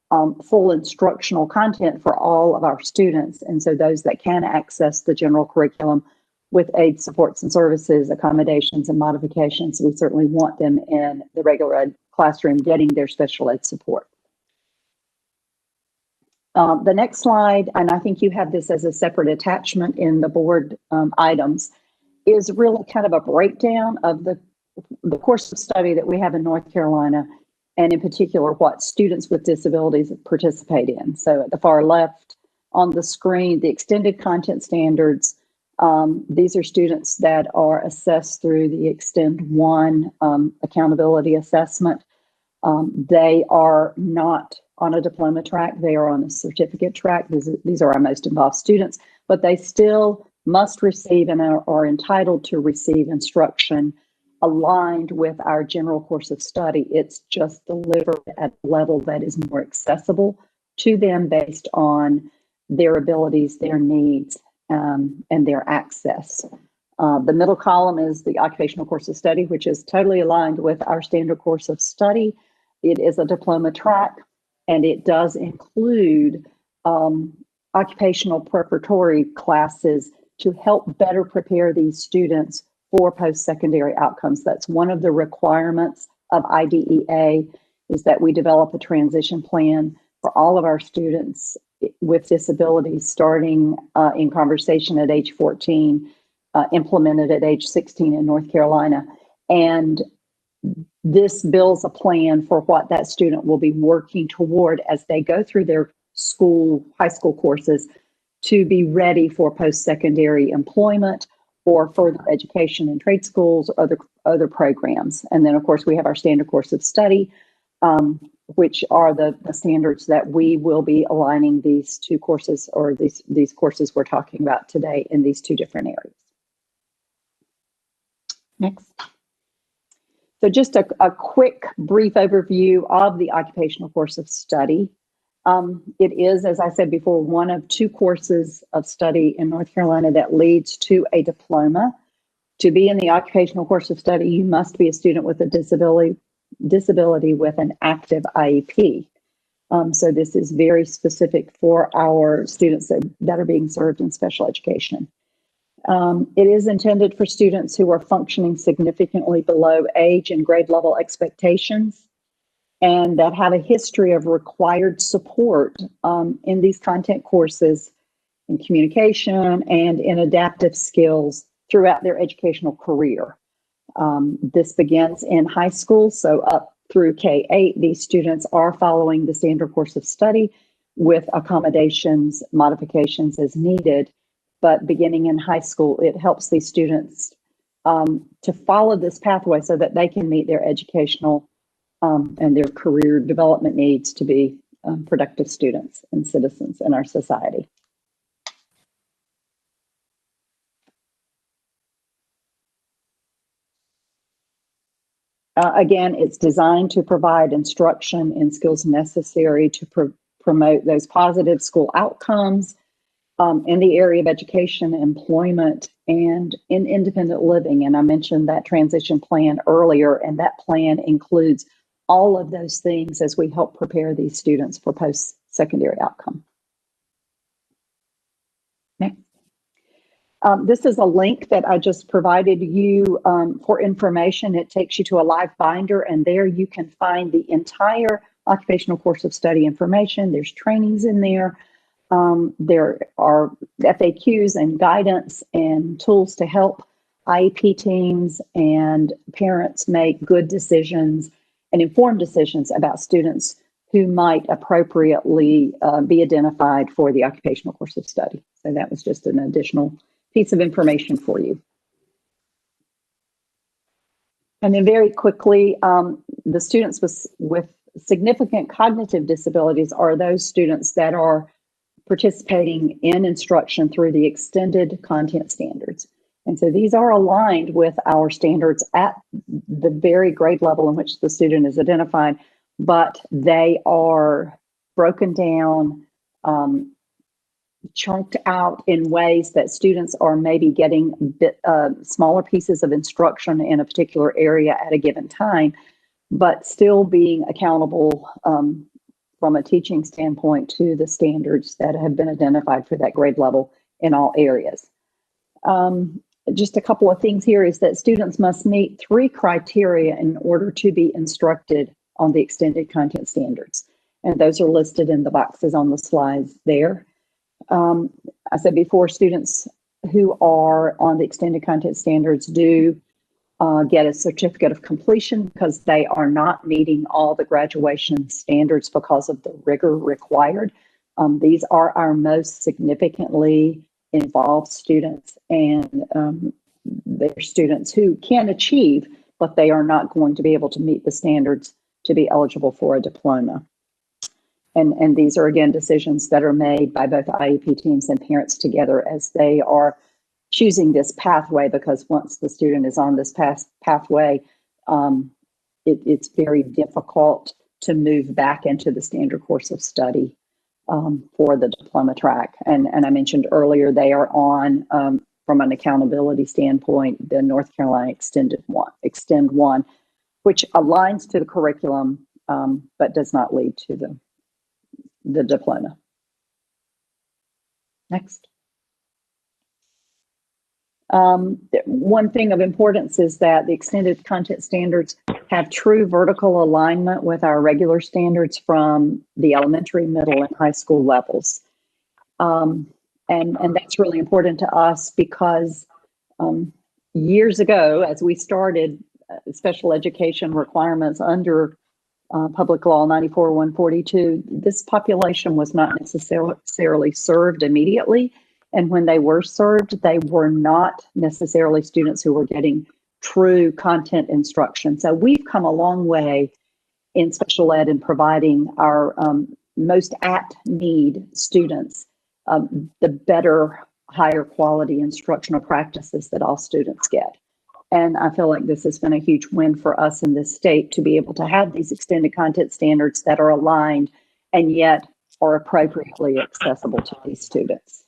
full instructional content for all of our students. And so those that can access the general curriculum with aid supports and services, accommodations and modifications, we certainly want them in the regular ed classroom getting their special ed support. The next slide, and I think you have this as a separate attachment in the board items, is really kind of a breakdown of the course of study that we have in North Carolina, and in particular, what students with disabilities participate in. So at the far left on the screen, the extended content standards. These are students that are assessed through the Extend 1 accountability assessment. They are not on a diploma track. They are on a certificate track. These are our most involved students, but they still must receive and are entitled to receive instruction aligned with our general course of study. It's just delivered at a level that is more accessible to them based on their abilities, their needs, and their access. The middle column is the occupational course of study, which is totally aligned with our standard course of study. It is a diploma track, and it does include occupational preparatory classes to help better prepare these students for post-secondary outcomes. That's one of the requirements of IDEA, is that we develop a transition plan for all of our students with disabilities, starting in conversation at age 14, implemented at age 16 in North Carolina. And this builds a plan for what that student will be working toward as they go through their high school courses to be ready for post-secondary employment or further education in trade schools or other programs. And then, of course, we have our standard course of study, which are the standards that we will be aligning these two courses, or these courses we're talking about today, in these two different areas. Next. So just a quick, brief overview of the occupational course of study. It is, as I said before, one of two courses of study in North Carolina that leads to a diploma. To be in the occupational course of study, you must be a student with a disability with an active IEP. So this is very specific for our students that are being served in special education. It is intended for students who are functioning significantly below age and grade level expectations, and that have a history of required support in these content courses, in communication and in adaptive skills throughout their educational career. This begins in high school, so up through K-8, these students are following the standard course of study with accommodations, modifications as needed. But beginning in high school, it helps these students to follow this pathway so that they can meet their educational and their career development needs to be productive students and citizens in our society. Again, it's designed to provide instruction in skills necessary to promote those positive school outcomes in the area of education, employment, and in independent living. And I mentioned that transition plan earlier, and that plan includes all of those things as we help prepare these students for post-secondary outcome. Next. This is a link that I just provided you for information. It takes you to a live binder, and there you can find the entire occupational course of study information. There's trainings in there. There are FAQs and guidance and tools to help IEP teams and parents make good decisions and informed decisions about students who might appropriately be identified for the occupational course of study. So that was just an additional piece of information for you. And then very quickly, the students with significant cognitive disabilities are those students that are participating in instruction through the extended content standards. And so these are aligned with our standards at the very grade level in which the student is identified, but they are broken down, chunked out in ways that students are maybe getting smaller pieces of instruction in a particular area at a given time, but still being accountable from a teaching standpoint to the standards that have been identified for that grade level in all areas. Just a couple of things here is that students must meet 3 criteria in order to be instructed on the extended content standards. And those are listed in the boxes on the slides there. I said before, students who are on the extended content standards do get a certificate of completion because they are not meeting all the graduation standards because of the rigor required. These are our most significantly involved students, and they're students who can achieve, but they are not going to be able to meet the standards to be eligible for a diploma. And these are, again, decisions that are made by both IEP teams and parents together as they are choosing this pathway, because once the student is on this pathway, it's very difficult to move back into the standard course of study for the diploma track. And I mentioned earlier, they are on, from an accountability standpoint, the North Carolina Extend 1, which aligns to the curriculum, but does not lead to the diploma. Next. One thing of importance is that the extended content standards have true vertical alignment with our regular standards from the elementary, middle, and high school levels. And that's really important to us because years ago, as we started special education requirements under Public Law 94-142, this population was not necessarily served immediately. And when they were served, they were not necessarily students who were getting true content instruction. So we've come a long way in special ed in providing our most at-need students the better, higher quality instructional practices that all students get. And I feel like this has been a huge win for us in this state to be able to have these extended content standards that are aligned and yet are appropriately accessible to these students.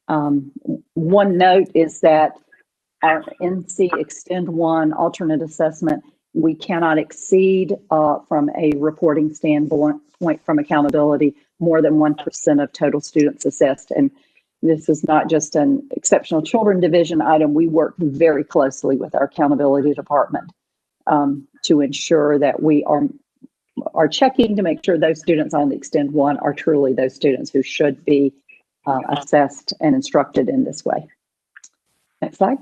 One note is that our NC Extend 1 alternate assessment, we cannot exceed from a reporting standpoint from accountability more than 1% of total students assessed. And this is not just an Exceptional Children Division item. We work very closely with our accountability department to ensure that we are checking to make sure those students on the Extend 1 are truly those students who should be assessed and instructed in this way. Next slide.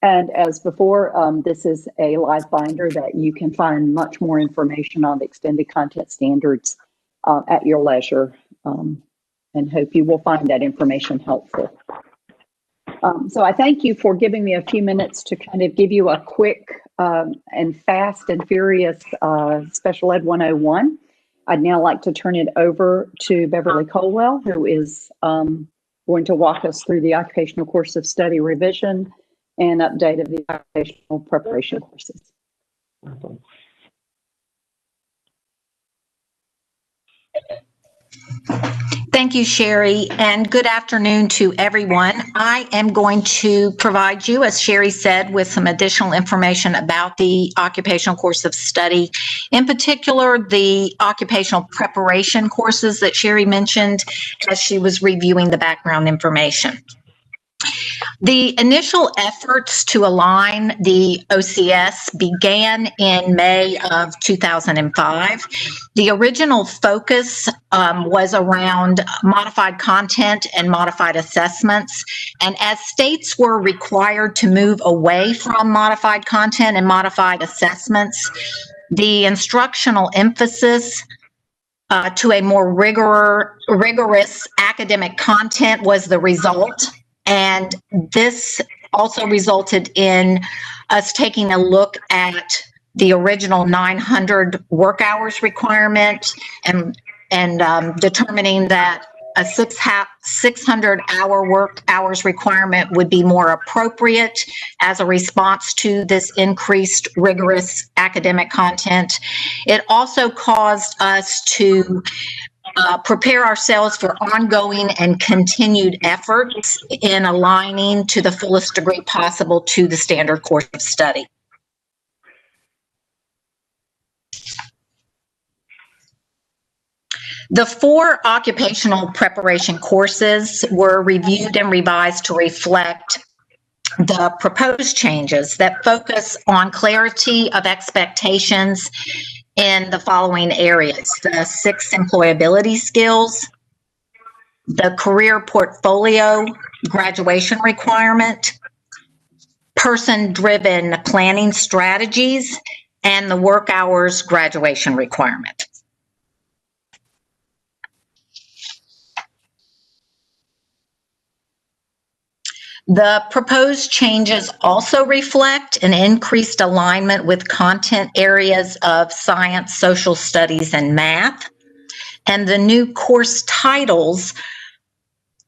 And as before, this is a live binder that you can find much more information on the extended content standards at your leisure, and hope you will find that information helpful. So I thank you for giving me a few minutes to kind of give you a quick and fast and furious Special Ed 101. I'd now like to turn it over to Beverly Colwell, who is going to walk us through the occupational course of study revision and update of the occupational preparation courses. Thank you, Sherry, and good afternoon to everyone. I am going to provide you, as Sherry said, with some additional information about the occupational course of study, in particular, the occupational preparation courses that Sherry mentioned as she was reviewing the background information. The initial efforts to align the OCS began in May of 2005. The original focus was around modified content and modified assessments. And as states were required to move away from modified content and modified assessments, the instructional emphasis to a more rigorous academic content was the result. And this also resulted in us taking a look at the original 900 work hours requirement and determining that a 600-hour work hours requirement would be more appropriate as a response to this increased rigorous academic content. It also caused us to prepare ourselves for ongoing and continued efforts in aligning to the fullest degree possible to the standard course of study. The 4 occupational preparation courses were reviewed and revised to reflect the proposed changes that focus on clarity of expectations in the following areas: the 6 employability skills, the career portfolio graduation requirement, person-driven planning strategies, and the work hours graduation requirement. The proposed changes also reflect an increased alignment with content areas of science, social studies, and math. And the new course titles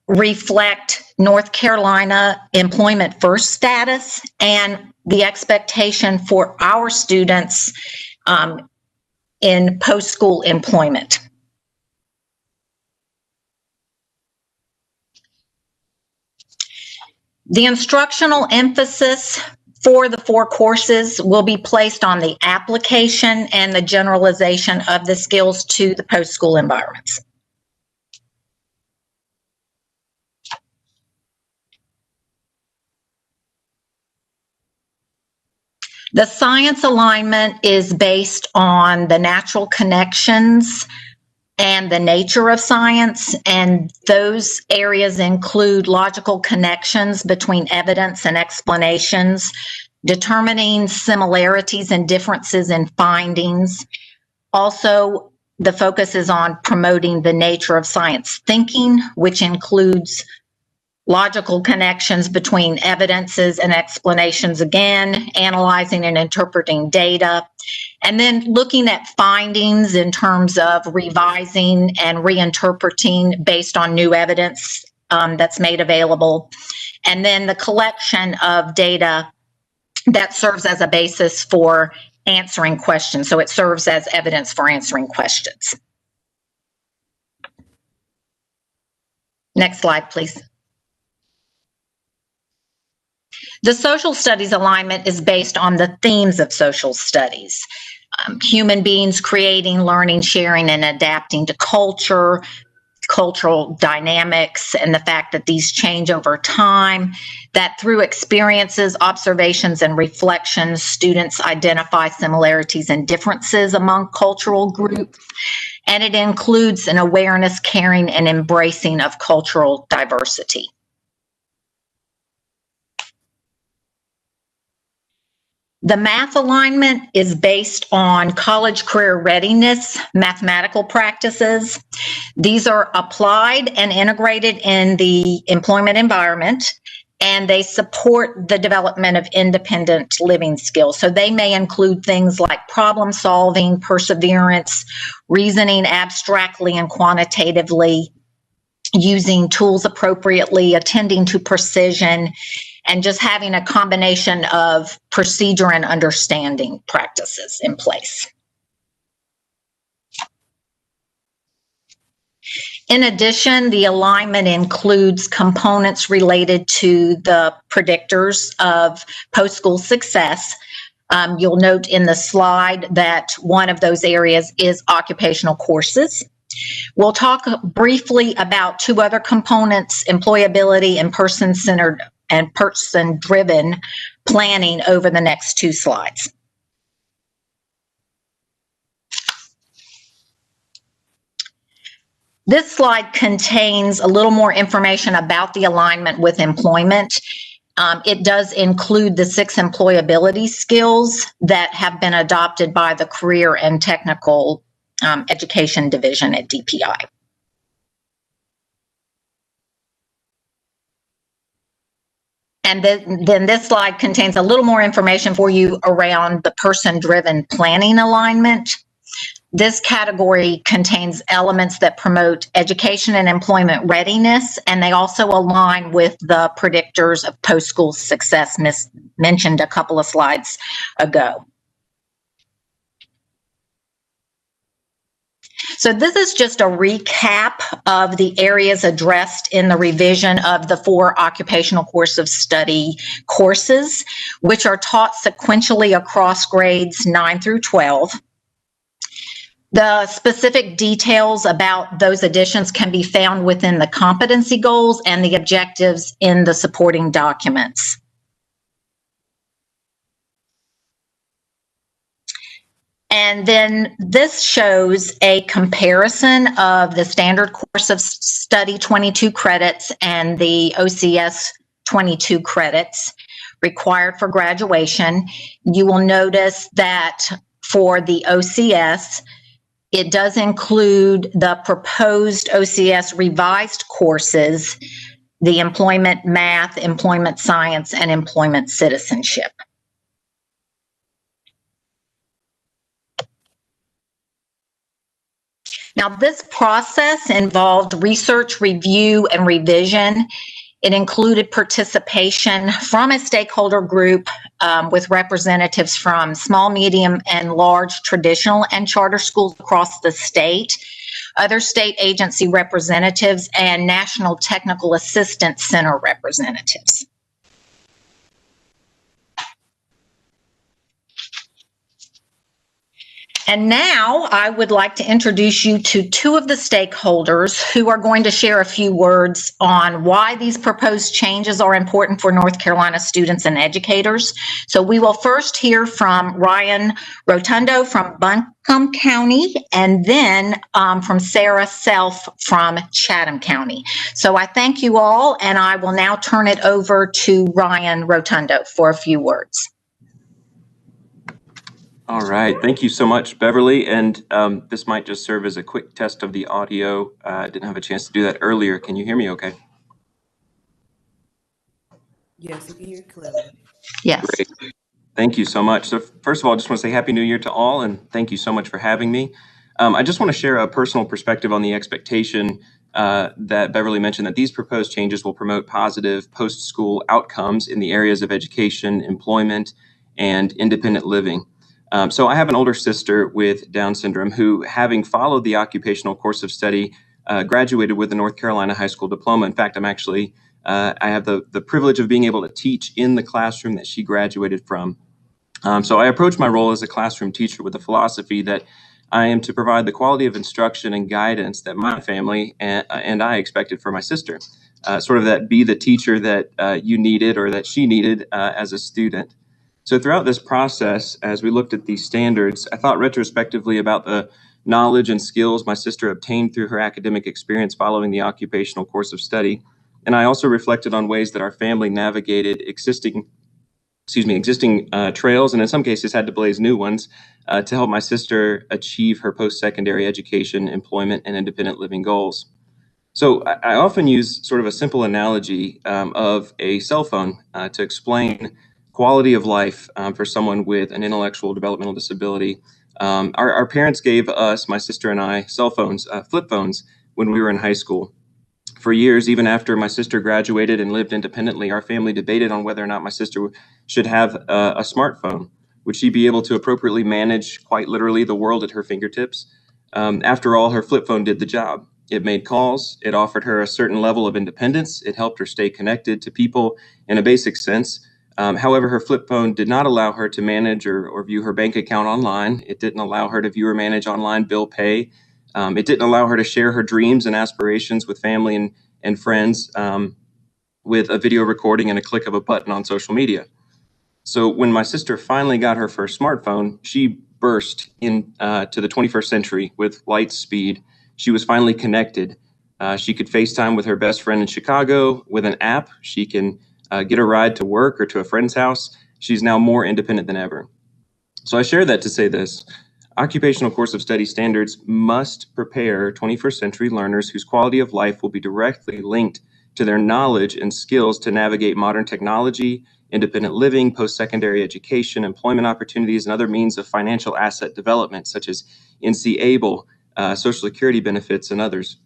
reflect North Carolina employment first status and the expectation for our students in post-school employment. The instructional emphasis for the 4 courses will be placed on the application and the generalization of the skills to the post-school environments. The science alignment is based on the natural connections and the nature of science, and those areas include logical connections between evidence and explanations, determining similarities and differences in findings. Also, the focus is on promoting the nature of science thinking, which includes logical connections between evidences and explanations, again, analyzing and interpreting data, and then looking at findings in terms of revising and reinterpreting based on new evidence that's made available, and then the collection of data that serves as a basis for answering questions. So it serves as evidence for answering questions. Next slide, please. The social studies alignment is based on the themes of social studies. Human beings creating, learning, sharing, and adapting to culture, cultural dynamics, and the fact that these change over time, that through experiences, observations, and reflections, students identify similarities and differences among cultural groups, and it includes an awareness, caring, and embracing of cultural diversity. The math alignment is based on college career readiness, mathematical practices. These are applied and integrated in the employment environment, and they support the development of independent living skills. So they may include things like problem solving, perseverance, reasoning abstractly and quantitatively, using tools appropriately, attending to precision, and just having a combination of procedure and understanding practices in place. In addition, the alignment includes components related to the predictors of post-school success. You'll note in the slide that one of those areas is occupational courses. We'll talk briefly about 2 other components, employability and person-centered and person-driven planning, over the next 2 slides. This slide contains a little more information about the alignment with employment. It does include the 6 employability skills that have been adopted by the Career and Technical Education Division at DPI. And then this slide contains a little more information for you around the person-driven planning alignment. This category contains elements that promote education and employment readiness, and they also align with the predictors of post-school success mentioned a couple of slides ago. So this is just a recap of the areas addressed in the revision of the 4 occupational course of study courses, which are taught sequentially across grades 9 through 12. The specific details about those additions can be found within the competency goals and the objectives in the supporting documents. And then this shows a comparison of the standard course of study 22 credits and the OCS 22 credits required for graduation. You will notice that for the OCS, it does include the proposed OCS revised courses, the employment math, employment science, and employment citizenship. Now, this process involved research, review, and revision. It included participation from a stakeholder group with representatives from small, medium, and large traditional and charter schools across the state, other state agency representatives, and National Technical Assistance Center representatives. And now I would like to introduce you to two of the stakeholders who are going to share a few words on why these proposed changes are important for North Carolina students and educators. So we will first hear from Ryan Rotundo from Buncombe County, and then from Sarah Self from Chatham County. So I thank you all, and I will now turn it over to Ryan Rotundo for a few words. All right, thank you so much, Beverly. And this might just serve as a quick test of the audio. I didn't have a chance to do that earlier. Can you hear me okay? Yes, we can hear you clearly. Yes. Great. Thank you so much. So first of all, I just want to say Happy New Year to all, and thank you so much for having me. I just want to share a personal perspective on the expectation that Beverly mentioned, that these proposed changes will promote positive post-school outcomes in the areas of education, employment, and independent living. So I have an older sister with Down syndrome who, having followed the occupational course of study, graduated with a North Carolina high school diploma. In fact, I have the privilege of being able to teach in the classroom that she graduated from. So I approach my role as a classroom teacher with the philosophy that I am to provide the quality of instruction and guidance that my family and I expected for my sister. Sort of that be the teacher that you needed or that she needed as a student. So throughout this process, as we looked at these standards, I thought retrospectively about the knowledge and skills my sister obtained through her academic experience following the occupational course of study. And I also reflected on ways that our family navigated existing trails, and in some cases had to blaze new ones to help my sister achieve her post-secondary education, employment, and independent living goals. So I often use sort of a simple analogy of a cell phone to explain quality of life for someone with an intellectual developmental disability. Our parents gave us, my sister and I, cell phones, flip phones, when we were in high school. For years, even after my sister graduated and lived independently, our family debated on whether or not my sister should have a smartphone. Would she be able to appropriately manage, quite literally, the world at her fingertips? After all, her flip phone did the job. It made calls. It offered her a certain level of independence. It helped her stay connected to people in a basic sense. However, her flip phone did not allow her to manage or view her bank account online. It didn't allow her to view or manage online bill pay. It didn't allow her to share her dreams and aspirations with family and friends with a video recording and a click of a button on social media. So when my sister finally got her first smartphone, she burst into the 21st century with light speed. She was finally connected. She could FaceTime with her best friend in Chicago with an app. She can get a ride to work or to a friend's house. She's now more independent than ever. So I share that to say this. Occupational course of study standards must prepare 21st century learners whose quality of life will be directly linked to their knowledge and skills to navigate modern technology, independent living, post-secondary education, employment opportunities, and other means of financial asset development, such as NC-ABLE, Social Security benefits, and others.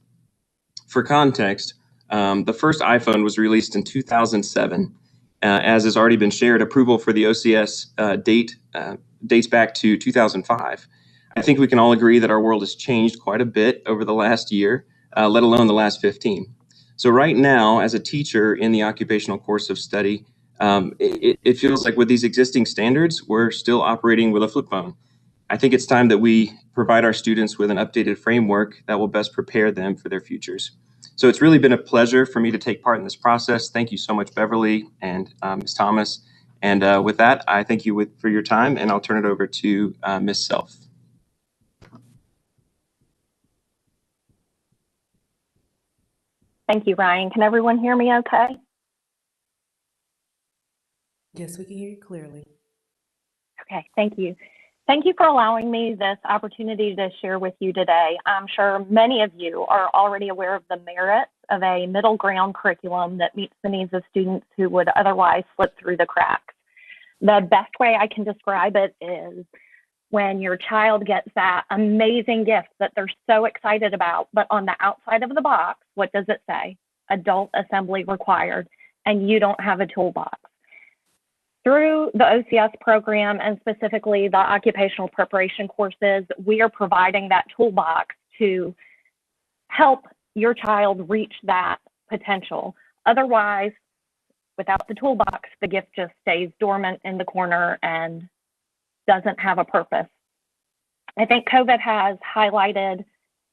For context, the first iPhone was released in 2007. As has already been shared, approval for the OCS dates back to 2005. I think we can all agree that our world has changed quite a bit over the last year, let alone the last 15. So right now, as a teacher in the occupational course of study, it feels like with these existing standards, we're still operating with a flip phone. I think it's time that we provide our students with an updated framework that will best prepare them for their futures. So it's really been a pleasure for me to take part in this process. Thank you so much, Beverly and Ms. Thomas. And with that, I thank you for your time, and I'll turn it over to Ms. Self. Thank you, Ryan. Can everyone hear me okay? Yes, we can hear you clearly. Okay, thank you. Thank you for allowing me this opportunity to share with you today. I'm sure many of you are already aware of the merits of a middle ground curriculum that meets the needs of students who would otherwise slip through the cracks. The best way I can describe it is when your child gets that amazing gift that they're so excited about, but on the outside of the box, what does it say? Adult assembly required, and you don't have a toolbox. Through the OCS program and specifically the occupational preparation courses, we are providing that toolbox to help your child reach that potential. Otherwise, without the toolbox, the gift just stays dormant in the corner and doesn't have a purpose. I think COVID has highlighted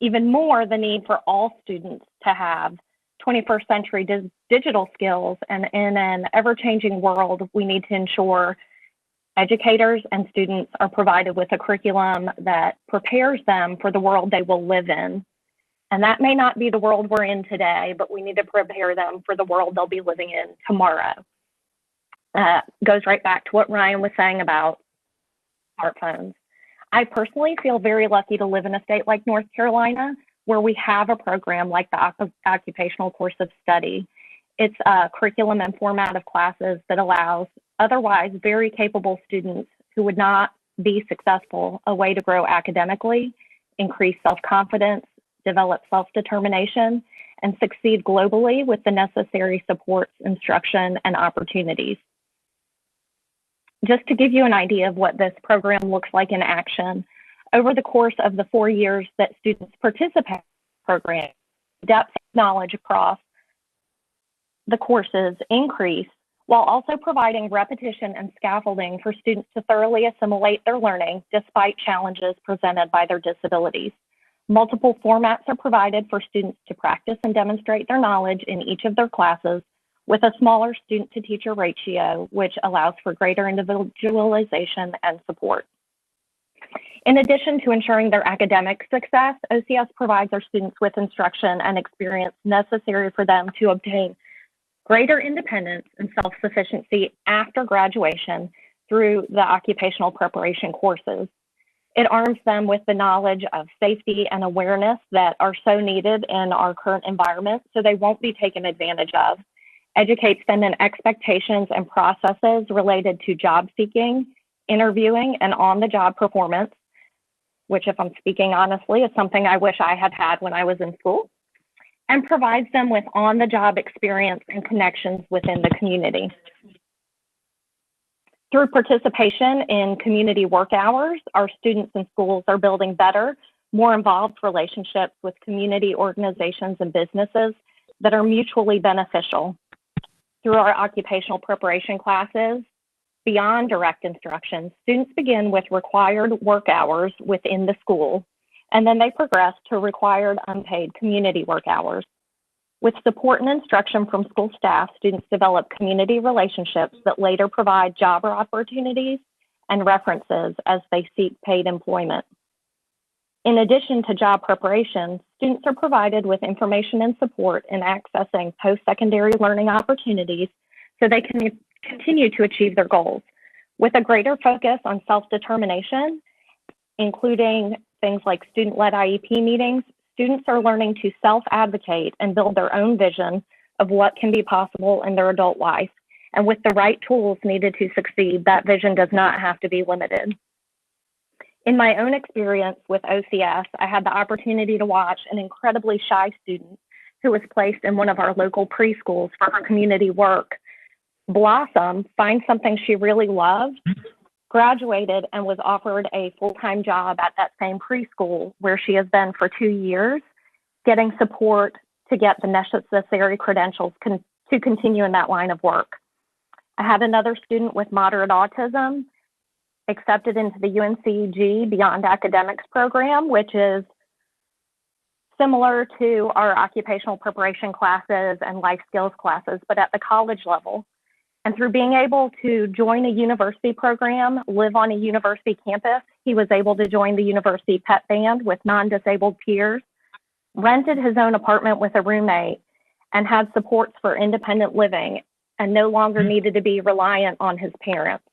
even more the need for all students to have 21st century digital skills, and in an ever-changing world, we need to ensure educators and students are provided with a curriculum that prepares them for the world they will live in. And that may not be the world we're in today, but we need to prepare them for the world they'll be living in tomorrow. Goes right back to what Ryan was saying about smartphones. I personally feel very lucky to live in a state like North Carolina, where we have a program like the Occupational Course of Study. It's a curriculum and format of classes that allows otherwise very capable students who would not be successful a way to grow academically, increase self-confidence, develop self-determination, and succeed globally with the necessary supports, instruction, and opportunities. Just to give you an idea of what this program looks like in action, over the course of the 4 years that students participate in the program, depth of knowledge across the courses increase, while also providing repetition and scaffolding for students to thoroughly assimilate their learning despite challenges presented by their disabilities. Multiple formats are provided for students to practice and demonstrate their knowledge in each of their classes, with a smaller student-to-teacher ratio, which allows for greater individualization and support. In addition to ensuring their academic success, OCS provides our students with instruction and experience necessary for them to obtain greater independence and self-sufficiency after graduation through the occupational preparation courses. It arms them with the knowledge of safety and awareness that are so needed in our current environment, so they won't be taken advantage of. Educates them in expectations and processes related to job seeking, interviewing, and on-the-job performance, which, if I'm speaking honestly, is something I wish I had had when I was in school, and provides them with on-the-job experience and connections within the community. Through participation in community work hours, our students and schools are building better, more involved relationships with community organizations and businesses that are mutually beneficial. Through our occupational preparation classes, beyond direct instruction, students begin with required work hours within the school, and then they progress to required unpaid community work hours. With support and instruction from school staff, students develop community relationships that later provide job opportunities and references as they seek paid employment. In addition to job preparation, students are provided with information and support in accessing post-secondary learning opportunities so they can continue to achieve their goals. With a greater focus on self-determination, including things like student-led IEP meetings, students are learning to self-advocate and build their own vision of what can be possible in their adult life. And with the right tools needed to succeed, that vision does not have to be limited. In my own experience with OCS, I had the opportunity to watch an incredibly shy student who was placed in one of our local preschools for her community work blossom, find something she really loved, graduated, and was offered a full-time job at that same preschool where she has been for 2 years, getting support to get the necessary credentials to continue in that line of work. I had another student with moderate autism accepted into the UNCG Beyond Academics program, which is similar to our occupational preparation classes and life skills classes, but at the college level. And through being able to join a university program, live on a university campus, he was able to join the university pet band with non-disabled peers, rented his own apartment with a roommate, and had supports for independent living and no longer needed to be reliant on his parents.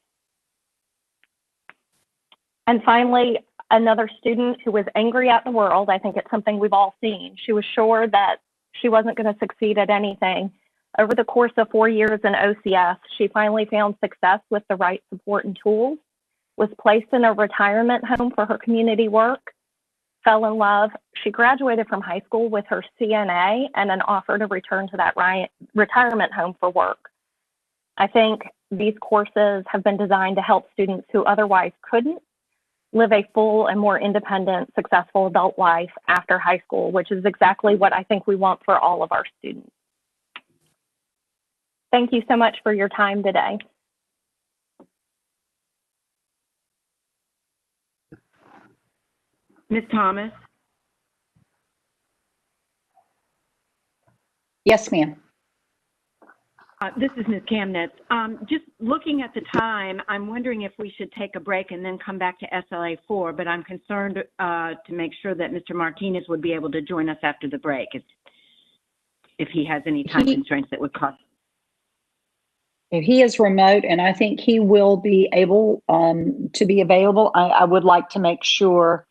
And finally, another student who was angry at the world. I think it's something we've all seen. She was sure that she wasn't going to succeed at anything. Over the course of 4 years in OCS, she finally found success with the right support and tools, was placed in a retirement home for her community work, fell in love. She graduated from high school with her CNA and an offer to return to that retirement home for work. I think these courses have been designed to help students who otherwise couldn't live a full and more independent, successful adult life after high school, which is exactly what I think we want for all of our students. Thank you so much for your time today. Ms. Thomas? Yes, ma'am. This is Ms. Kamnitz. Just looking at the time, I'm wondering if we should take a break and then come back to SLA 4, but I'm concerned to make sure that Mr. Martinez would be able to join us after the break if he has any time constraints that would cause. He is remote, and I think he will be able to be available. I would like to make sure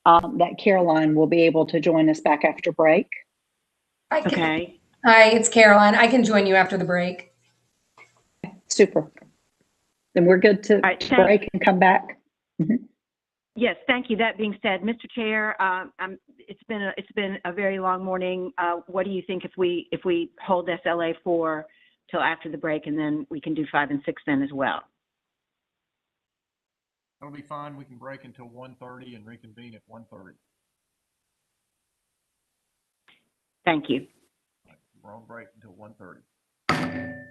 that Caroline will be able to join us back after break. Okay. Hi, it's Caroline. I can join you after the break. Super. Then we're good to break and come back. Yes, thank you. That being said, Mr. Chair, it's been a very long morning. What do you think if we hold SLA 4 till after the break, and then we can do 5 and 6 then as well? That'll be fine. We can break until 1:30 and reconvene at 1:30. Thank you. We're on break until 1:30.